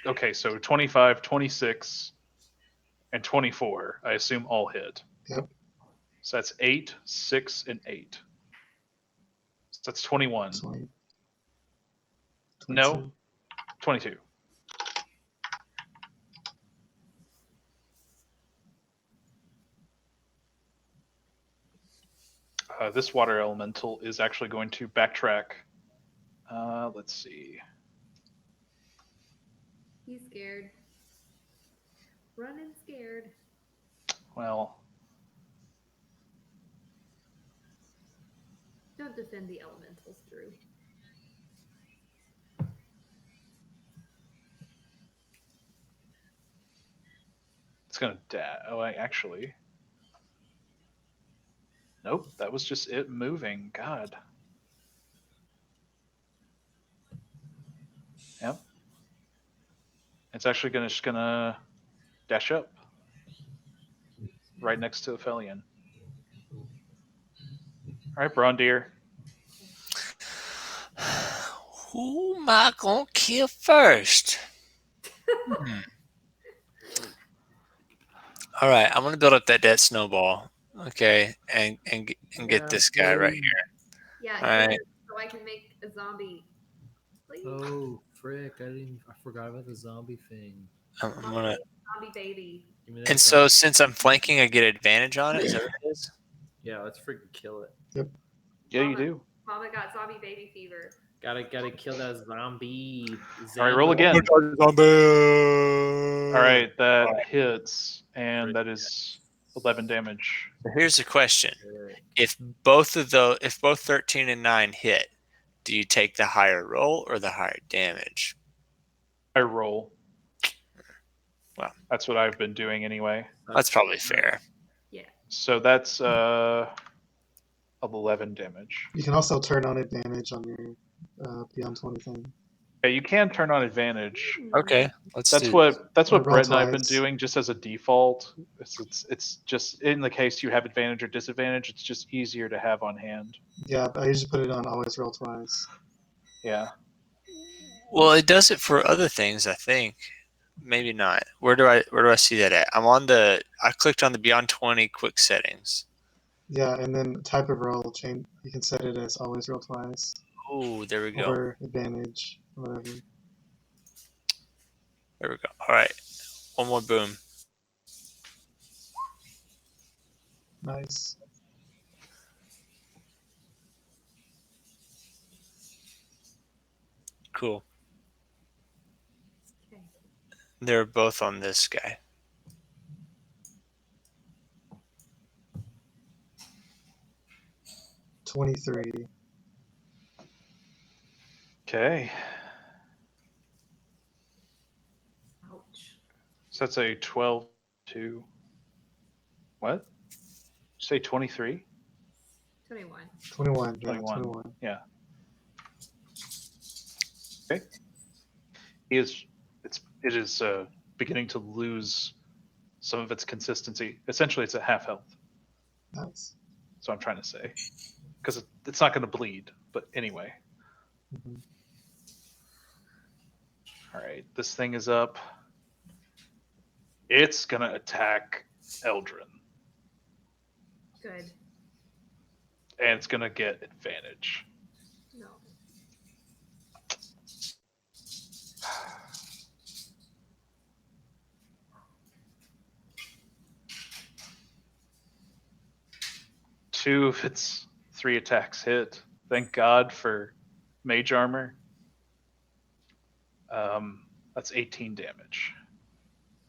Okay, so 25, 26, and 24. I assume all hit. Yep. So that's 8, 6, and 8. So that's 21. 20, No. 22. This water elemental is actually going to backtrack. Let's see. He's scared. Running scared. Well, Don't defend the elementals, Drew. it's going to die. Oh, actually. Nope, that was just it moving. God. Yep. It's actually just gonna dash up. Right next to Ephelien. Alright, Braundir. Who am I gonna kill first? All right, I'm gonna build up that snowball. Okay, and get this guy right buddy. here. Yeah, All right. here, so I can make a zombie. Please. Oh, frick. I forgot about the zombie thing. I'm gonna. Zombie baby. Give me that And so zombie. since I'm flanking, I get advantage on it. Is that what it is? Yeah, let's freaking kill it. Yeah, you do. Mama got zombie baby fever. Gotta kill that zombie. All right, roll again. All right, that hits, and that is 11 damage. So here's the question: if both 13 and 9 hit, do you take the higher roll or the higher damage? I roll. Well, that's what I've been doing anyway. That's probably fair. Yeah. So that's 11 damage. You can also turn on advantage on your beyond 20 thing. Yeah, you can turn on advantage. Okay, that's what Or Brett and I've been twice. doing just as a default. It's just in the case you have advantage or disadvantage, it's just easier to have on hand. Yeah, I usually put it on always roll twice. Yeah. Well, it does it for other things, I think. Maybe not. Where do I see that at? I clicked on the Beyond 20 quick settings. Yeah, and then type of roll change. You can set it as always roll twice. Oh, there we go. Or advantage, whatever. There we go. All right, one more boom. Nice. Cool. Okay. They're both on this guy. $23. Okay. Ouch. So that's a 12 to what? Say 23? 21. 21. Yeah, 21. 21. Yeah. Okay. It is beginning to lose some of its consistency. Essentially, it's at half health. Nice. That's what I'm trying to say. Because it's not going to bleed. But anyway. Mm-hmm. All right. This thing is up. It's going to attack Eladrin. Good. And it's going to get advantage. No. Two of its 3 attacks hit. Thank God for mage armor. That's 18 damage.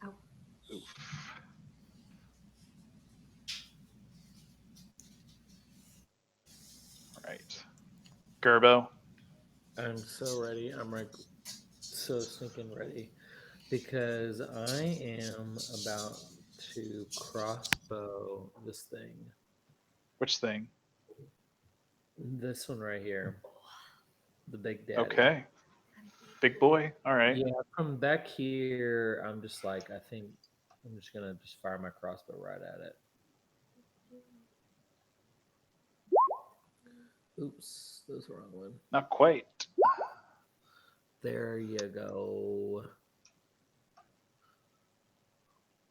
Ow. Oof. All right. Gerbo. I'm so ready. I'm like so stinking ready because I am about to crossbow this thing. Which thing? This one right here. The big daddy. Okay. Big boy. All right. Yeah, from back here, I'm just like, I think I'm just going to just fire my crossbow right at it. Oops, that was the wrong one. Not quite. There you go.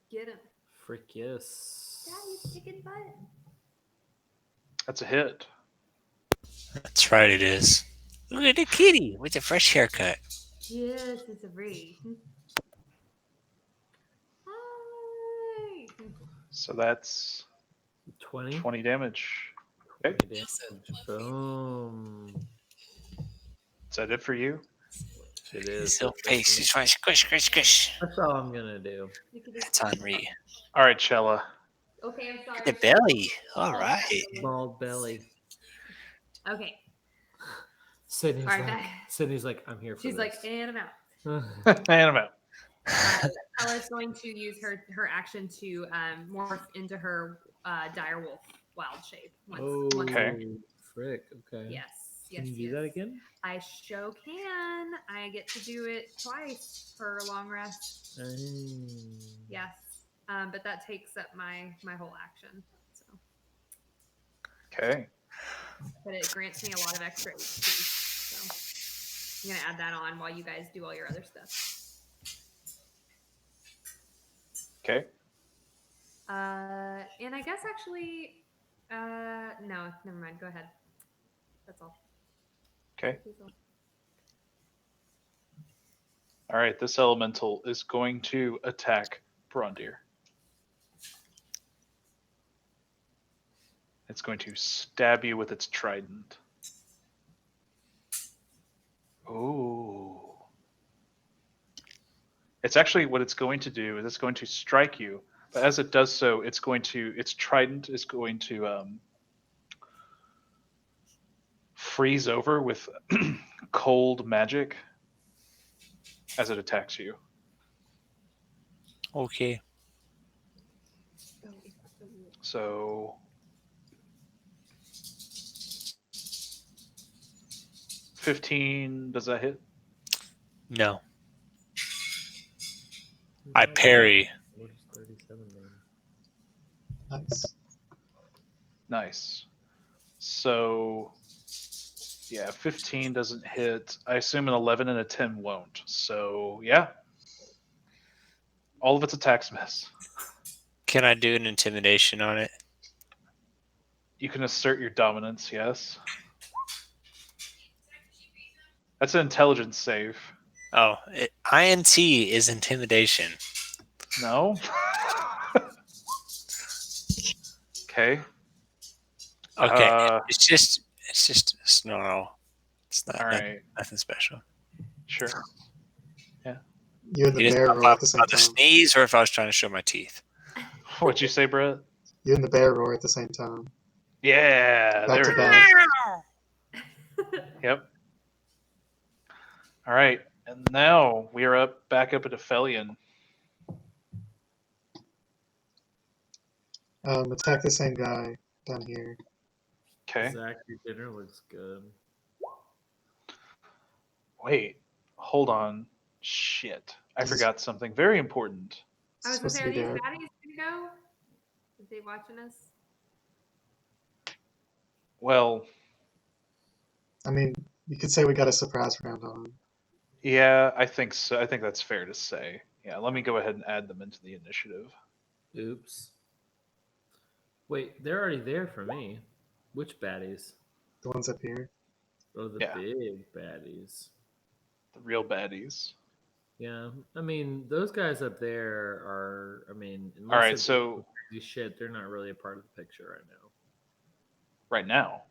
Get him. Frick yes. Daddy's kicking butt. That's a hit. That's right, it is. Look at the kitty with the fresh haircut. Yes, it's a breed. Hi. So that's 20? 20 damage. Okay. 20 damage. Boom. Is that it for you? It is. His little face is trying to squish, squish, squish. That's all I'm going to do. That's on me. All right, Cella. Okay, I'm sorry. The belly. All right. Bald belly. Okay. Sydney's All right, like, guys. Sydney's like, I'm here for She's this. like, and I'm out. And I'm out. Ella's going to use her action to morph into her dire wolf wild shape. Okay. Frick. Okay. Yes. Can Yes. you do that again? I sure can. I get to do it twice for a long rest. Yes. But that takes up my whole action. So. Okay. But it grants me a lot of extra HP. So I'm gonna add that on while you guys do all your other stuff. Okay. And I guess actually, no, never mind. Go ahead. That's all. Okay. Please don't. All right. This elemental is going to attack Braundir. It's going to stab you with its trident. Ooh. It's actually what it's going to do is it's going to strike you, but as it does so, its trident is going to freeze over with cold magic as it attacks you. Okay. So 15, does that hit? No. I parry. What is 37 then? Nice. Nice. So yeah, 15 doesn't hit. I assume an 11 and a 10 won't. So yeah, all of its attacks miss. Can I do an intimidation on it? You can assert your dominance, yes. That's an intelligence save. Oh, INT is intimidation. No? Okay. Okay. It's just a snarl. It's not All right. nothing special. Sure. You and the You just bear know roar if I at the was same about to time. sneeze or if I was trying to show my teeth. What'd you say, Brett? You and the bear roar at the same time. Yeah, Back there to it back. is. Yep. All right. And now we are back up at Ephelien. Attack the same guy down here. Okay. Zach, your dinner looks good. Wait. Hold on. Shit. I This is- forgot something very important. I was supposed gonna to say, be are these dead. baddies gonna go? Is they watching us? Well, I mean, you could say we got a surprise round on him. yeah, I think so. I think that's fair to say. Yeah, let me go ahead and add them into the initiative. Oops. Wait, they're already there for me. Which baddies? The ones up here. Oh, the Yeah. big baddies. The real baddies. Yeah, I mean, those guys up there are. I mean, unless All right, they're so doing crazy shit, they're not really a part of the picture right now. right now.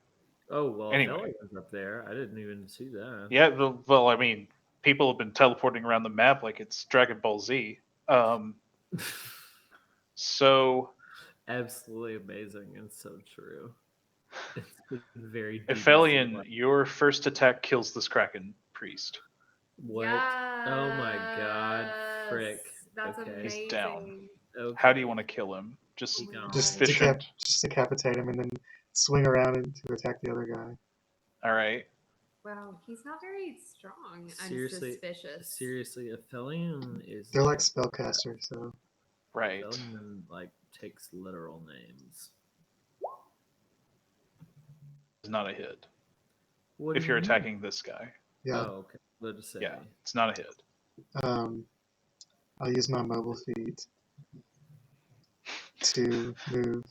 Oh well, Anyway. Ephelien's up there. I didn't even see that. Yeah, well, I mean, people have been teleporting around the map like it's Dragon Ball Z. So Absolutely amazing and so true. It's been very Ephelien, DBC-like. your first attack kills this Kraken priest. What? Oh my god, frick. Yes, That's Okay. amazing. He's down. Okay. How do you want to kill him? Just Oh my God. Just efficient. just decapitate him and then swing around and to attack the other guy. All right. Wow, he's not very strong. Seriously, I'm suspicious. seriously, Ephelion is They're like spellcasters, so Right. Ephelion like takes literal names. It's not a hit. What If do you're you mean? attacking this guy. yeah. Oh, okay. Let's say. Yeah, it's not a hit. I'll use my mobile feet to move.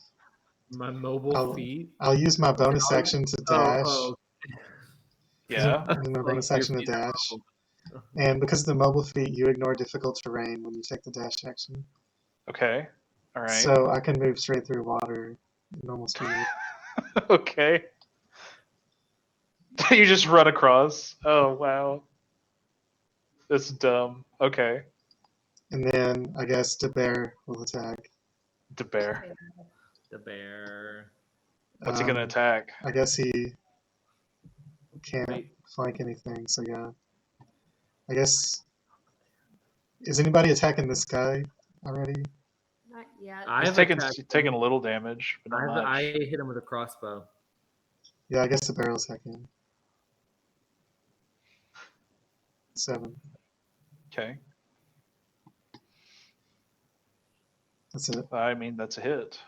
My mobile I'll- feet. I'll use my bonus action to dash. Oh, Yeah. I'll use my Like bonus your action to feet are dash. mobile. And because of the mobile feet, you ignore difficult terrain when you take the dash action. Okay. All right. So I can move straight through water at normal speed. Okay. You just run across. Oh wow. That's dumb. Okay. And then I guess the bear will attack. The bear. The bear. What's he gonna attack? I guess he can't Wait. flank anything, so yeah. I guess. Is anybody attacking this guy already? Not yet. I've He's taking attacked a him. little damage, but not much. I hit him with a crossbow. Yeah, I guess the bear will attack him. 7. Okay. That's it. I mean, that's a hit.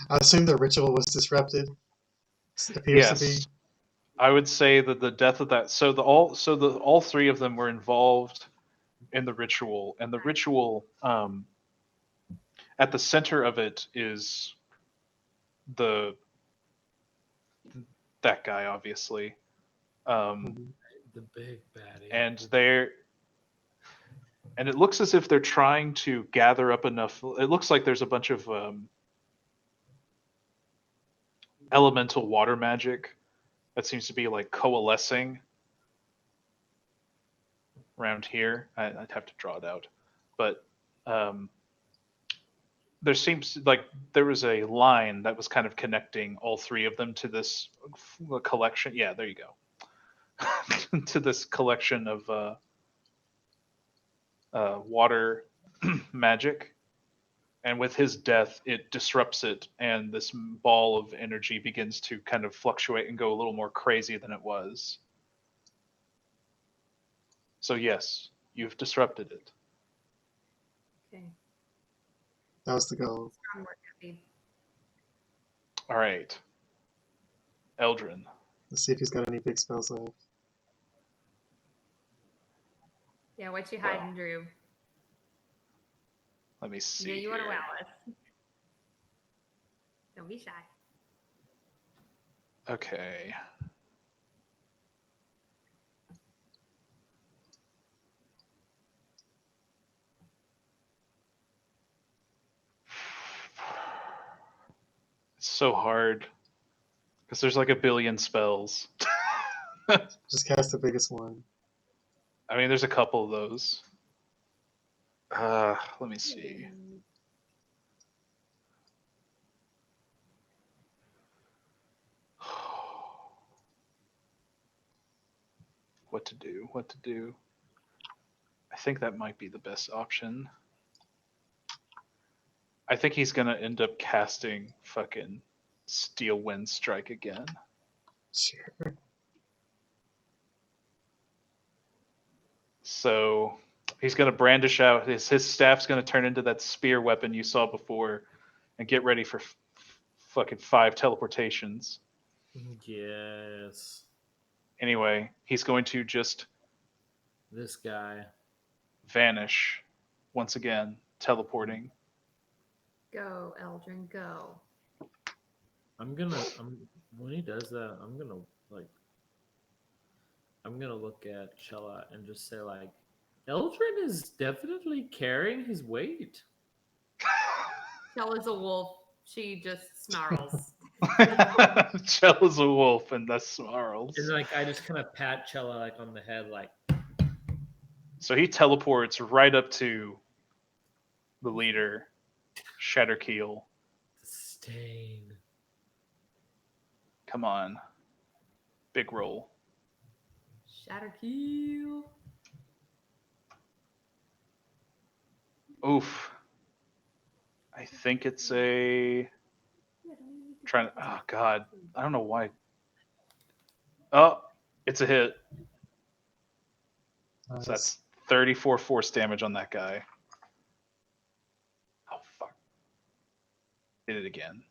I assume the ritual was disrupted. It appears to be. Yes. I would say that the death of that. So all three of them were involved in the ritual, and the ritual at the center of it is that guy, obviously. The big baddie. And it looks as if they're trying to gather up enough. It looks like there's a bunch of elemental water magic that seems to be like coalescing around here. I'd have to draw it out, but there seems like there was a line that was kind of connecting all three of them to this collection. Yeah, there you go. To this collection of water magic. And with his death, it disrupts it, and this ball of energy begins to kind of fluctuate and go a little more crazy than it was. So yes, you've disrupted it. Okay. That was the goal. Strong work, Effie. All right. Eldrin. Let's see if he's got any big spells left. Yeah, what you hiding, Drew? Let me see. Yeah, you want to here. wow us. Don't be shy. Okay. It's so hard because there's like a billion spells. Just cast the biggest one. I mean, there's a couple of those. Let me see. What to do? What to do? I think that might be the best option. I think he's gonna end up casting fucking Steel Wind Strike again. Sure. So he's gonna brandish out his staff's gonna turn into that spear weapon you saw before, and get ready for fucking 5 teleportations. Yes. Anyway, he's going to just This guy. vanish once again, teleporting. Go, Eldrin, go. When he does that, I'm gonna look at Cella and just say like, Eldrin is definitely carrying his weight. Cella's a wolf. She just snarls. Cella's a wolf and thus snarls. And like I just kind of pat Cella like on the head, like So he teleports right up to the leader, Shatterkeel. stain. Come on. Big roll. Shatterkeel. Oof. I think it's a oh god. I don't know why. Oh, it's a hit. Nice. So that's 34 force damage on that guy. Oh fuck. Did it again.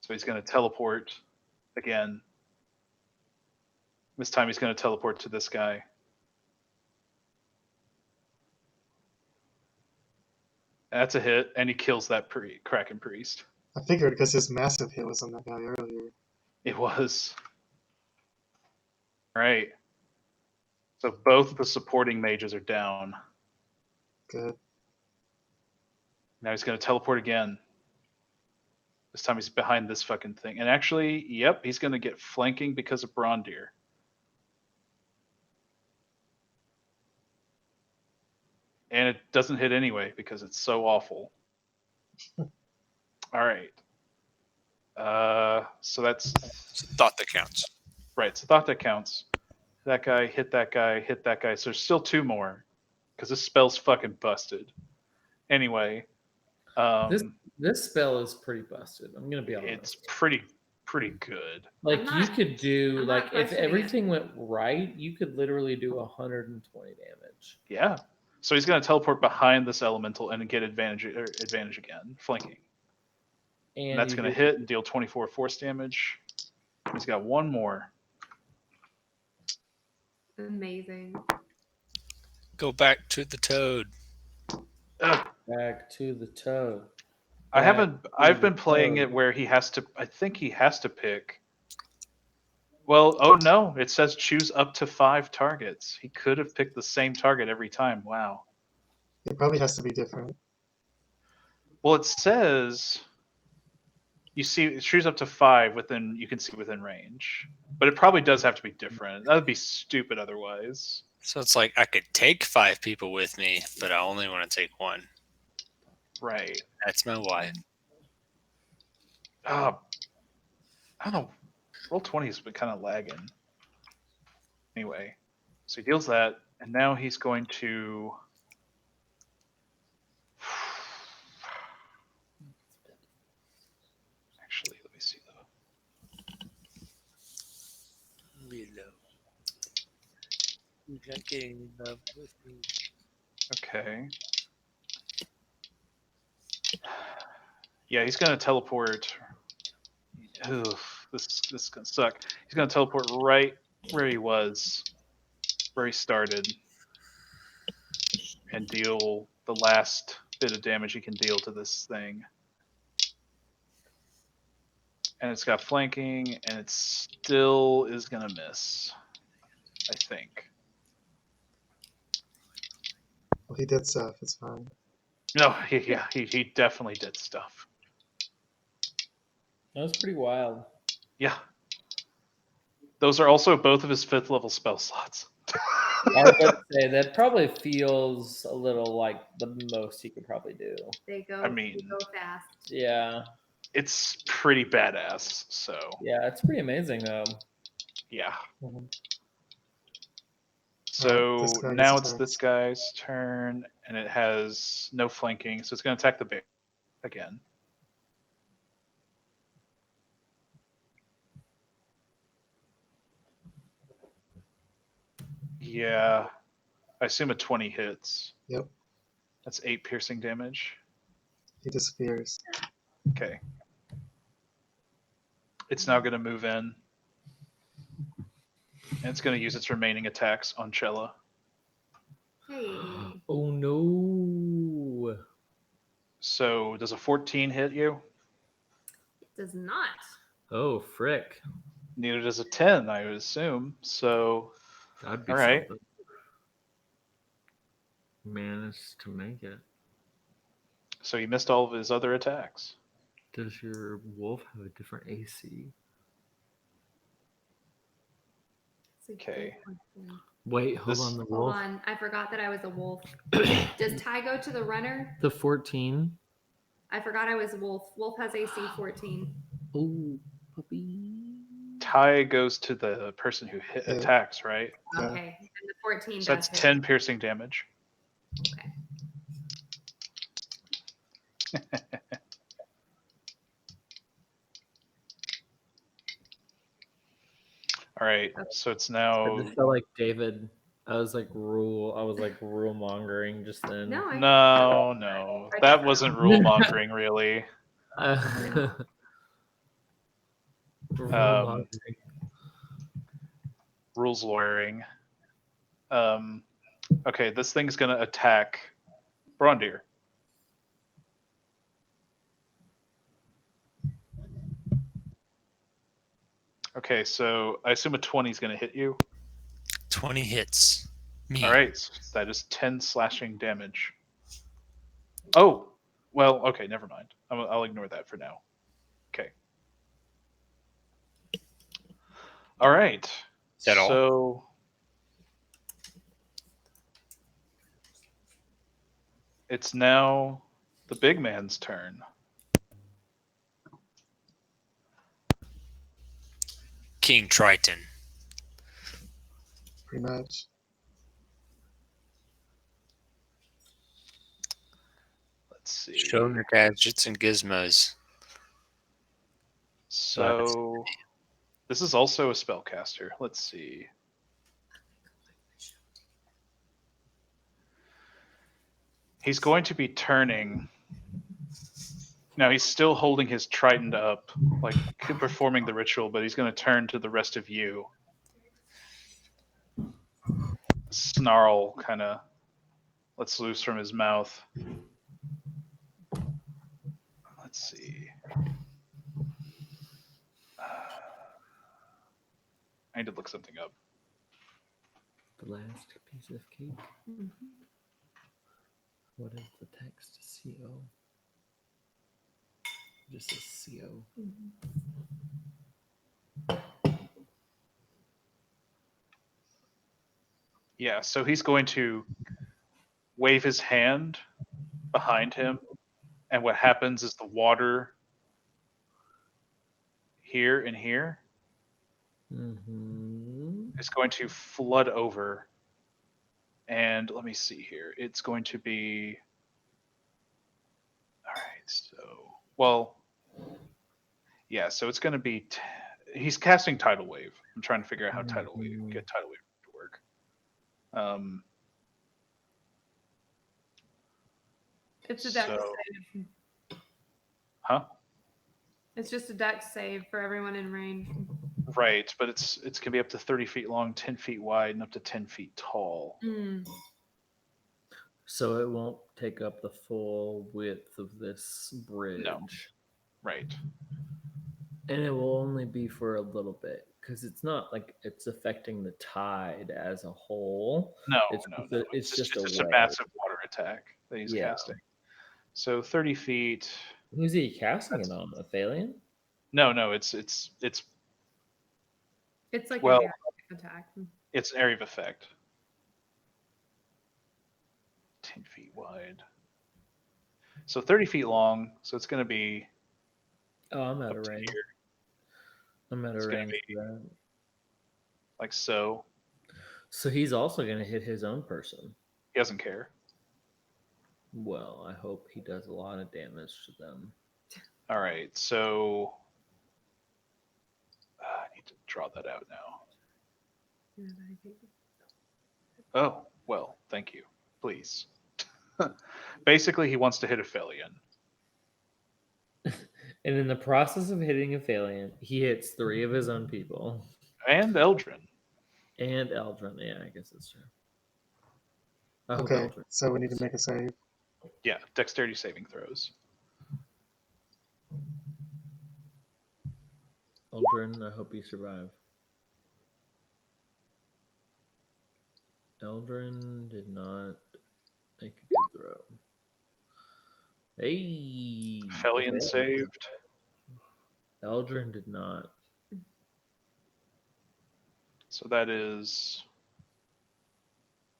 So he's going to teleport again. This time he's going to teleport to this guy. That's a hit, and he kills that Kraken Priest. I figured because his massive hit was on that guy earlier. It was. Right. So both the supporting mages are down. Good. Now he's going to teleport again. This time he's behind this fucking thing. And actually, yep, he's going to get flanking because of Braundir. And it doesn't hit anyway because it's so awful. All right. So that's... It's a thought that counts. Right, so thought that counts. That guy, hit that guy, hit that guy. So there's still 2 more. Because this spell's fucking busted. Anyway. This spell is pretty busted. I'm gonna be honest. It's pretty good. Like I'm you not- could do I'm like not if questioning it. everything went right, you could literally do 120 damage. Yeah. So he's going to teleport behind this elemental and get advantage again, flanking. And that's you going to get- hit and deal 24 force damage. He's got 1 more. Amazing. Go back to the toad. Ugh. Back to the toad. I've been playing it where he has to. I think he has to pick. Well, oh no! It says choose up to 5 targets. He could have picked the same target every time. Wow. It probably has to be different. Well, it says you see choose up to 5 within. You can see within range, but it probably does have to be different. That would be stupid otherwise. So it's like I could take 5 people with me, but I only want to take 1. Right. That's my wife. I don't know. Roll20 has been kind of lagging. Anyway, so he deals that, and now he's going to. Actually, let me see though. Hello. You're not getting in love with me. Okay. Yeah, he's gonna teleport. Oof, this is gonna suck. He's gonna teleport right where he was, where he started, and deal the last bit of damage he can deal to this thing. And it's got flanking, and it still is gonna miss. I think. Well, he did stuff. It's fine. No, he definitely did stuff. That was pretty wild. Yeah. Those are also both of his 5th level spell slots. I was about to say that probably feels a little like the most he could probably do. They go. I mean- they go fast. Yeah, It's pretty badass, so yeah, it's pretty amazing though. yeah. Mhm. So this guy now gets it's this guy's turn, and it has no flanking, so it's going to attack the bear again. Yeah, I assume a 20 hits. Yep. That's 8 piercing damage. He disappears. Okay. It's now going to move in, and it's going to use its remaining attacks on Cella. Hey. Oh no! So does a 14 hit you? It does not. Oh frick! Neither does a 10, I would assume. So, That'd be all right. something. Managed to make it. So he missed all of his other attacks. Does your wolf have a different AC? It's a good Okay. question. Wait, hold This- on. The Hold wolf. on. I forgot that I was a wolf. Does Ty go to the runner? The 14. I forgot I was a wolf. Wolf has AC 14. Oh, puppy. Ty goes to the person who hit Yeah. attacks, right? Yeah. Okay. And the 14 So does that's hit. 10 piercing damage. Okay. All right. So it's I now. just felt like David. I was like rule mongering just then. No, I No. That wasn't rule mongering, really. Rule-mongering. Rules lawyering. Okay, this thing's going to attack Braundir. Okay, so I assume a 20 is going to hit you. 20 hits. Me. All right, that is 10 slashing damage. Oh, well, okay, never mind. I'll ignore that for now. Okay. All right. Is that all? So it's now the big man's turn. King Triton. Pretty much. Let's see. Show your gadgets and gizmos. So this is also a spellcaster. Let's see. He's going to be turning. Now he's still holding his trident up, like performing the ritual, but he's going to turn to the rest of you. Snarl kind of lets loose from his mouth. Let's see. I need to look something up. The last piece of cake. Mhm. What is the text? CO. Just says CO. Yeah, so he's going to wave his hand behind him, and what happens is the water here and here Mm-hmm. is going to flood over. And let me see here. It's going to be. All right, so. Well. Yeah, so it's going to be. He's casting Tidal Wave. I'm trying to figure out how get Tidal Wave to work. It's a dex So- save. Huh? It's just a dex save for everyone in range. Right, but it's going to be up to 30 feet long, 10 feet wide, and up to 10 feet tall. Mm. So it won't take up the full width of this bridge. Right. And it will only be for a little bit because it's not like it's affecting the tide as a whole. No, It's no, just no. a- it's just a it's a wave. massive water attack that he's Yeah. casting. So 30 feet. Who's he casting it on? Ephelien? No, it's It's like Well- an air attack. it's an area of effect. 10 feet wide. So 30 feet long. So it's going to be Oh, I'm out up of to range. here, I'm out It's of gonna range be- for that. like so. So he's also going to hit his own person. He doesn't care. Well, I hope he does a lot of damage to them. All right, so I need to draw that out now. Oh, well, thank you. Please. Basically, he wants to hit Ephelien. And in the process of hitting Ephelien, he hits 3 of his own people. And Eldrin. And Eldrin. Yeah, I guess that's true. I hope Okay, Eldrin- so we need to make a save. Yeah, dexterity saving throws. Eldrin, I hope you survive. Eldrin did not make a good throw. Hey! Ephelien saved. Eldrin did not. So that is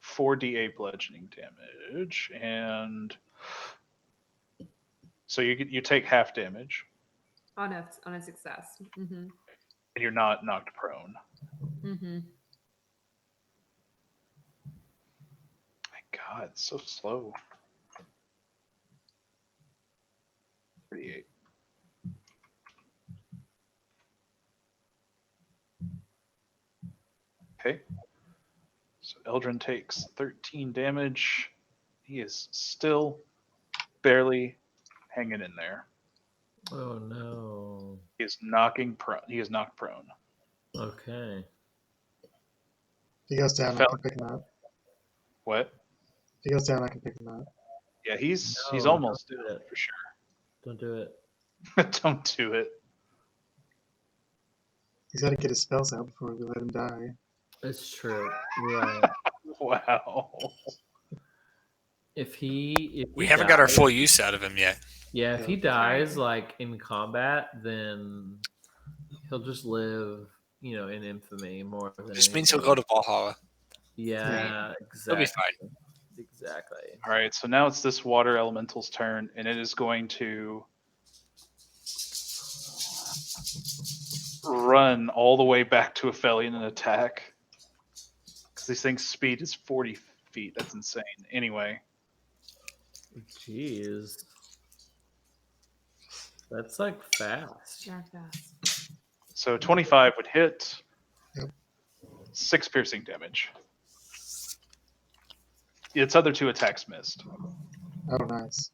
4d8 bludgeoning damage, and so you take half damage, On a success. Mm-hmm. and you're not knocked prone. Mm-hmm. My God, it's so slow. 38. Okay. So Eldrin takes 13 damage. He is still barely hanging in there. Oh no. He is knocking prone. He is knocked prone. Okay. If he goes down, I can pick him up. What? If he goes down, I can pick him up. Yeah, he's No, almost don't do dead it. for sure. Don't do it. Don't do it. He's got to get his spells out before we let him die. It's true. Right. Wow. If he We haven't got our dies- full use out of him yet. Yeah, if Yeah. he dies like in combat, then he'll just live, in infamy more than Just means he'll go anything. to Valhalla. Yeah, He'll exactly. be fine. Exactly. All right, so now it's this water elemental's turn, and it is going to run all the way back to Ephelien and attack. Because these things' speed is 40 feet. That's insane. Anyway, Jeez. That's like fast. Yeah, fast. so 25 would hit. Yep. 6 piercing damage. Its other 2 attacks missed. Oh, nice.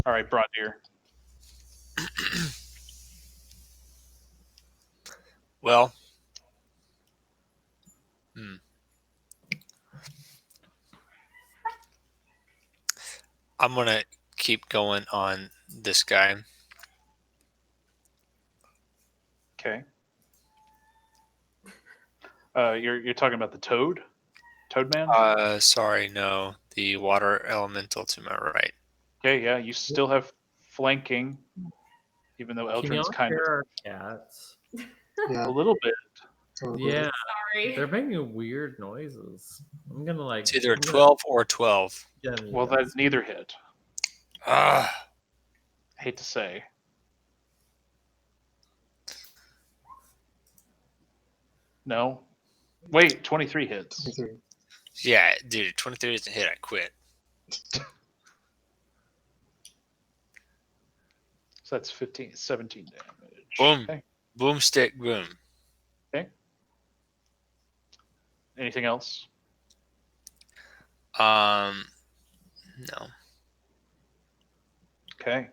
All right, Braundir. Well, I'm gonna keep going on this guy. Okay. You're talking about the toad? Toadman? Sorry, no, the water elemental to my right. Okay, yeah, you still have flanking, even though Can Eldrin's y'all kind hear of our cats? Yeah, a little bit. totally. Yeah, Sorry. they're making weird noises. I'm gonna like. It's either I'm gonna 12 or 12. get on you Well, guys. that neither hit. Ah, Hate to say. No. Wait, 23 hits. 23. yeah, dude, 23 doesn't hit. I quit. So that's 17 damage. Boom. Okay. Boomstick, boom. Anything else? No. Okay.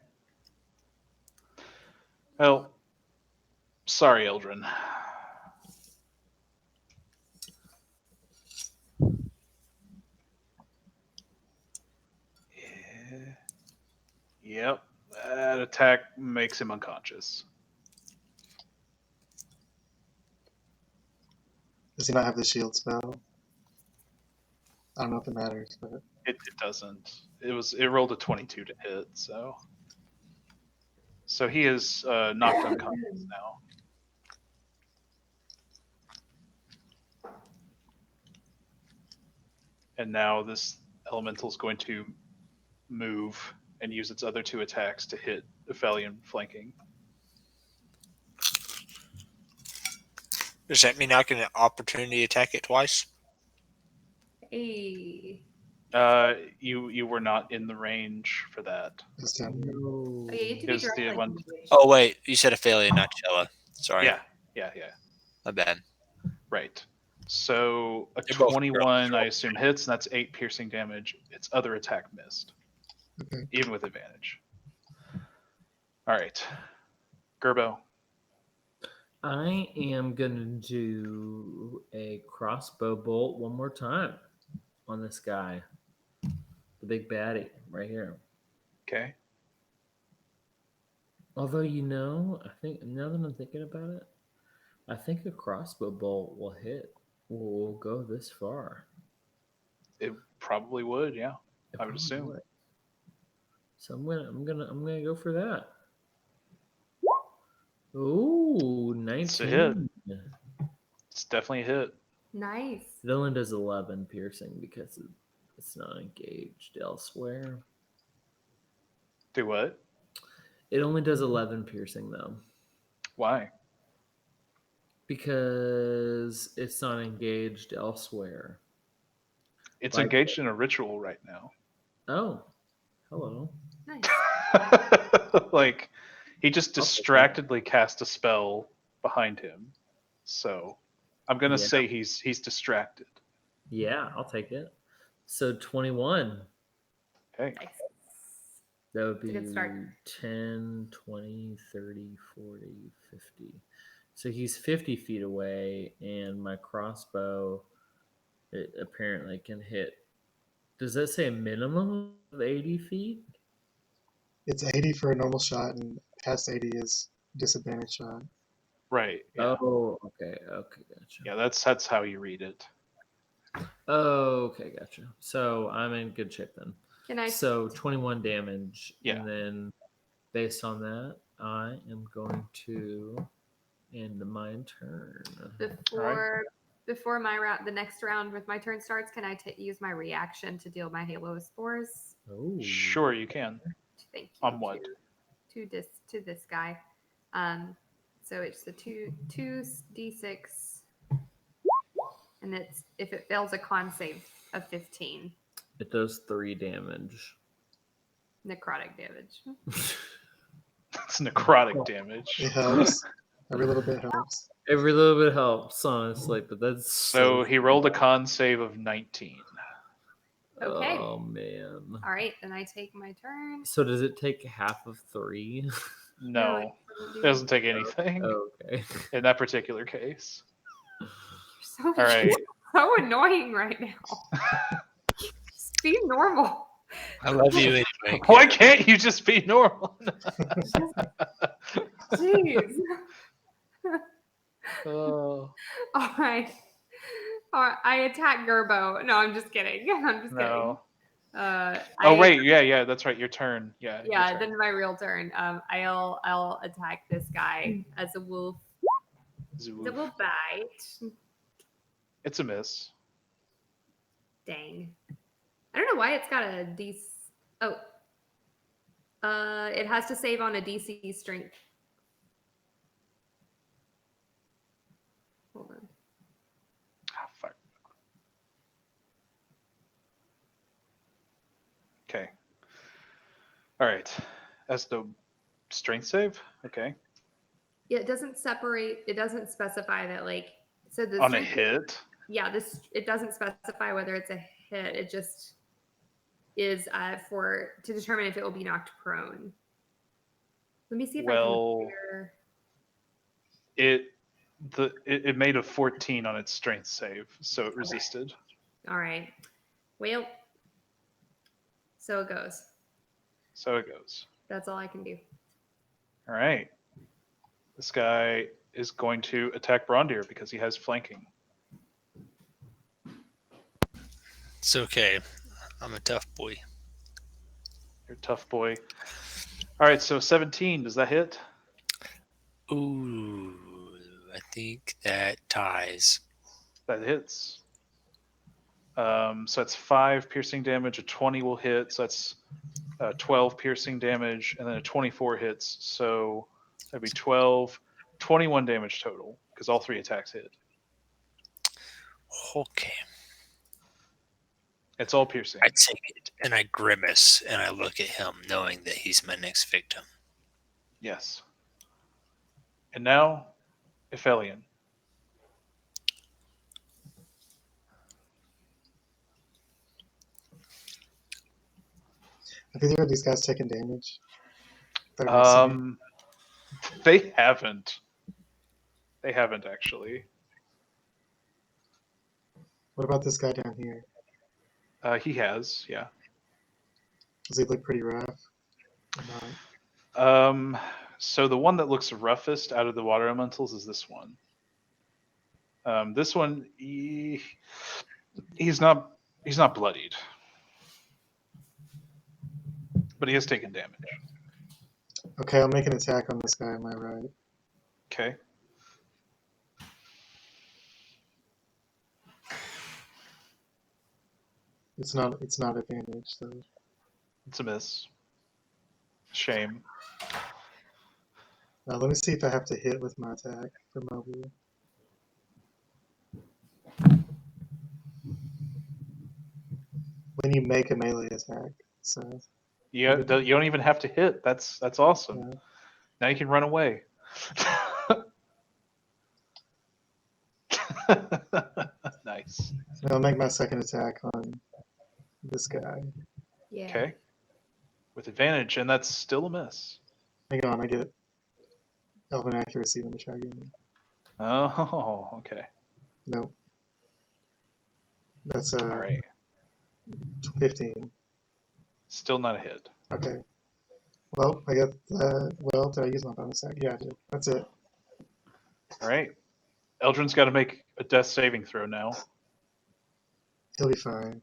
Well, sorry, Eldrin. Yep. That attack makes him unconscious. Does he not have the shield spell? I don't know if it matters, but It doesn't. It rolled a 22 to hit, so he is knocked unconscious now. And now this elemental is going to move and use its other 2 attacks to hit Ephelien flanking. Does that mean I can opportunity attack it twice? Hey. You were not in the range for that. this time. No. Oh, yeah, you have to It be was the directly one- engaged. Oh, wait. You said Ephelien, not Cella. Sorry. Yeah. My bad. Right. So a They're both 21, girls. I assume, hits, and that's 8 piercing damage. Its other attack missed, Okay. even with advantage. All right, Gerbo. I am gonna do a crossbow bolt one more time on this guy, the big baddie right here. Okay. Although I think now that I'm thinking about it, I think a crossbow bolt will hit. Will go this far. It probably would, yeah. It I would probably assume. would. So I'm gonna go for that. Ooh, 19. It's a hit. It's definitely a hit. Nice. It only does 11 piercing because it's not engaged elsewhere. Do what? It only does 11 piercing though, Why? because it's not engaged elsewhere. It's Like- engaged in a ritual right now. Oh, hello. Nice. Like, he just distractedly cast a spell behind him. So, I'm gonna Yeah. say he's distracted. Yeah, I'll take it. So 21. Okay. Nice. That would be It's a good start. 10, 20, 30, 40, 50. So he's 50 feet away, and my crossbow, it apparently can hit. Does that say a minimum of 80 feet? It's 80 for a normal shot, and past 80 is disadvantage shot. Right. Yeah. Oh, okay, gotcha. Yeah, that's how you read it. Oh, okay, gotcha. So I'm in good shape then. Can I? So 21 damage, Yeah. and then based on that, I am going to end my turn. Before my round, the next round with my turn starts, can I use my reaction to deal my Halo spores? Oh, Sure, you can. Thank you. On what? To this guy. So it's the 2d6, and it's if it fails a con save of 15, It does 3 damage. necrotic damage. It's necrotic damage. It helps. Every little bit helps. Every little bit helps, honestly, but that's So he rolled a con save of 19. Okay. Oh man. All right, then I take my turn. So does it take half of 3? No, doesn't it doesn't take anything Okay. in that particular case. So, All right. so annoying right now. Just be normal. I love you, Thank Why you. can't you just be normal? Jeez. Oh, All right. All right. I attack Gerbo. No, I'm just kidding. I'm just no. kidding. Oh, wait. Yeah, that's right. Your turn. Yeah. your Yeah, turn. then my real turn. I'll attack this guy as a wolf. Zoo. That will bite. It's a miss. Dang. I don't know why it's got a DC. Oh. It has to save on a DC strength. Hold on. Ah, fuck. Okay. All right. That's the strength save. Okay. Yeah, it doesn't separate. It doesn't specify that like. So the On a strength. hit. Yeah, this it doesn't specify whether it's a hit. It just is to determine if it will be knocked prone. Let me see if I Well, can compare. it made a 14 on its strength save, so it resisted. All right. Well, so it goes. So it goes. That's all I can do. All right. This guy is going to attack Braundir because he has flanking. It's okay. I'm a tough boy. You're a tough boy. All right, so 17, does that hit? Ooh, I think that ties. That hits. So that's 5 piercing damage. A 20 will hit. So that's 12 piercing damage, and then a 24 hits. So that'd be 12, 21 damage total because all 3 attacks hit. Okay. It's all piercing. I take it and I grimace and I look at him knowing that he's my next victim. Yes. And now, Ephelien. Have either of these guys taken damage? That are missing? They haven't. They haven't actually. What about this guy down here? He has, yeah. Does he look pretty rough? Or not? So the one that looks roughest out of the water elementals is this one. This one, he's not bloodied, but he has taken damage. Okay, I'll make an attack on this guy on my right. Okay. It's not advantage though. It's a miss. Shame. Let me see if I have to hit with my attack for mobile. When you make a melee attack, so You don't even have to hit. That's awesome. yeah. Now you can run away. Nice. I'll make my second attack on this guy. Yeah. Okay. With advantage, and that's still a miss. Hang on, I get Elven accuracy. Let me try again. Oh, okay. Nope. That's All right. 15. Still not a hit. Okay. Well, I got. Well, did I use my bonus attack? Yeah, I did. That's it. All right. Eldrin's got to make a death saving throw now. He'll be fine.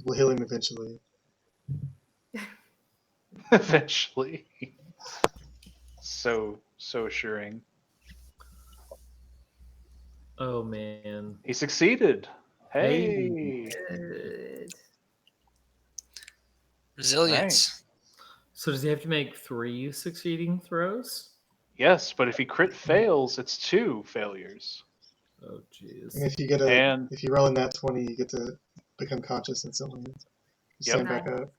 We'll heal him eventually. Eventually. So assuring. Oh man. He succeeded. Hey. Good. Resilience. So does he have to make 3 succeeding throws? Yes, but if he crit fails, it's 2 failures. Oh jeez. And if you get if you roll in that 20, you get to become conscious instantly. Yep. Stand back up.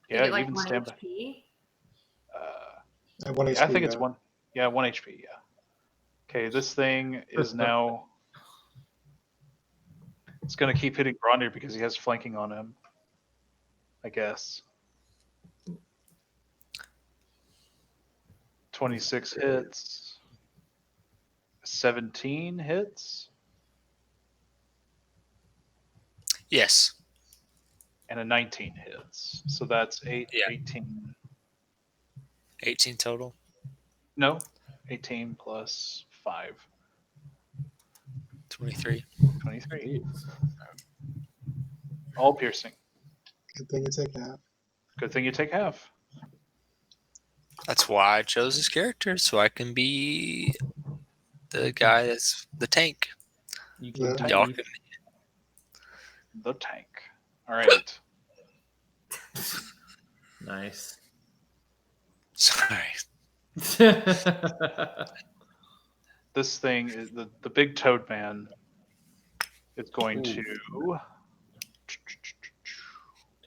You Yeah, get like even 1 stand back. HP. At 1 HP. I think it's yeah. 1. Yeah, 1 HP. Yeah. Okay, this thing is now. It's going to keep hitting Braundir because he has flanking on him. I guess. 26 hits. 17 hits. Yes. And a 19 hits. So that's 8, Yeah. 18. 18 total. No, 18 plus 5. 23. 23. Jeez. All piercing. Good thing you take half. Good thing you take half. That's why I chose this character, so I can be the guy that's the tank. You Yeah. can Y'all be can. The tank. All right. nice. Sorry. This thing, the big toad man, is going Ooh. to.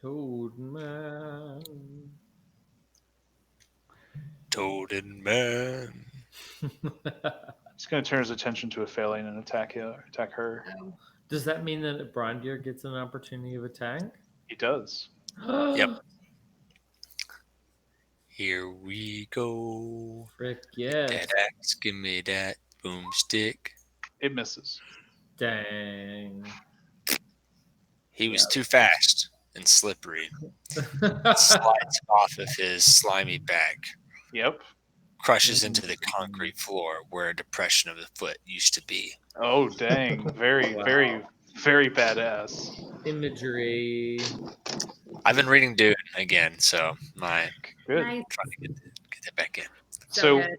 Toad man. Totem man. He's going to turn his attention to Ephelien and attack her. Does that mean that Braundir gets an opportunity of attack? He does. Yep. Here we go. Frick yes. That axe, give me that boomstick. It misses. Dang. He was too fast and slippery. Slides off of his slimy back. Yep. Crushes into the concrete floor where a depression of the foot used to be. Oh, dang. Very, Wow. very, very badass. Imagery. I've been reading Dune again, so my Good. Nice. trying to get that back in. So good.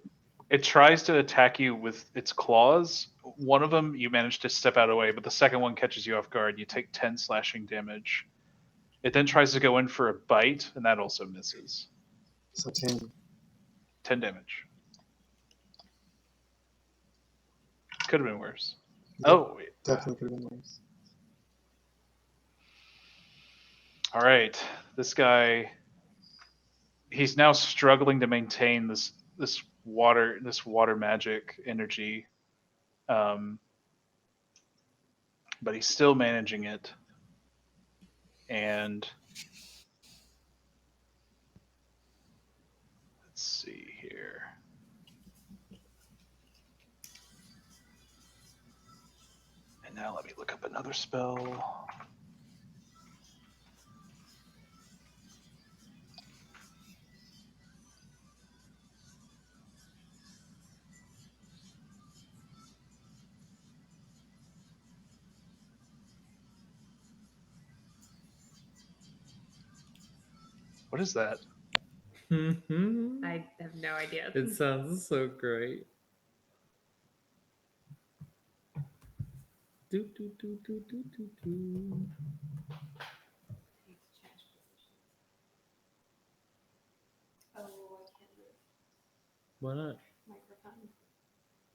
it tries to attack you with its claws. One of them, you manage to step out of the way, but the second one catches you off guard. You take 10 slashing damage. It then tries to go in for a bite, and that also misses. So 10. 10 damage. Could have been worse. Yeah, Oh, wait. definitely could have been worse. All right. This guy, he's now struggling to maintain this water magic energy. But he's still managing it. And let's see here. And now let me look up another spell. What is that? I have no idea. It sounds so great. Do, do, do, do, do, do, do. Oh, I can't move. Why not? Microphone.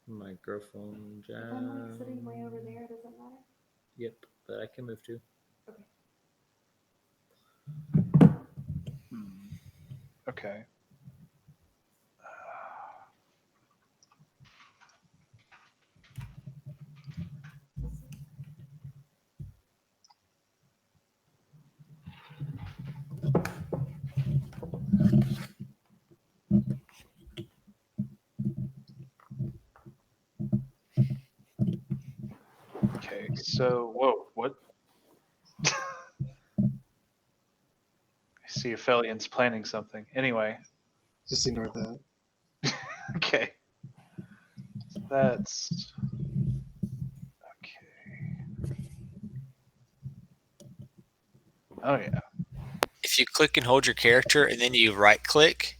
Microphone If I'm like sitting jam. way over there, does it matter? Yep, but I can move too. Okay. Okay, so, whoa, what? I see Ephelien's planning something. Anyway, Just ignore that. okay. That's... Okay. Oh, yeah. If you click and hold your character and then you right click,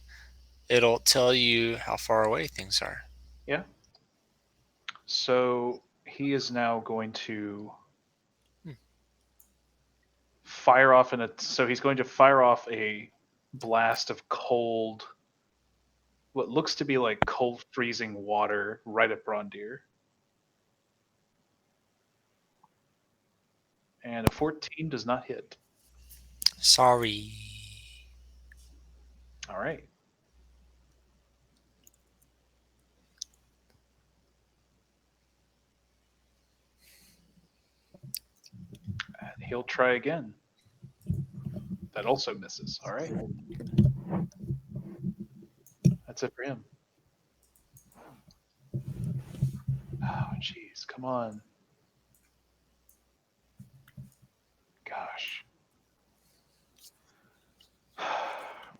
it'll tell you how far away things are. Yeah. So he is now going to fire off so he's going to fire off a blast of cold, what looks to be like cold freezing water right at Braundir. And a 14 does not hit. Sorry. All right. And he'll try again. That also misses. All right. That's it for him. Oh, jeez. Come on.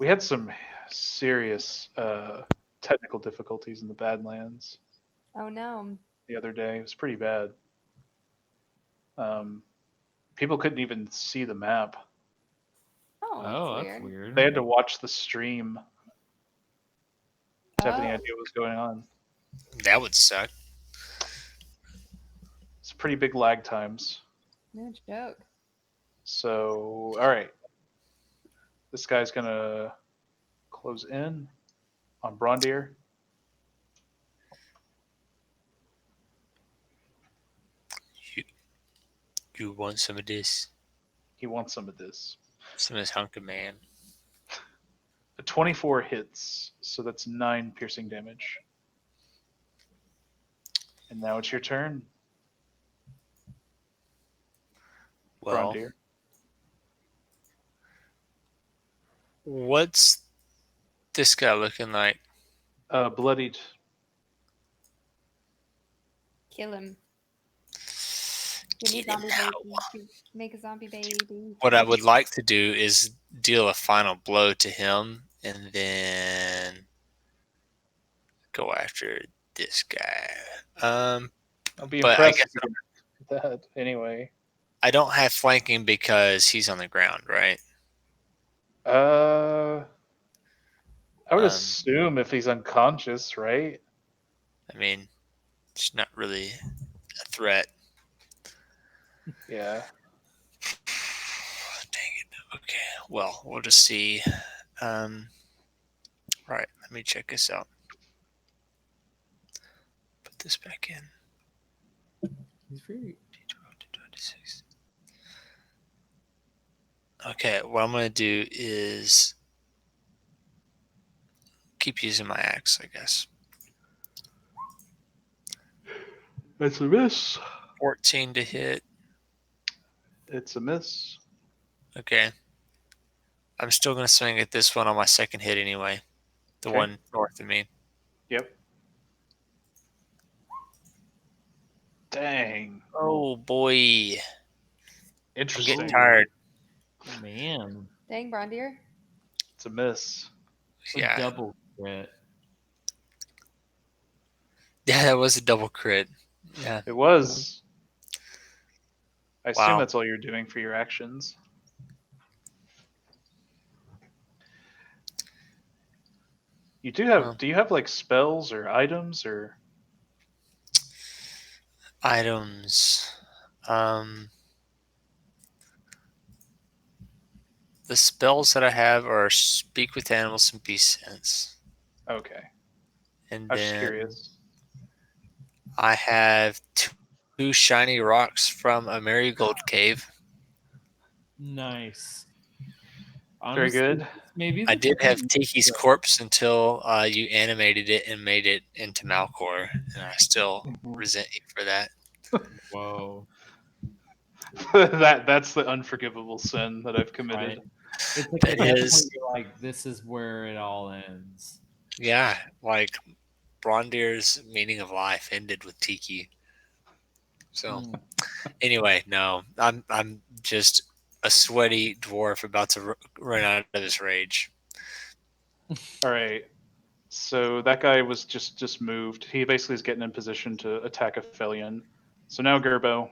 We had some serious technical difficulties in the Badlands Oh no. the other day. It was pretty bad. People couldn't even see the map. Oh, that's weird. weird. They had to watch the stream to have any Oh, idea what was going on. That would suck. It's pretty big lag times. no joke. So, all right. This guy's going to close in on Braundir. You want some of this? He wants some of this. Some of this hunk of man. A 24 hits, so that's 9 piercing damage. And now it's your turn, Well, Braundir. what's this guy looking like? Bloodied. Kill him. Give me Get him zombie now. baby. Make a zombie baby. What I would like to do is deal a final blow to him and then go after this guy. I'll be But I impressed guess if you get that anyway. I don't have flanking because he's on the ground, right? I would Um, assume if he's unconscious, right? I mean, it's not really a threat. Yeah. Dang it. Okay. Well, we'll just see. Right. Let me check this out. Put this back in. He's very. D12 to 26. Okay. What I'm going to do is keep using my axe, I guess. That's a miss. 14 to hit. It's a miss. Okay. I'm still going to swing at this one on my second hit anyway. The Okay. one north of me. Yep. Dang. Oh, boy. I'm Interesting. getting tired. Man. Dang, Braundir. It's a miss. It's a Yeah. double crit. Yeah, that was a double crit. Yeah. It was. I assume Wow. that's all you're doing for your actions. You do have. Well. Do you have like spells or items or? Items. The spells that I have are Speak with Animals and Be Sense. Okay. And I was just then curious. I have two shiny rocks from a marigold cave. Nice. Very Honestly, good. Maybe I the did have time- Tiki's corpse until you animated it and made it into Malcor, and I still resent you for that. Whoa. That's the unforgivable sin that I've committed. Right. It's like That at that is- point you're like, this is where it all ends. Yeah, like Braundir's meaning of life ended with Tiki. So Mm. anyway, no, I'm just a sweaty dwarf about to run out of his rage. All right. So that guy was just moved. He basically is getting in position to attack Ephelien. So now Gerbo,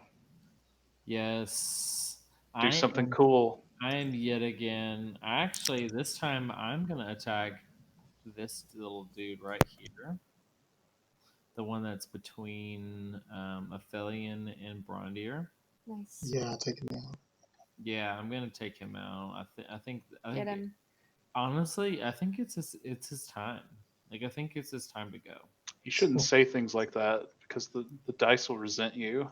Yes. do something cool. I am yet again. Actually, this time I'm going to attack this little dude right here. The one that's between Ephelien and Braundir. Nice. Yeah, take him out. Yeah, I'm going to take him out. I think Get him. honestly, I think it's his time. Like, I think it's his time to go. You shouldn't say things like that because the dice will resent you.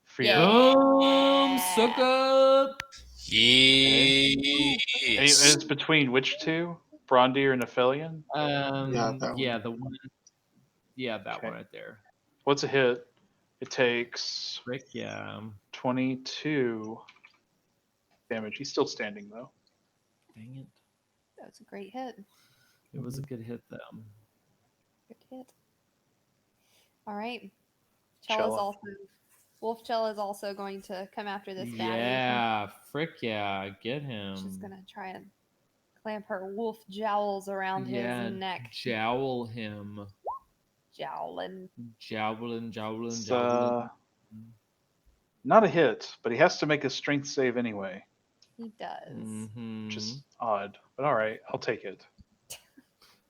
For Yeah. Boom! Suck up! And Yes. it's between which two? Braundir and Ephelien? Yeah, that Yeah, one. the one. Yeah, that Okay. one right there. What's a hit? It takes Frick yeah. 22 damage. He's still standing though. Dang it. That was a great hit. It was a good hit though. Good hit. All right. Cella's Cella. also Wolf Cella is also going to come after this baddie. Yeah, frick yeah, get him. She's gonna try and clamp her wolf jowls around Yeah, his neck. jowl him. Jowling. Jowling. It's not a hit, but he has to make a strength save anyway. He does. Mm-hmm. Which is odd, but all right, I'll take it.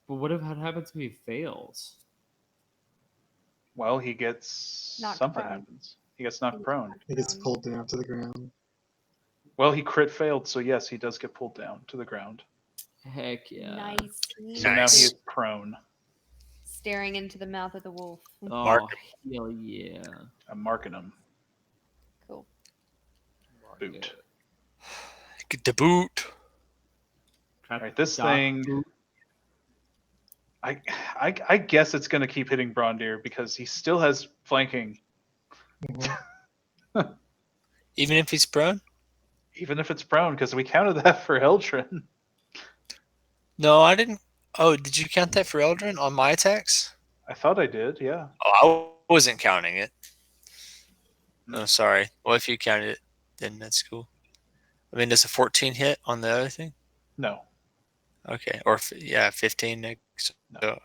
But what happens if he fails? Well, he gets Knocked something prone. happens. He gets knocked prone. He gets pulled down to the ground. Well, he crit failed, so yes, he does get pulled down to the ground. Heck yeah. Nice. So now he is prone. Staring into the mouth of the wolf. Oh, Mark hell yeah. I'm marking him. Cool. Boot. Get the boot. All right, this thing. I guess it's going to keep hitting Braundir because he still has flanking. Mhm. Even if he's prone? Even if it's prone, because we counted that for Eladrin. No, I didn't. Oh, did you count that for Eladrin on my attacks? I thought I did, yeah. Oh, I wasn't counting it. No, sorry. Well, if you counted it, then that's cool. I mean, does a 14 hit on the other thing? No. Okay, or 15 next. No. So,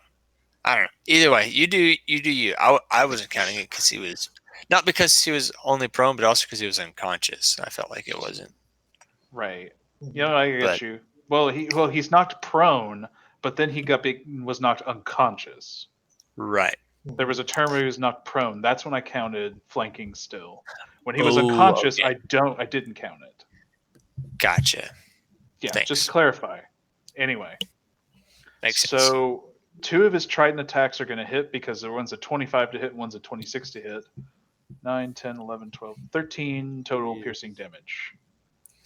I don't know. Either way, you do you. I wasn't counting it because he was not because he was only prone, but also because he was unconscious. I felt like it wasn't. Right. You know, I get But- you. Well, he's knocked prone, but then he was knocked unconscious. Right. There was a term where he was knocked prone. That's when I counted flanking still. When he was Oh, unconscious, okay. I didn't count it. Gotcha. Yeah, Thanks. just to clarify. Anyway. Makes sense. So 2 of his trident attacks are going to hit because one's a 25 to hit and one's a 26 to hit. 9, 10, 11, 12, 13 total piercing damage.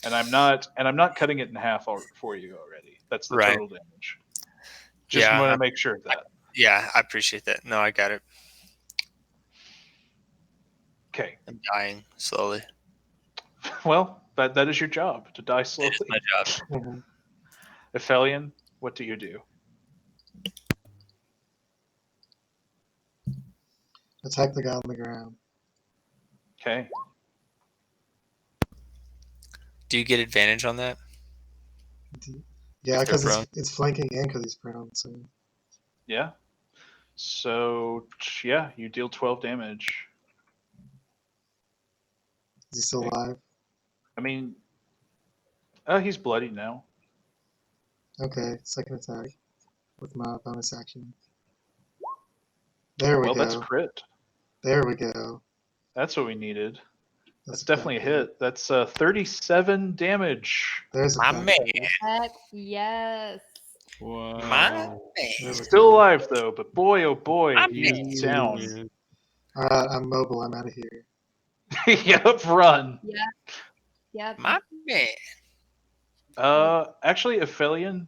And I'm not cutting it in half for you already. That's the Right. total damage. Just Yeah, want to make sure of that. Yeah, I appreciate that. No, I got it. Okay. I'm dying slowly. Well, that is your job, to die slowly. It is my job. Mhm. Ephelien, what do you do? Attack the guy on the ground. Okay. Do you get advantage on that? Yeah, If they're because prone. it's flanking and because he's prone. So Yeah. So, yeah, you deal 12 damage. is he still Okay. alive? I mean, he's bloody now. Okay, second attack with my bonus action. There we Well, go. that's crit. There we go. That's what we needed. That's a definitely a fat hit. That's 37 damage. There's a My fat man. guy. Heck yes. Wow. My There man. we Still go. alive, though, but boy, oh boy, My he's man. down. Alright, I'm mobile. I'm out of here. Yep, run. Yep. My man. Actually, Ephelien,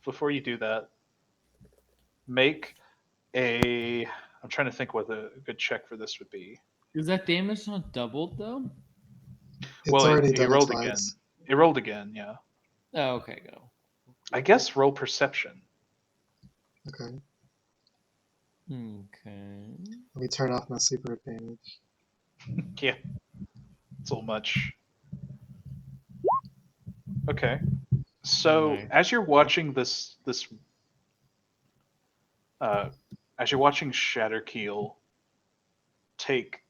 before you do that, make a. I'm trying to think what a good check for this would be. Is that damage not doubled though? It's Well, already he done rolled twice. again. It rolled again, yeah. Oh, okay, go. I guess roll perception. Okay. Okay. Let me turn off my super advantage. Yeah, it's a little much. Okay, so Nice. as you're watching as you're watching Shatterkeel take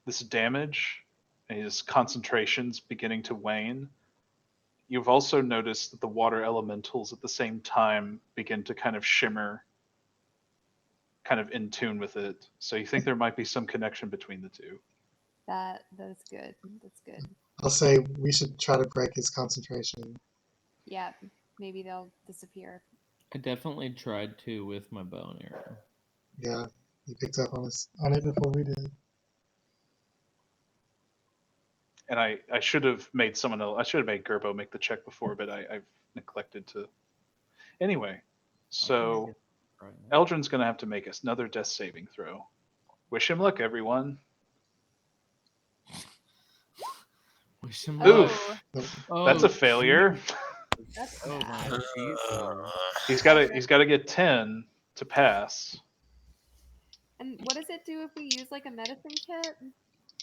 this damage and his concentration's beginning to wane, you've also noticed that the water elementals at the same time begin to kind of shimmer, kind of in tune with it. So you think there might be some connection between the two. That's good. That's good. I'll say we should try to break his concentration. Yeah. Maybe they'll disappear. I definitely tried to with my bow and arrow. Yeah, he picked up on it before we did. And I should have made someone else. I should have made Gerbo make the check before, but I've neglected to. Anyway, so Right. Eldrin's going to have to make us another death saving throw. Wish him luck, everyone. Wish him Oh, luck. Oh, That's a failure. that's Oh bad. my Jesus. He's got to get 10 to pass. And what does it do if we use like a medicine kit?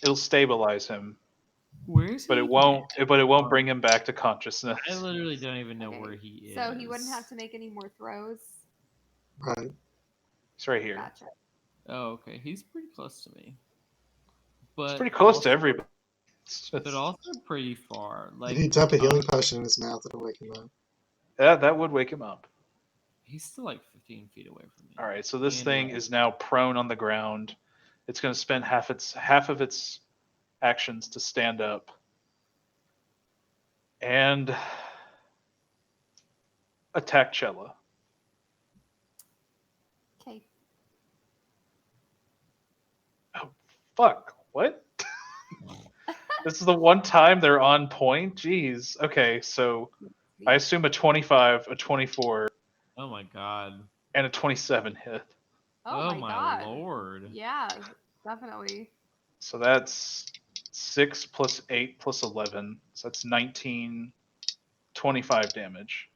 It'll stabilize him. Where is he? But it won't. But it won't bring him back to consciousness. I literally don't even know Okay. where he is. So he wouldn't have to make any more throws. Right. He's right here. Gotcha. Oh, okay. He's pretty close to me. It's But pretty close also, to everybody. But also pretty far. Like If you dump a healing potion in his mouth, it'll wake him up. Yeah, that would wake him up. he's still like 15 feet away from me. All right, so this And, thing is now prone on the ground. It's going to spend half of its actions to stand up and attack Cella. Okay. Oh, fuck! What? This is the one time they're on point. Jeez. Okay, so I assume a 25, a 24, Oh my god. and a 27 hit. Oh, my god. lord. Yeah, definitely. So that's 6 plus 8 plus 11. So that's 19, 25 damage.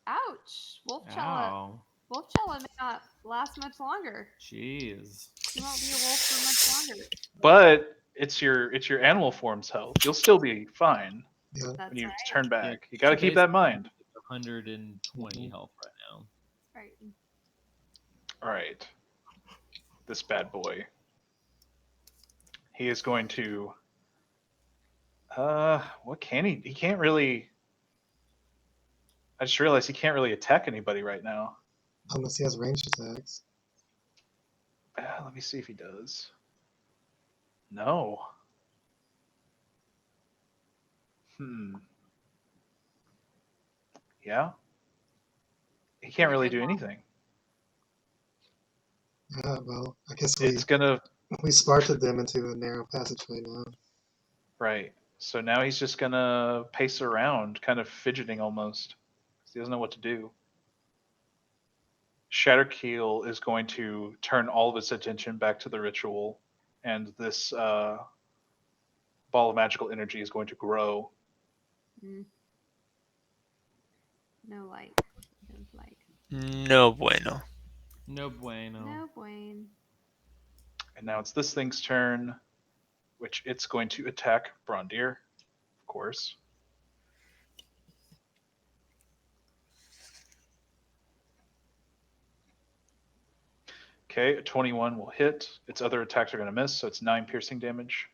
Ouch. Wolfcella. Ow. Wolfcella may not last much longer. Jeez. He won't be a wolf for much longer. But it's your animal form's health. You'll still be fine Yeah. That's when you right. turn back. Yeah, You got to keep that in mind. 120 health right now. Right. All right. This bad boy. He is going to. What can he? He can't really. I just realized he can't really attack anybody right now. Unless he has ranged attacks. Let me see if he does. No. Yeah. He can't really do anything. Yeah, well, I guess It's gonna. we sparked them into a narrow passageway now. Right. So now he's just gonna pace around, kind of fidgeting almost. He doesn't know what to do. Shatterkeel is going to turn all of its attention back to the ritual, and this ball of magical energy is going to grow. Mm. No light. Don't like. No bueno. No bueno. No Wayne. And now it's this thing's turn, which it's going to attack Braundir, of course. Okay, a 21 will hit. Its other attacks are going to miss, so it's 9 piercing damage.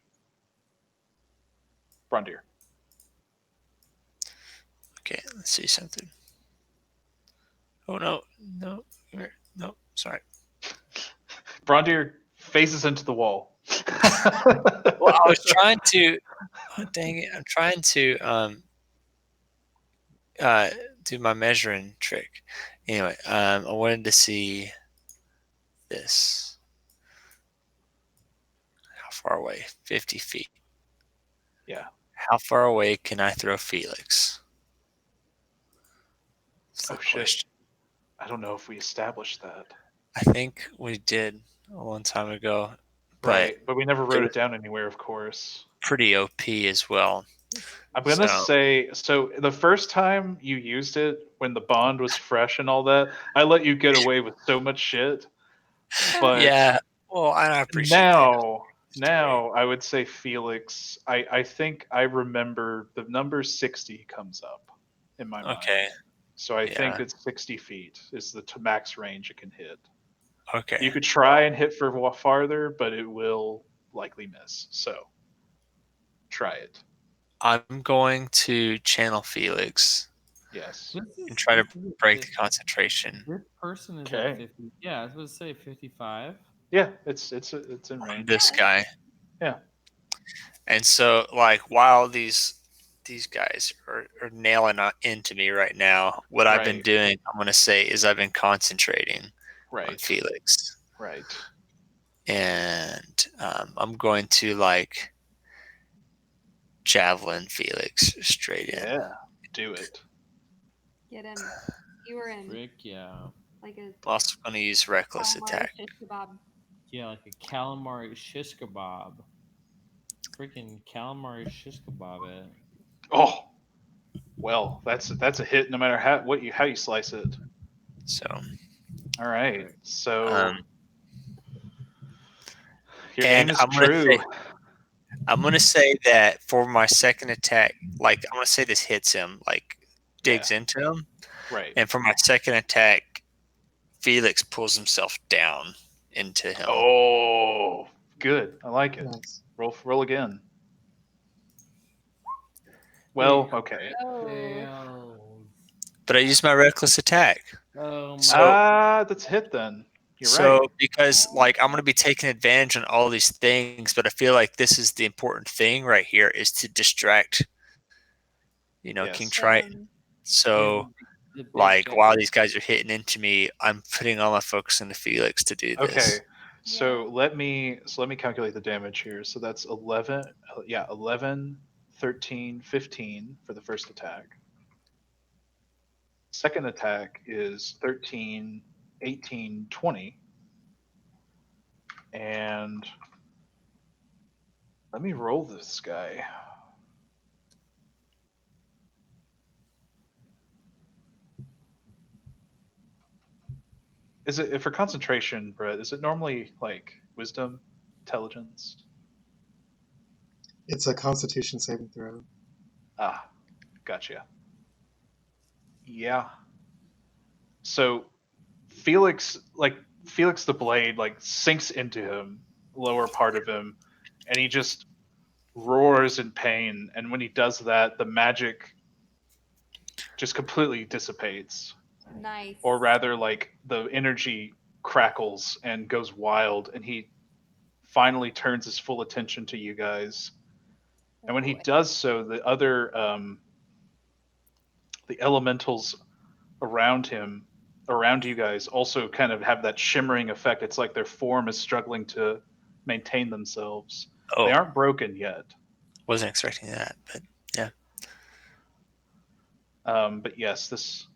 Braundir. Okay, let's see something. Oh no, no, no, sorry. Braundir faces into the wall. Well, I was trying to. Oh, dang it! I'm trying to do my measuring trick. Anyway, I wanted to see this. How far away? 50 feet. Yeah. How far away can I throw Felix? That's the Oh, shit. question. I don't know if we established that. I think we did a long time ago, but Right, but we never wrote it down anywhere, of course. pretty OP as well. I'm going to So- say, so the first time you used it, when the bond was fresh and all that, I let you get away with so much shit. But Yeah, well, I appreciate that. now I would say Felix, I think I remember the number 60 comes up in my mind. Okay, So I think Yeah. it's 60 feet is the max range it can hit. okay. You could try and hit for farther, but it will likely miss. So try it. I'm going to channel Felix Yes. and try to break the concentration. This person is Okay. at 50. Yeah, I was supposed to say 55. Yeah, it's in On range. this guy. Yeah. And so, like, while these guys are nailing into me right now, what I've been Right. doing, I'm going to say, is I've been concentrating on Right. Felix. Right. And I'm going to, like, javelin Felix straight in. Yeah. Do it. Get him. You were in Frick, yeah. like a Also going to use reckless calamari attack. shish kebab. Yeah, like a calamari shish kebab. Freaking calamari shish kebab it. Oh. Well, that's a hit no matter how you slice it. So, All right. So Um, your and aim is I'm gonna true. say- I'm gonna say that for my second attack, like I'm gonna say this hits him, like digs into him, Right. and for my second attack, Felix pulls himself down into him. Oh, good. I like it. Nice. Roll again. Well, It okay. fails. But I used my reckless attack. Oh my So- That's a hit then. You're so right. because like I'm gonna be taking advantage on all these things, but I feel like this is the important thing right here is to distract, Yes. King Triton. So The big like guy. while these guys are hitting into me, I'm putting all my focus into Felix to do this. Okay. So let me calculate the damage here. So that's 11, 13, 15 for the first attack. Second attack is 13, 18, 20. And let me roll this guy. Is it for concentration, Brett? Is it normally like wisdom, intelligence? It's a Constitution saving throw. Ah, gotcha. Yeah. So Felix the blade like sinks into him, lower part of him, and he just roars in pain. And when he does that, the magic just completely dissipates. Nice. Or rather, like the energy crackles and goes wild, and he finally turns his full attention to you guys. And when he does so, the other the elementals around him, around you guys, also kind of have that shimmering effect. It's like their form is struggling to maintain themselves. Oh, They aren't broken yet. wasn't expecting that, but yeah. But yes,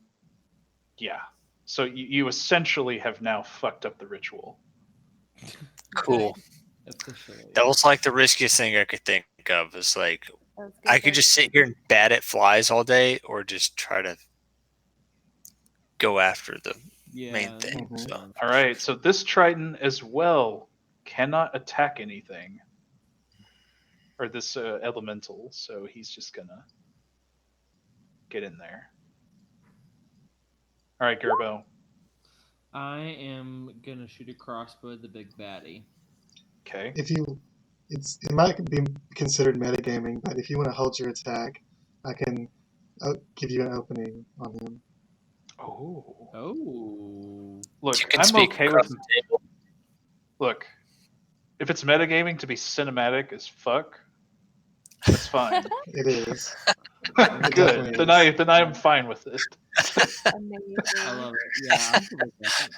yeah. So you essentially have now fucked up the ritual. Cool. Officially. That was like the riskiest thing I could think of. Is like That's good I could there. just sit here and bat at flies all day, or just try to go after the main thing. Mhm. So All right, so this Triton as well cannot attack anything, or this elemental. So he's just gonna get in there. All right, Gerbo. I am gonna shoot a crossbow at the big baddie. Okay. It might be considered metagaming, but if you want to hold your attack, I can give you an opening on him. Oh. Oh. Look, you can I'm speak okay across with. the table. Look, if it's metagaming to be cinematic as fuck, that's fine. It is. Good. definitely Then I'm fine with it. Amazing. I love it. Yeah, I'm good with that.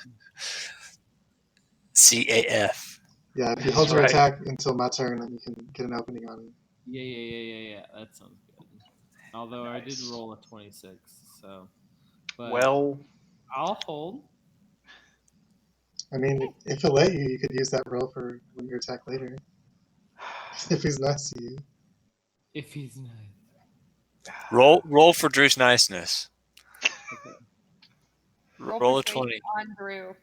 CAF. Yeah, if you That's hold your right. attack until my turn, then you can get an opening on him. Yeah. That sounds good. Although I did Nice. roll a 26, so. But Well, I'll hold. I mean, if it let you, you could use that roll for when you attack later. If he's nice to you. If he's nice. Roll for Drew's niceness. Okay. Roll a for 20. on Drew.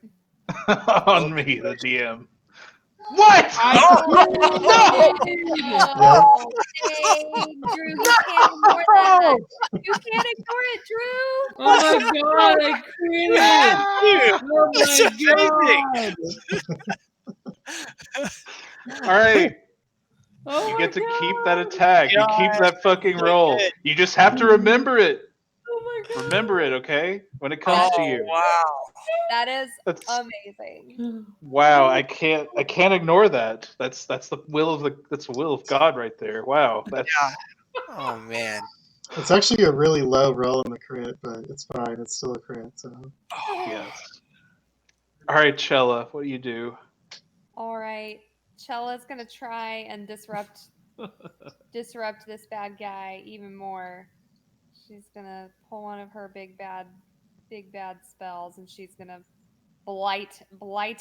on me, the DM. What? Oh, Yep. dang, Drew, you can't ignore that. You can't ignore it, Drew. Oh my god, I critted! Oh my god! All right. Oh You my get to god! keep that attack. You keep that fucking so roll. good. You just have to remember it. Oh my god! Remember it, okay? When it comes to you. Wow. That is That's amazing. wow. I can't ignore that. That's the will of God right there. Wow. That's Oh man. It's actually a really low roll in the crit, but it's fine. It's still a crit. So yes. All right, Cella, what do you do? All right, Cella's gonna try and disrupt this bad guy even more. She's gonna pull one of her big bad spells, and she's gonna blight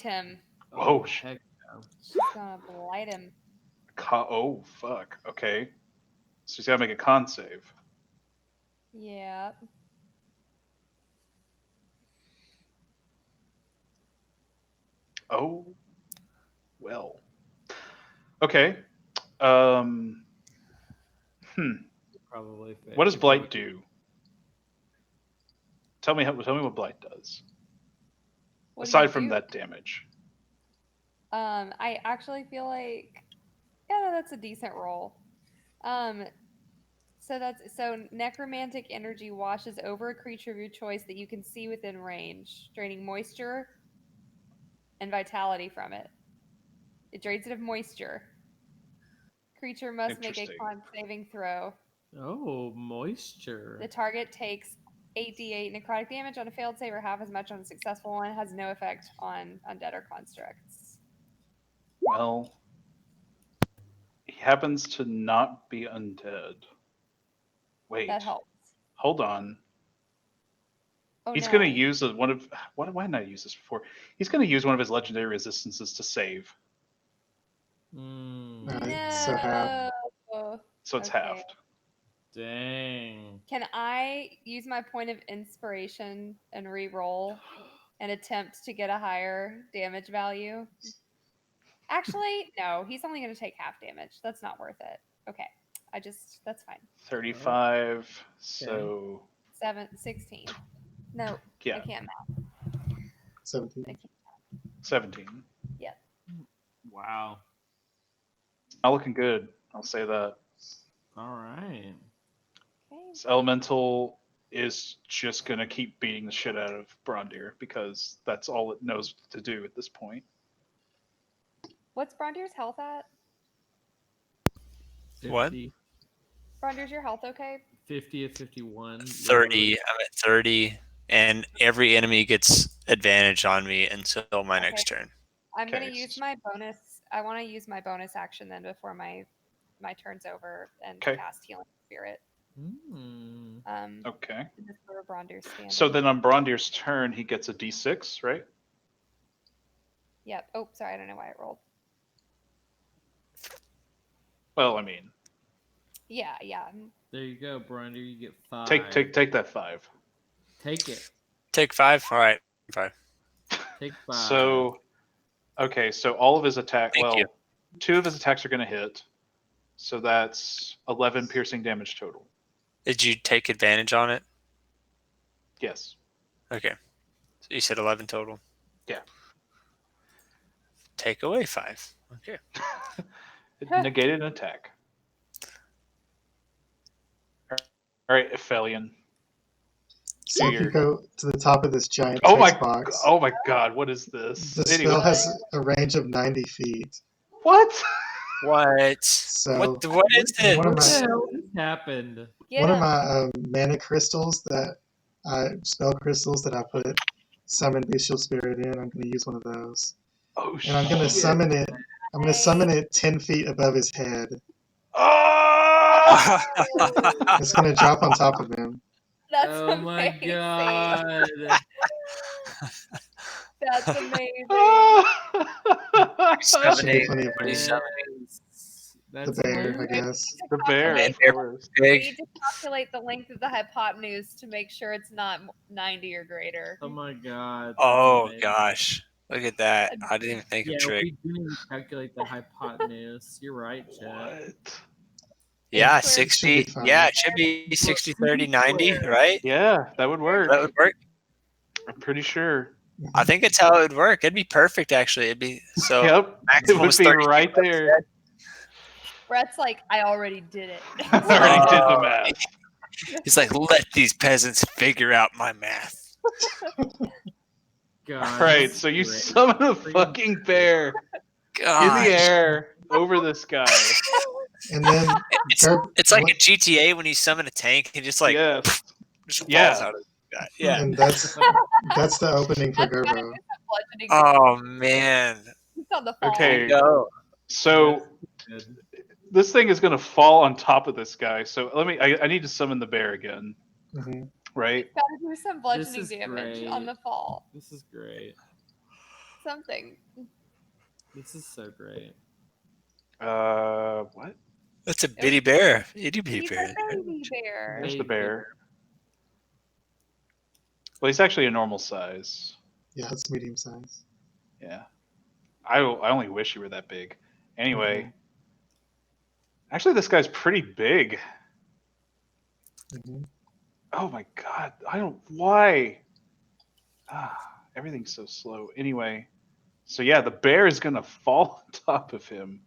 him. Oh, heck no. She's gonna blight him. Oh fuck. Okay. So he's got to make a con save. Yep. Oh, well. Okay. Hmm. Probably. Fair. What does Blight do? Tell me what Blight does. What do Aside you from do? that damage. I actually feel like, yeah, no, that's a decent roll. So necromantic energy washes over a creature of your choice that you can see within range, draining moisture and vitality from it. It drains it of moisture. Creature must make a Interesting. con saving throw. Oh, moisture. The target takes 8d8 necrotic damage on a failed save or half as much on a successful one. It has no effect on undead or constructs. Well, he happens to not be undead. Wait. That helps. Hold on. Oh, He's no. going to use one of. Why didn't I use this before? He's going to use one of his legendary resistances to save. Alright, so half. No. So it's Okay. halved. Dang. Can I use my point of inspiration and re-roll and attempt to get a higher damage value? Actually, no. He's only going to take half damage. That's not worth it. Okay. That's fine. 35. So 16. No, yeah, I can't math. 17. I can't. 17. Yep. Wow. Not looking good. I'll say that. All right. Okay. This elemental is just going to keep beating the shit out of Braundir because that's all it knows to do at this point. What's Braundir's health at? 50, What? Braundir's your health okay? 50 of 51. 30. I'm at 30, and every enemy gets advantage on me until my Okay. next turn. I'm going to Okay. use my bonus. I want to use my bonus action then before my turn's over and Okay. cast Healing Spirit. Okay. Just for Braundir's standing. So then on Braundir's turn, he gets a d6, right? Yep. Oh, sorry. I don't know why it rolled. Well, I mean, Yeah. There you go, Braundir. You get 5. take that 5. Take it. Take 5. All right, 5. Take 5. So, okay, so all of his attack. Thank Well, you. 2 of his attacks are going to hit. So that's 11 piercing damage total. Did you take advantage on it? Yes. Okay. So you said 11 total. Yeah. Take away 5. Okay. It negated an attack. All right, Ephelien. So if you Weird. go to the top of this giant Oh text my! box, Oh my God! What is this? the Anyway. spell has a range of 90 feet. What? What? So What is it? one of What the my hell happened? Get one of him. my mana crystals spell crystals that I put summon Bestial Spirit in, I'm going to use one of those, Oh and I'm going to shit! summon it. I'm going to summon it 10 feet above his head. Oh! It's going to drop on top of him. That's Oh my amazing. god. That's amazing. Should be plenty of What are you room. summoning? That's The bear, I amazing. guess. The bear, Man, of bear course. We Big. need to calculate the length of the hypotenuse to make sure it's not 90 or greater. Oh my god. that's Oh amazing. gosh. Look at that. I didn't even think Yeah, of trick. we do need to calculate the hypotenuse. You're right, Chad. What? Yeah, It should 60. be fine. Yeah, it should be 60, 30, 90, right? Yeah, that would work. That would work. I'm pretty sure. I think it's how it would work. It'd be perfect, actually. It'd be so. Yep, it maximum would is be 30, right like there. Brett's like, I already did it. I already did the math. He's like, let these peasants figure out my math. God. All right, so you great. summon a fucking bear in Gosh. the air over this guy. And then It's like a GTA when you summon a tank and just like Yes. just falls Yeah. out of the guy. Yeah. and that's the opening for That's gotta Gerbo. do some bludgeoning Oh damage. man. He's on the fall. Okay. Go. So Good. this thing is going to fall on top of this guy. So I need to summon the bear again, hmm right? Gotta do some bludgeoning is damage great. on the fall. This is great. Something. This is so great. What? That's a bitty bear. Itty bitty He's bear. a baby bear. There's the bear. Well, he's actually a normal size. Yeah, it's medium size. Yeah. I only wish you were that big. Anyway, Actually, this guy's pretty big. Mhm. Oh my god! Why? Everything's so slow. Anyway, so yeah, the bear is gonna fall on top of him.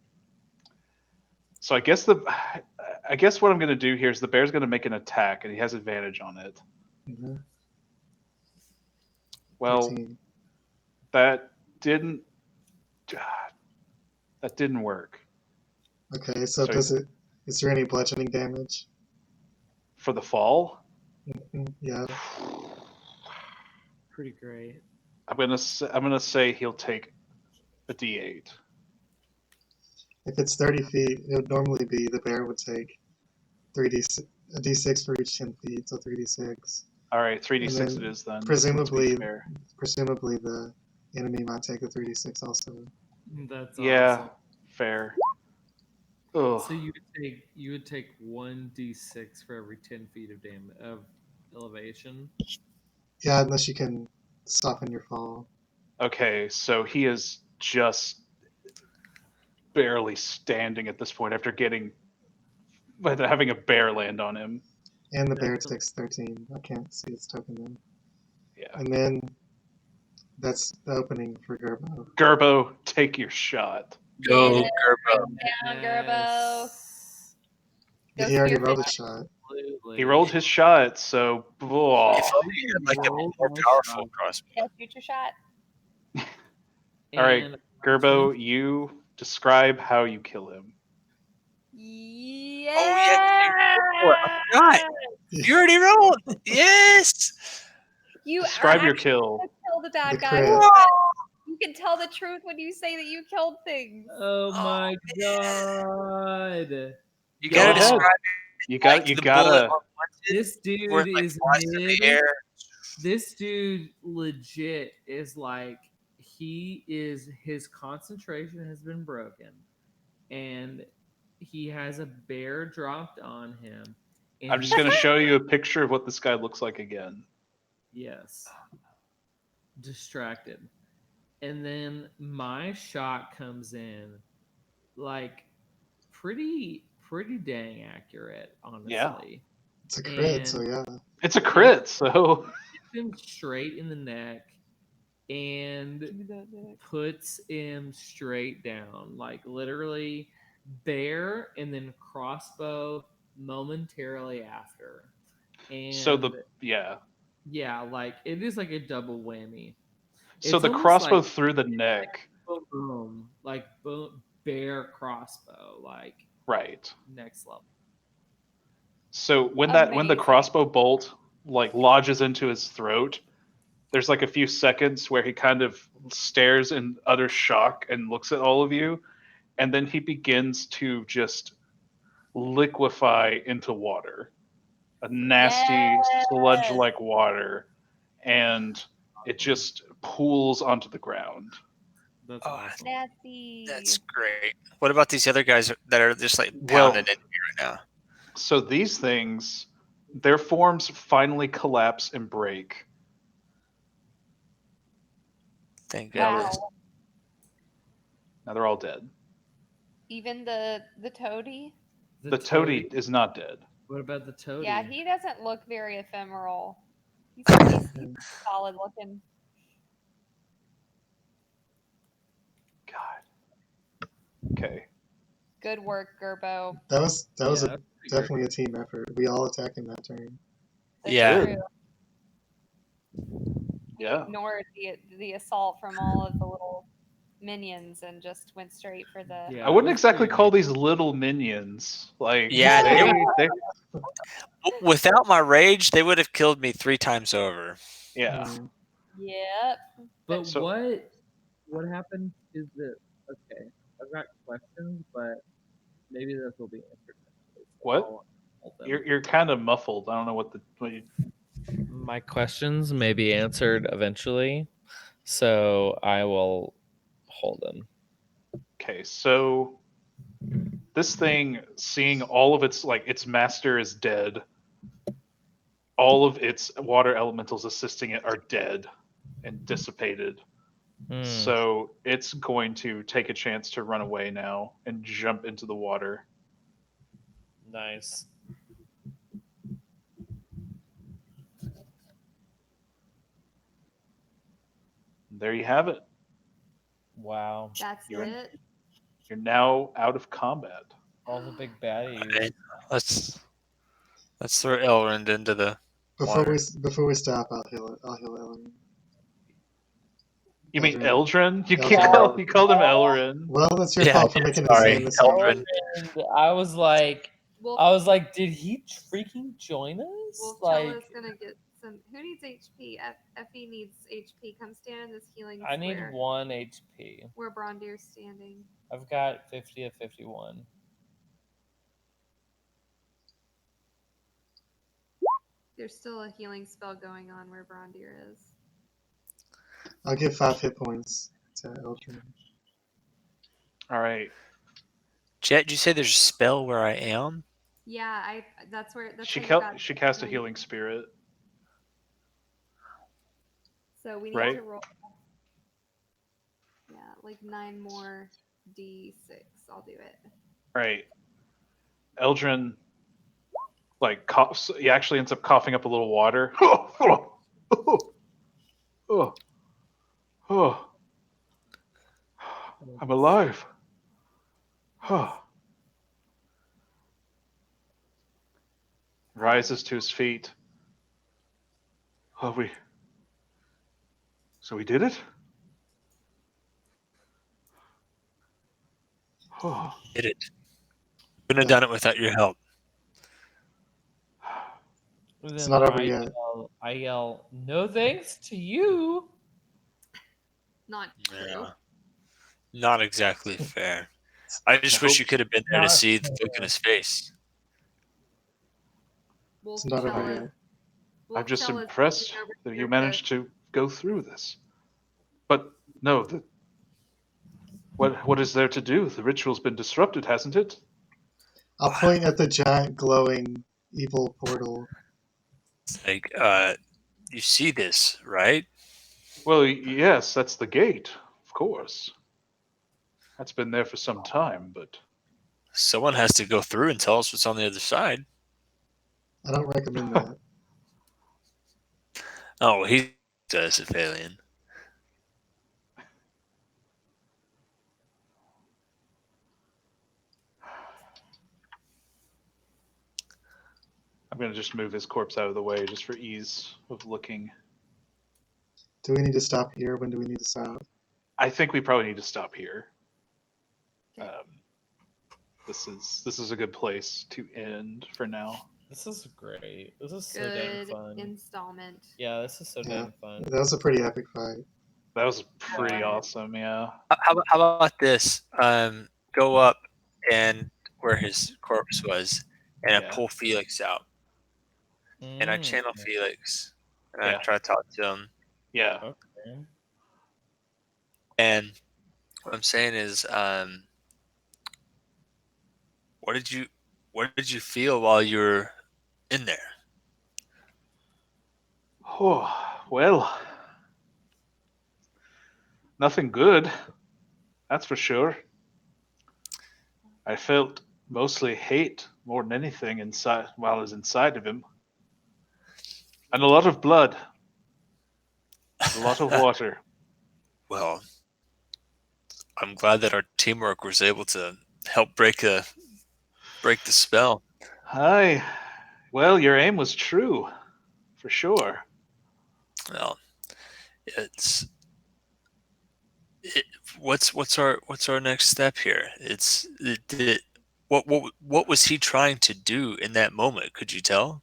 So I guess what I'm gonna do here is the bear's gonna make an attack, and he has advantage on it. Mhm. Well, 13. that didn't work Okay, so So- is there any bludgeoning damage? for the fall. Yeah. Pretty great. I'm gonna say he'll take a D8. If it's 30 feet, it would normally be the bear would take a d6 for each 10 feet, so 3d6. All right, 3d6 And it then is then. presumably- Fair. Presumably, the enemy might take a 3d6 also. That's Yeah, awesome. fair. Ugh. So you would take 1d6 for every 10 feet of elevation. Yeah, unless you can soften your fall. Okay, so he is just barely standing at this point after having a bear land on him. And the bear That's a- takes 13. I can't see its token then. Yeah. And then that's the opening for Gerbo. Gerbo, take your shot. Go, Yeah. Gerbo. Down, Gerbo. Go He already spearfish. rolled a shot. Absolutely. He rolled his shot, so ugh. If only he had like a Roll more my powerful shot. crossbow. Go shoot your shot. All right, And Gerbo, you describe how you kill him. Yeah. Oh, yeah, I forgot. You already rolled. Yes. You Describe are your actually kill. gonna kill the bad The guy. crit. You can tell the truth when you say that you killed things. Oh my god. You Go gotta ahead. describe You it got like you the gotta bullet unwanted, This where it dude like is flies through the mid. air. This dude legit is like his concentration has been broken and he has a bear dropped on him. And I'm just he's- gonna show you a picture of what this guy looks like again. Yes. Distracted. And then my shot comes in like pretty dang accurate, honestly. It's a crit, And- so yeah. It's a crit, so Hits him straight in the neck and puts him straight down. Like literally bear and then crossbow momentarily after. And yeah, like it is like a double whammy. So It's the almost crossbow like- through the neck. Boom, like boom, bear crossbow, like Right. next level. So when the Amazing. crossbow bolt like lodges into his throat, there's like a few seconds where he kind of stares in utter shock and looks at all of you, and then he begins to just liquefy into water. A nasty Yes. sludge-like water, and it just pools onto the ground. That's Oh, awesome. Nasty. That's great. What about these other guys that are just like Well- pounding in here right now? So these things, their forms finally collapse and break. Thank Wow. goodness. Now they're all dead. Even the toady. The toady is not dead. What about the toady? Yeah, he doesn't look very ephemeral. He's pretty solid looking. God. Okay. Good work, Gerbo. That was Yeah, that's pretty great. definitely a team effort. We all attacked in that turn. That's Yeah. true. We Yeah. ignored the assault from all of the little minions and just went straight for the. Yeah, I wouldn't it was exactly pretty call amazing. these little minions. Like Yeah, they Without my rage, they would have killed me 3 times over. yeah. Mhm. Yep. But So- what happened is that okay? I've got questions, but maybe this will be answered. eventually, so What? I'll hold them. You're kind of muffled. I don't know what you My questions may be answered eventually, so I will hold them. Okay, so this thing, seeing all of its master is dead, all of its water elementals assisting it are dead and dissipated. Hmm. So it's going to take a chance to run away now and jump into the water. Nice. There you have it. Wow. That's You're in- it. You're now out of combat. All the big baddies. Right. Let's throw Elrond into the water. Before we stop, I'll heal Ellen. You mean Eldrin. Eldrin? You Eldrin. you called him Elrin. Well, that's your Yeah, fault for yeah, making sorry, his name the same. Eldrin. And I was like, Wolf, did he freaking join us? Wolf Like, Cella's gonna get some. Who needs HP? Effie needs HP. Come stand in this healing I need square 1 HP. where Braundir's standing. I've got 50 of 51. There's still a healing spell going on where Braundir is. I'll give 5 hit points to Eldrin. All right. Jet, did you say there's a spell where I am? Yeah, that's where She where you got she cast a nine. healing spirit. So we need Right. to roll. Yeah, like 9 more d6. I'll do it. Right. Eldrin like coughs. He actually ends up coughing up a little water. I'm alive. Rises to his feet. Oh, so we did it? Oh. Did it. Couldn't have done it without your help. It's not over yet. I yell, no thanks to you. Not true. Yeah. Not exactly fair. I just wish you could have been there to Not see the fair. look in his face. Wolf It's not over Cella- yet. Wolf I'm just Cella's impressed looking over that here you managed to go through this. But no, what is there to do? The ritual's been disrupted, hasn't it? I'll point at the giant glowing evil portal. It's like, you see this, right? Well, yes, that's the gate, of course. That's been there for some time, but Someone has to go through and tell us what's on the other side. I don't recommend that. Oh, he does, Ephelien. I'm going to just move his corpse out of the way just for ease of looking. Do we need to stop here? When do we need to stop? I think we probably need to stop here. Okay. This is a good place to end for now. This is great. This is so damn Good fun. installment. Yeah, this is so Yeah. damn fun. That was a pretty epic fight. That was pretty Yeah. awesome, yeah. How about this? Go up and where his corpse was, and I Yeah. pull Felix out, and I channel Felix, and Yeah. I try to talk to him. Yeah. Okay. And what I'm saying is, what did you feel while you were in there? Oh, well, nothing good. That's for sure. I felt mostly hate more than anything inside while I was inside of him. And a lot of blood. A lot of water. Well, I'm glad that our teamwork was able to help break the spell. Aye. Well, your aim was true. For sure. Well, what's our next step here? What was he trying to do in that moment? Could you tell?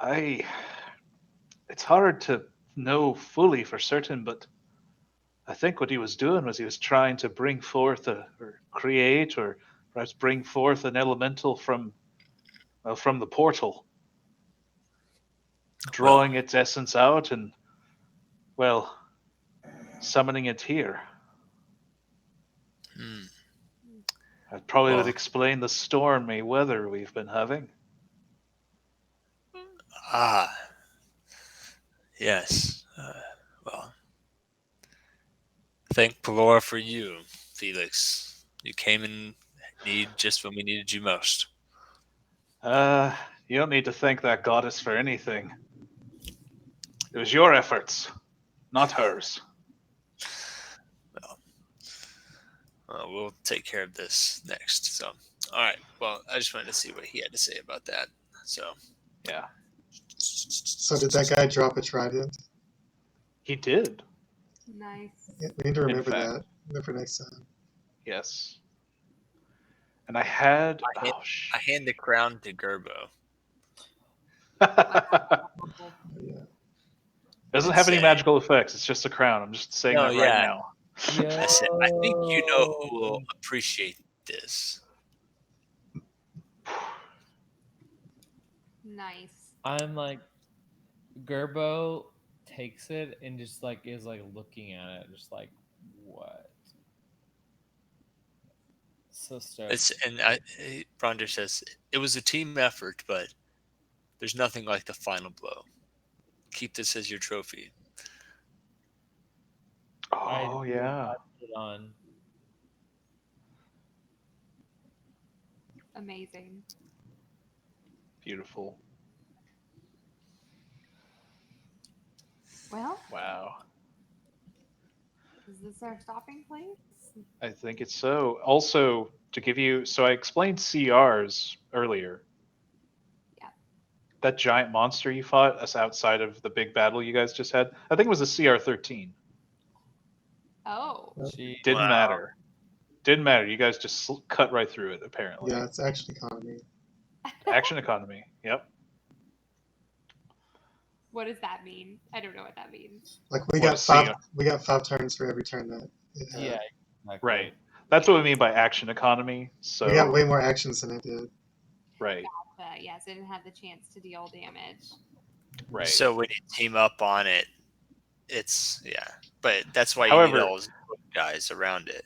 It's hard to know fully for certain, but I think what he was doing was he was trying to bring forth or create or perhaps bring forth an elemental from the portal, drawing its essence out and, well, summoning it here. That probably would explain the stormy weather we've been having. Ah, yes. Well, thank Pelora for you, Felix. You came in need just when we needed you most. You don't need to thank that goddess for anything. It was your efforts, not hers. We'll take care of this next. So, all right. Well, I just wanted to see what he had to say about that. So, Yeah, So did that guy drop a trident? he did. Nice. Yeah, we need to remember fact. that for next time. Yes. And I had. I hand the crown to Gerbo. Yeah. Doesn't have any magical effects. It's just a crown. I'm just saying that right now. Yeah. I said, I think you know who will appreciate this. Nice. I'm like, Gerbo takes it and just like is like looking at it, just like, what? So stoked. Braundir says it was a team effort, but there's nothing like the final blow. Keep this as your trophy. Oh, yeah. Put it on. Amazing. Beautiful. Well, Wow. is this our stopping place? I think it's so. Also, to give you, so I explained CRs earlier. Yeah. That giant monster you fought us outside of the big battle you guys just had, I think it was a CR 13. Oh. She, Didn't matter. Didn't matter. You guys just cut right through it, apparently. Yeah, it's action economy. Action economy. Yep. What does that mean? I don't know what that means. Like we What got a five. CR. We got 5 turns for every turn that it had. yeah, exactly. Right. That's what we mean by action economy. So We got way more actions than it did. right. Yes, it didn't have the chance to deal damage. Right. So when you team up on it, it's but that's why you However- need all those guys around it.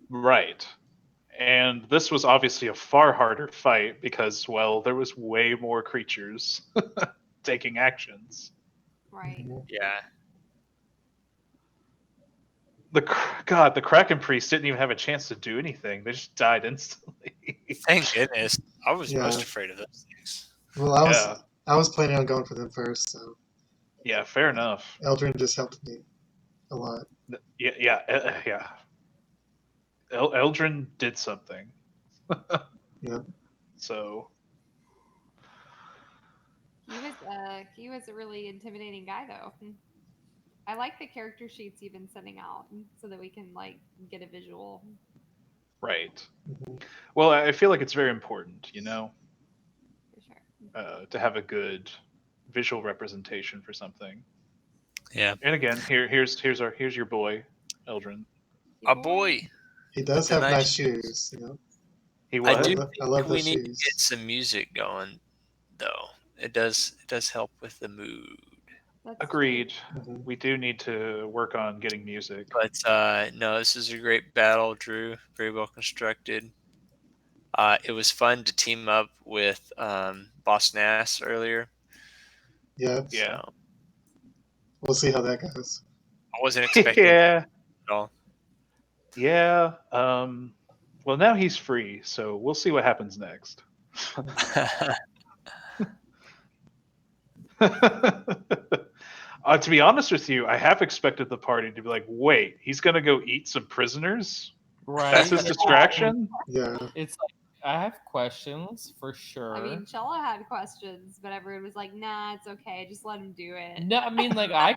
Right. And this was obviously a far harder fight because, well, there was way more creatures taking actions. Right. Yeah. The Kraken Priest didn't even have a chance to do anything. They just died instantly. Thank goodness. I was Yeah. most afraid of those things. Well, I was planning on going for them first, so Yeah, fair enough. Eldrin just helped me a lot. Yeah. Eldrin did something. Yeah. So He was a really intimidating guy though. I like the character sheets you've been sending out so that we can like get a visual. right. Mhm. Well, I feel like it's very important, you know, For sure. to have a good visual representation for something. Yeah. And again, here's your boy, Eldrin. A boy. He does With have the nice nice shoes. You know, He I was. do I love we those need to shoes. get some music going though. It does help with the mood. That's Agreed. Mhm. We do need to work on getting music. But no, this is a great battle, Drew. Very well constructed. It was fun to team up with Boss Nass earlier. Yeah, Yeah. So we'll see how that goes. I wasn't expecting Yeah. at all. Yeah. Well, now he's free, so we'll see what happens next. To be honest with you, I have expected the party to be like, wait, he's going to go eat some prisoners? Right. That's his Yeah. distraction? Yeah, It's like I have questions for sure. I mean, Cella had questions, but everyone was like, "Nah, it's okay. Just let him do it." No, I mean, like I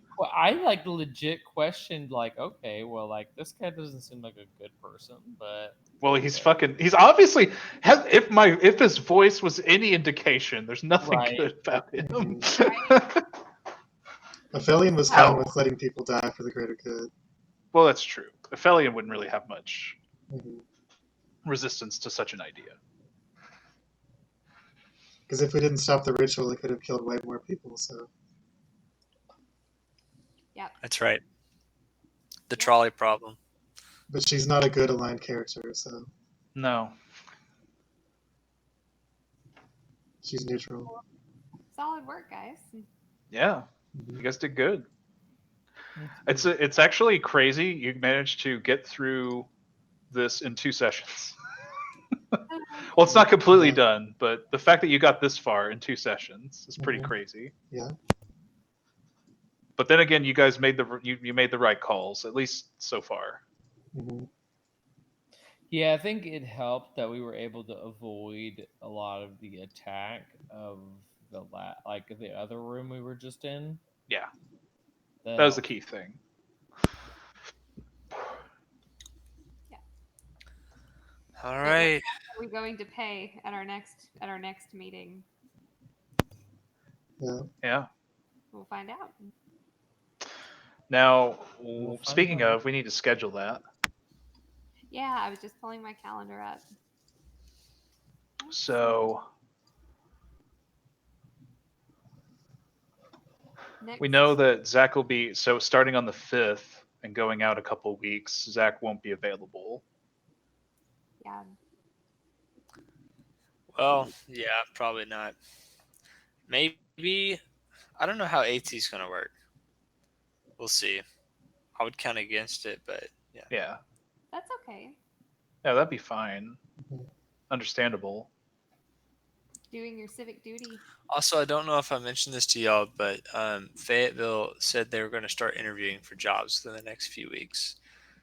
like legit questioned, like, okay, well, like this guy doesn't seem like a good person, but Well, he's okay. fucking. He's obviously. If his voice was any indication, there's nothing Right. good about him. Ephelien was How? fine with letting people die for the greater good. Well, that's true. Ephelien wouldn't really have much Mhm. resistance to such an idea. Because if we didn't stop the ritual, it could have killed way more people. So That's right. The trolley problem. but she's not a good aligned character, so No. she's neutral. Solid work, guys. Yeah, you guys did good. It's actually crazy. You managed to get through this in 2 sessions. Well, it's not completely Yeah. done, but the fact that you got this far in 2 sessions is pretty Mhm. crazy. Yeah. But then again, you guys made you made the right calls, at least so far. Hmm. Yeah, I think it helped that we were able to avoid a lot of the attack of the like the other room we were just in. Yeah, That that was the helped. key thing. All So what right. are we going to pay at our next meeting? Yeah. Yeah. We'll find out. Now, We'll find speaking out. of, we need to schedule that. Yeah, I was just pulling my calendar up. So Next, we know that Zach will be starting on the 5th and going out a couple weeks. Zach won't be available. yeah, Well, yeah, probably not. Maybe I don't know how AT is gonna work. We'll see. I would count against it, but yeah. Yeah. that's okay. Yeah, that'd be fine. Mhm. Understandable. Doing your civic duty. Also, I don't know if I mentioned this to y'all, but Fayetteville said they were going to start interviewing for jobs within the next few weeks.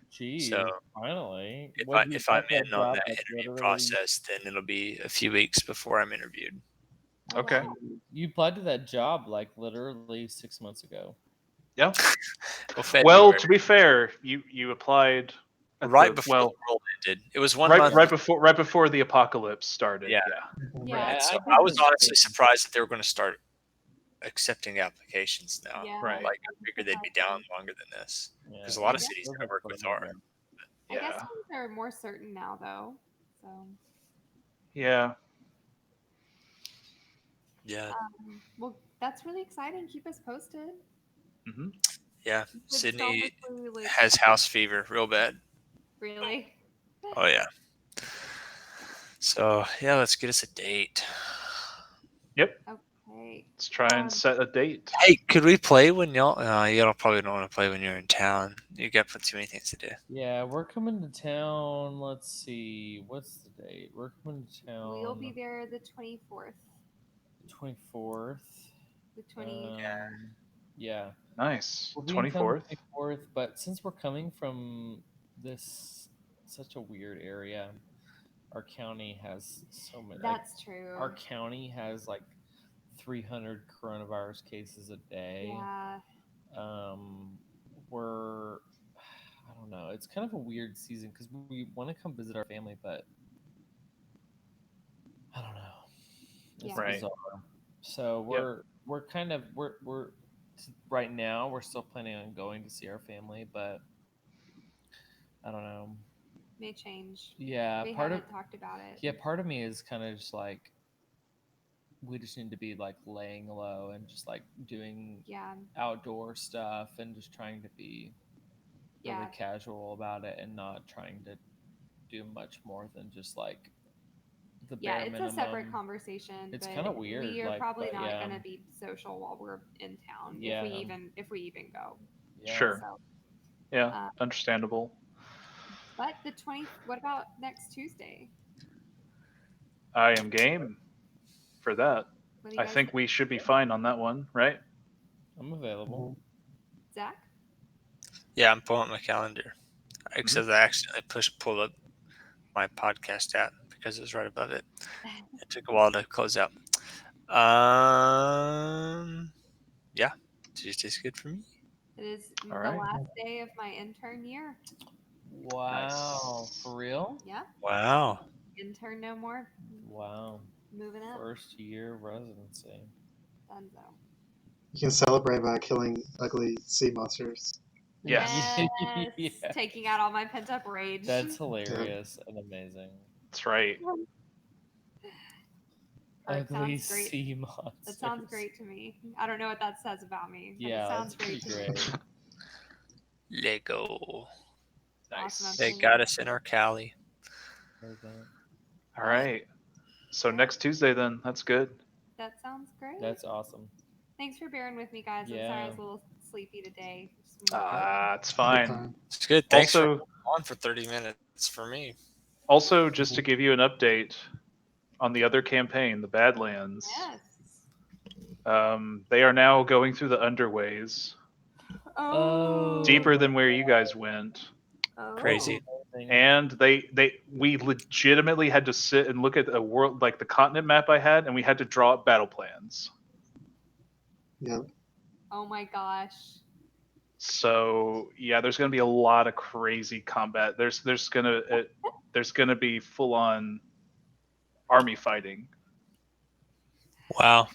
Geez, So finally. if I'm in on that interview process, then it'll be a few weeks before I'm interviewed. Oh, Okay. wow. You applied to that job like literally 6 months ago. Yeah. Well, February, Well, to be fair, you applied at right before the world ended. It was 1 month. right before the apocalypse started. Yeah. Mhm. Yeah, Right. So did I was the honestly same. surprised that they were going to start accepting applications now. yeah. Right. Like I figured they'd be down longer than this Yeah, because a lot of Yeah. cities those that I are work with fun, are. man. I guess Yeah. things are more certain now, though. So, Yeah. Yeah. well, that's really exciting. Keep us posted. Hmm. Yeah. You would Sydney selfishly, like, has house fever real bad. really. Oh yeah. So yeah, let's get us a date. Yep. Okay. Let's try and set a date. Hey, could we play when y'all? Y'all probably don't want to play when you're in town. You got too many things to do. Yeah, we're coming to town. Let's see. What's the date? We're coming to town We'll be there the 24th. 24th. The 20. Yeah. Nice. We'll be in town 24th. the 24th, but since we're coming from this such a weird area, our county has so many. That's true. Our county has like 300 coronavirus cases a day. Yeah. We're I don't know. It's kind of a weird season because we want to come visit our family, but I don't know. It's Yeah. Right. bizarre. So we're kind of we're right now we're still planning on going to see our family, but I don't know. May change. Yeah, We part of haven't talked about it. yeah, part of me is kind of just like we just need to be like laying low and just like doing Yeah. outdoor stuff and just trying to be really Yeah. casual about it and not trying to do much more than just like the Yeah, bare it's minimum. a separate conversation. It's but kinda weird, We are like, probably but not yeah. going to be social while we're in town. Yeah. If we even go. Yeah. Sure. So, Yeah. Understandable. but the 20. What about next Tuesday? I am game for that. What do you I guys think we should be fine on that one, right? I'm available. Zach? Yeah, I'm pulling up my calendar. Except I accidentally pulled up my podcast app because it was right above it. It took a while to close out. Yeah, Tuesday's good for me. It is All the right. last day of my intern year. Wow. Nice. For real? Yeah. Wow. Intern no more. Wow. Moving up. First year residency. Dunzo. You can celebrate by killing ugly sea monsters. Yes. Yes. Yeah. Taking out all my pent up rage. That's hilarious and amazing. That's right. Art Ugly sounds great. sea monsters. That sounds great to me. I don't know what that says about me. But Yeah, it sounds that's pretty great to me. great. Lego. Awesome. Nice. They got us in our Cali. All right. So next Tuesday, then. That's good. That sounds great. That's awesome. Thanks for bearing with me, guys. I'm sorry I was a little sleepy today. It's fine. Fine. It's good. Thanks Also- for on for 30 minutes for me. Also, just to give you an update, on the other campaign, the Badlands. Yes. They are now going through the underways, Oh. deeper than where you guys went. Oh. Crazy. And we legitimately had to sit and look at a world like the continent map I had, and we had to draw up battle plans. Yep. Oh my gosh. So yeah, there's going to be a lot of crazy combat. There's gonna be full on army fighting. Wow.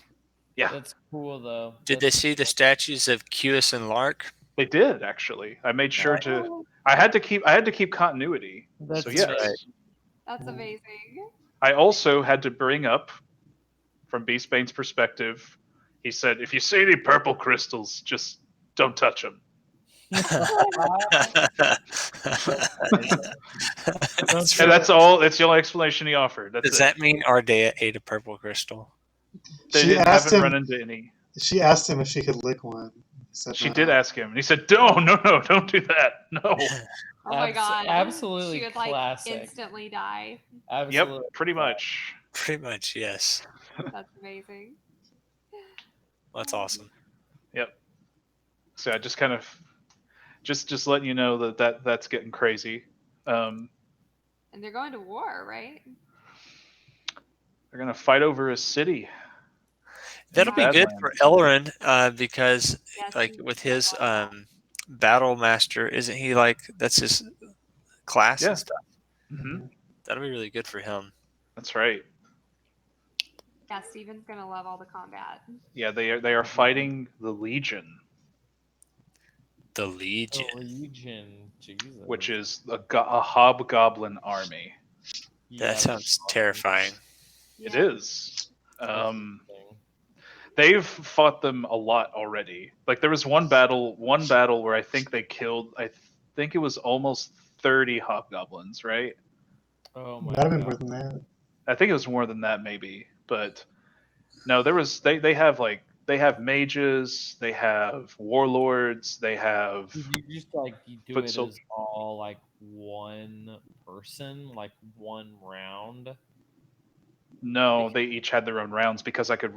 Yeah, That's cool though. Did they see the statues of Cuis and Lark? they did actually. I made sure to. I had to keep continuity. That's So yes, right. That's amazing. I also had to bring up, from Beastbane's perspective, he said, if you see any purple crystals, just don't touch them. That's And that's all. That's the only explanation he offered. That's Does it. that mean Ardea ate a purple crystal? They She haven't run into any. She asked him if she could lick one. He said She no. did ask him, and he said, "No, don't do that. No." Oh my god. Absolutely She would classic. like instantly die. Absolutely. Yep, pretty much. Pretty much, yes. That's amazing. That's awesome. Yep. So I just kind of, just letting you know that's getting crazy. And they're going to war, right? They're gonna fight over a city. That'll be good for Eladrin, because Yes, like he- with his battle master, isn't he like that's his class Yeah. and stuff? Mm-hmm. That'll be really good for him. That's right. Yeah, Steven's gonna love all the combat. Yeah, they are fighting the Legion, The Legion. Legion, Jesus. which is a hobgoblin army. That sounds terrifying. It Yeah. is. They've fought them a lot already. Like there was one battle where I think they killed. I think it was almost 30 hobgoblins, right? Oh my Might have been god. more than that. I think it was more than that, maybe. But no, there was. They have mages. They have warlords. They have. Did you just like you do Foot it sol- as all like one person, like one round? No, they each had their own rounds because I could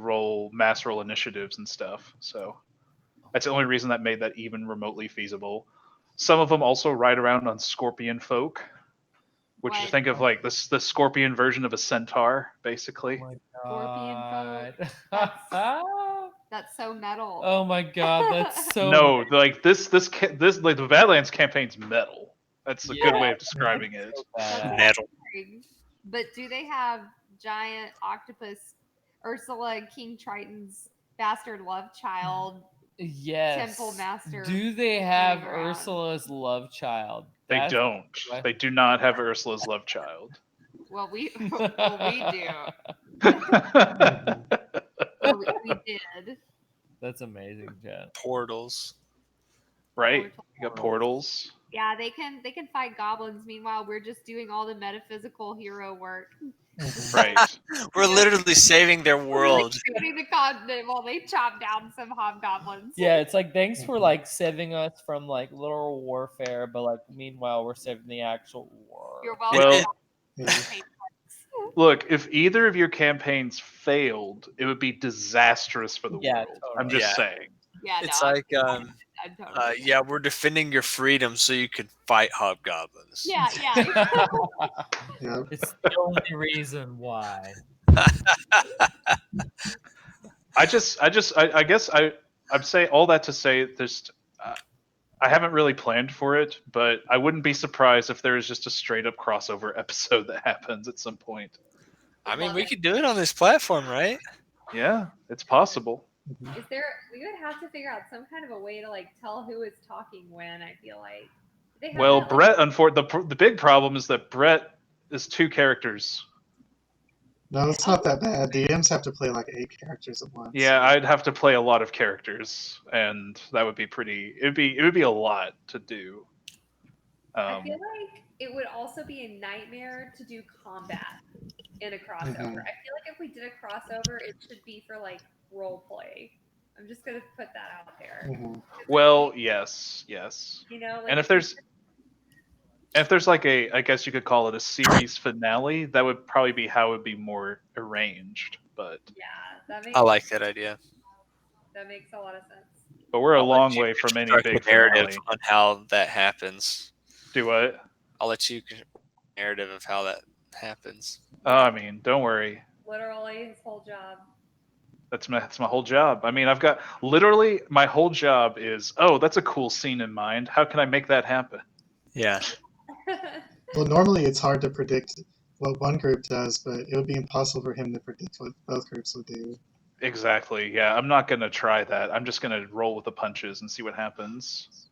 mass roll initiatives and stuff. So that's the only reason that made that even remotely feasible. Some of them also ride around on scorpion folk, which you What? think of like the scorpion version of a centaur, basically. Scorpion That's so metal. Oh my god, that's so No, like this like the Badlands campaign's metal. That's a good way of describing it. badass. Metal. But do they have giant octopus Ursula and King Triton's bastard love child? Yes. Temple Master Do they have running around. Ursula's love child? They That's- don't. They do not have Ursula's love child. Well, we do. Or we did. That's amazing, Jen. Portals. Right? You got portals. Yeah, they can fight goblins. Meanwhile, we're just doing all the metaphysical hero work. Right. We're literally saving their world. Shooting the continent while they chop down some hobgoblins. Yeah, it's like thanks for like saving us from like literal warfare, but like meanwhile we're saving the actual war. You're welcome. Well, look, if either of your campaigns failed, it would be disastrous for the Yeah, world. totally. I'm just Yeah. saying. Yeah, It's no, like I'm totally yeah, we're defending your freedom so you can fight hobgoblins. yeah. Yep. It's the only reason why. I guess I'm saying all that to say there's. I haven't really planned for it, but I wouldn't be surprised if there is just a straight up crossover episode that happens at some point. I mean, we could do it on this platform, right? Yeah, it's possible. Is there? We would have to figure out some kind of a way to like tell who is talking when. I feel like. Do they have Well, that, Brett, the big problem is that Brett is 2 characters. No, it's not that bad. DMs have to play like 8 characters at once. Yeah, I'd have to play a lot of characters, and that would be pretty. It would be a lot to do. I feel like it would also be a nightmare to do combat in a crossover. Mhm. I feel like if we did a crossover, it should be for like role play. I'm just gonna put that out there. Mhm. Well, yes. You know, like And if there's if there's like I guess you could call it a series finale, that would probably be how it would be more arranged. But Yeah, that makes I like that idea. that makes a lot of sense. but we're a I'll let long you way from any construct big a narrative finale. on how that happens. Do what? I'll let you narrative of how that happens. Oh, I mean, don't worry. Literally his whole job. That's my whole job. I mean, I've got literally my whole job is, oh, that's a cool scene in mind. How can I make that happen? Yeah. Well, normally it's hard to predict what one group does, but it would be impossible for him to predict what both groups would do. Exactly. Yeah, I'm not gonna try that. I'm just gonna roll with the punches and see what happens.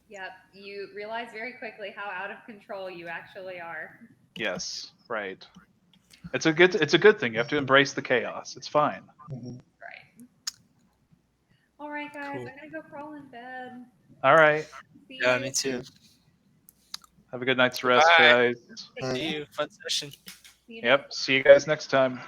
Yep, you realize very quickly how out of control you actually are. Yes, right. It's a good thing. You have to embrace the chaos. It's fine. Mhm. Right. All right, guys, Cool. I'm gonna go crawl in bed. All right. See Yeah, you. me too. Have a good night's rest, Bye. guys. Take All right. care. See you. Fun session. See you Yep. See you guys next time.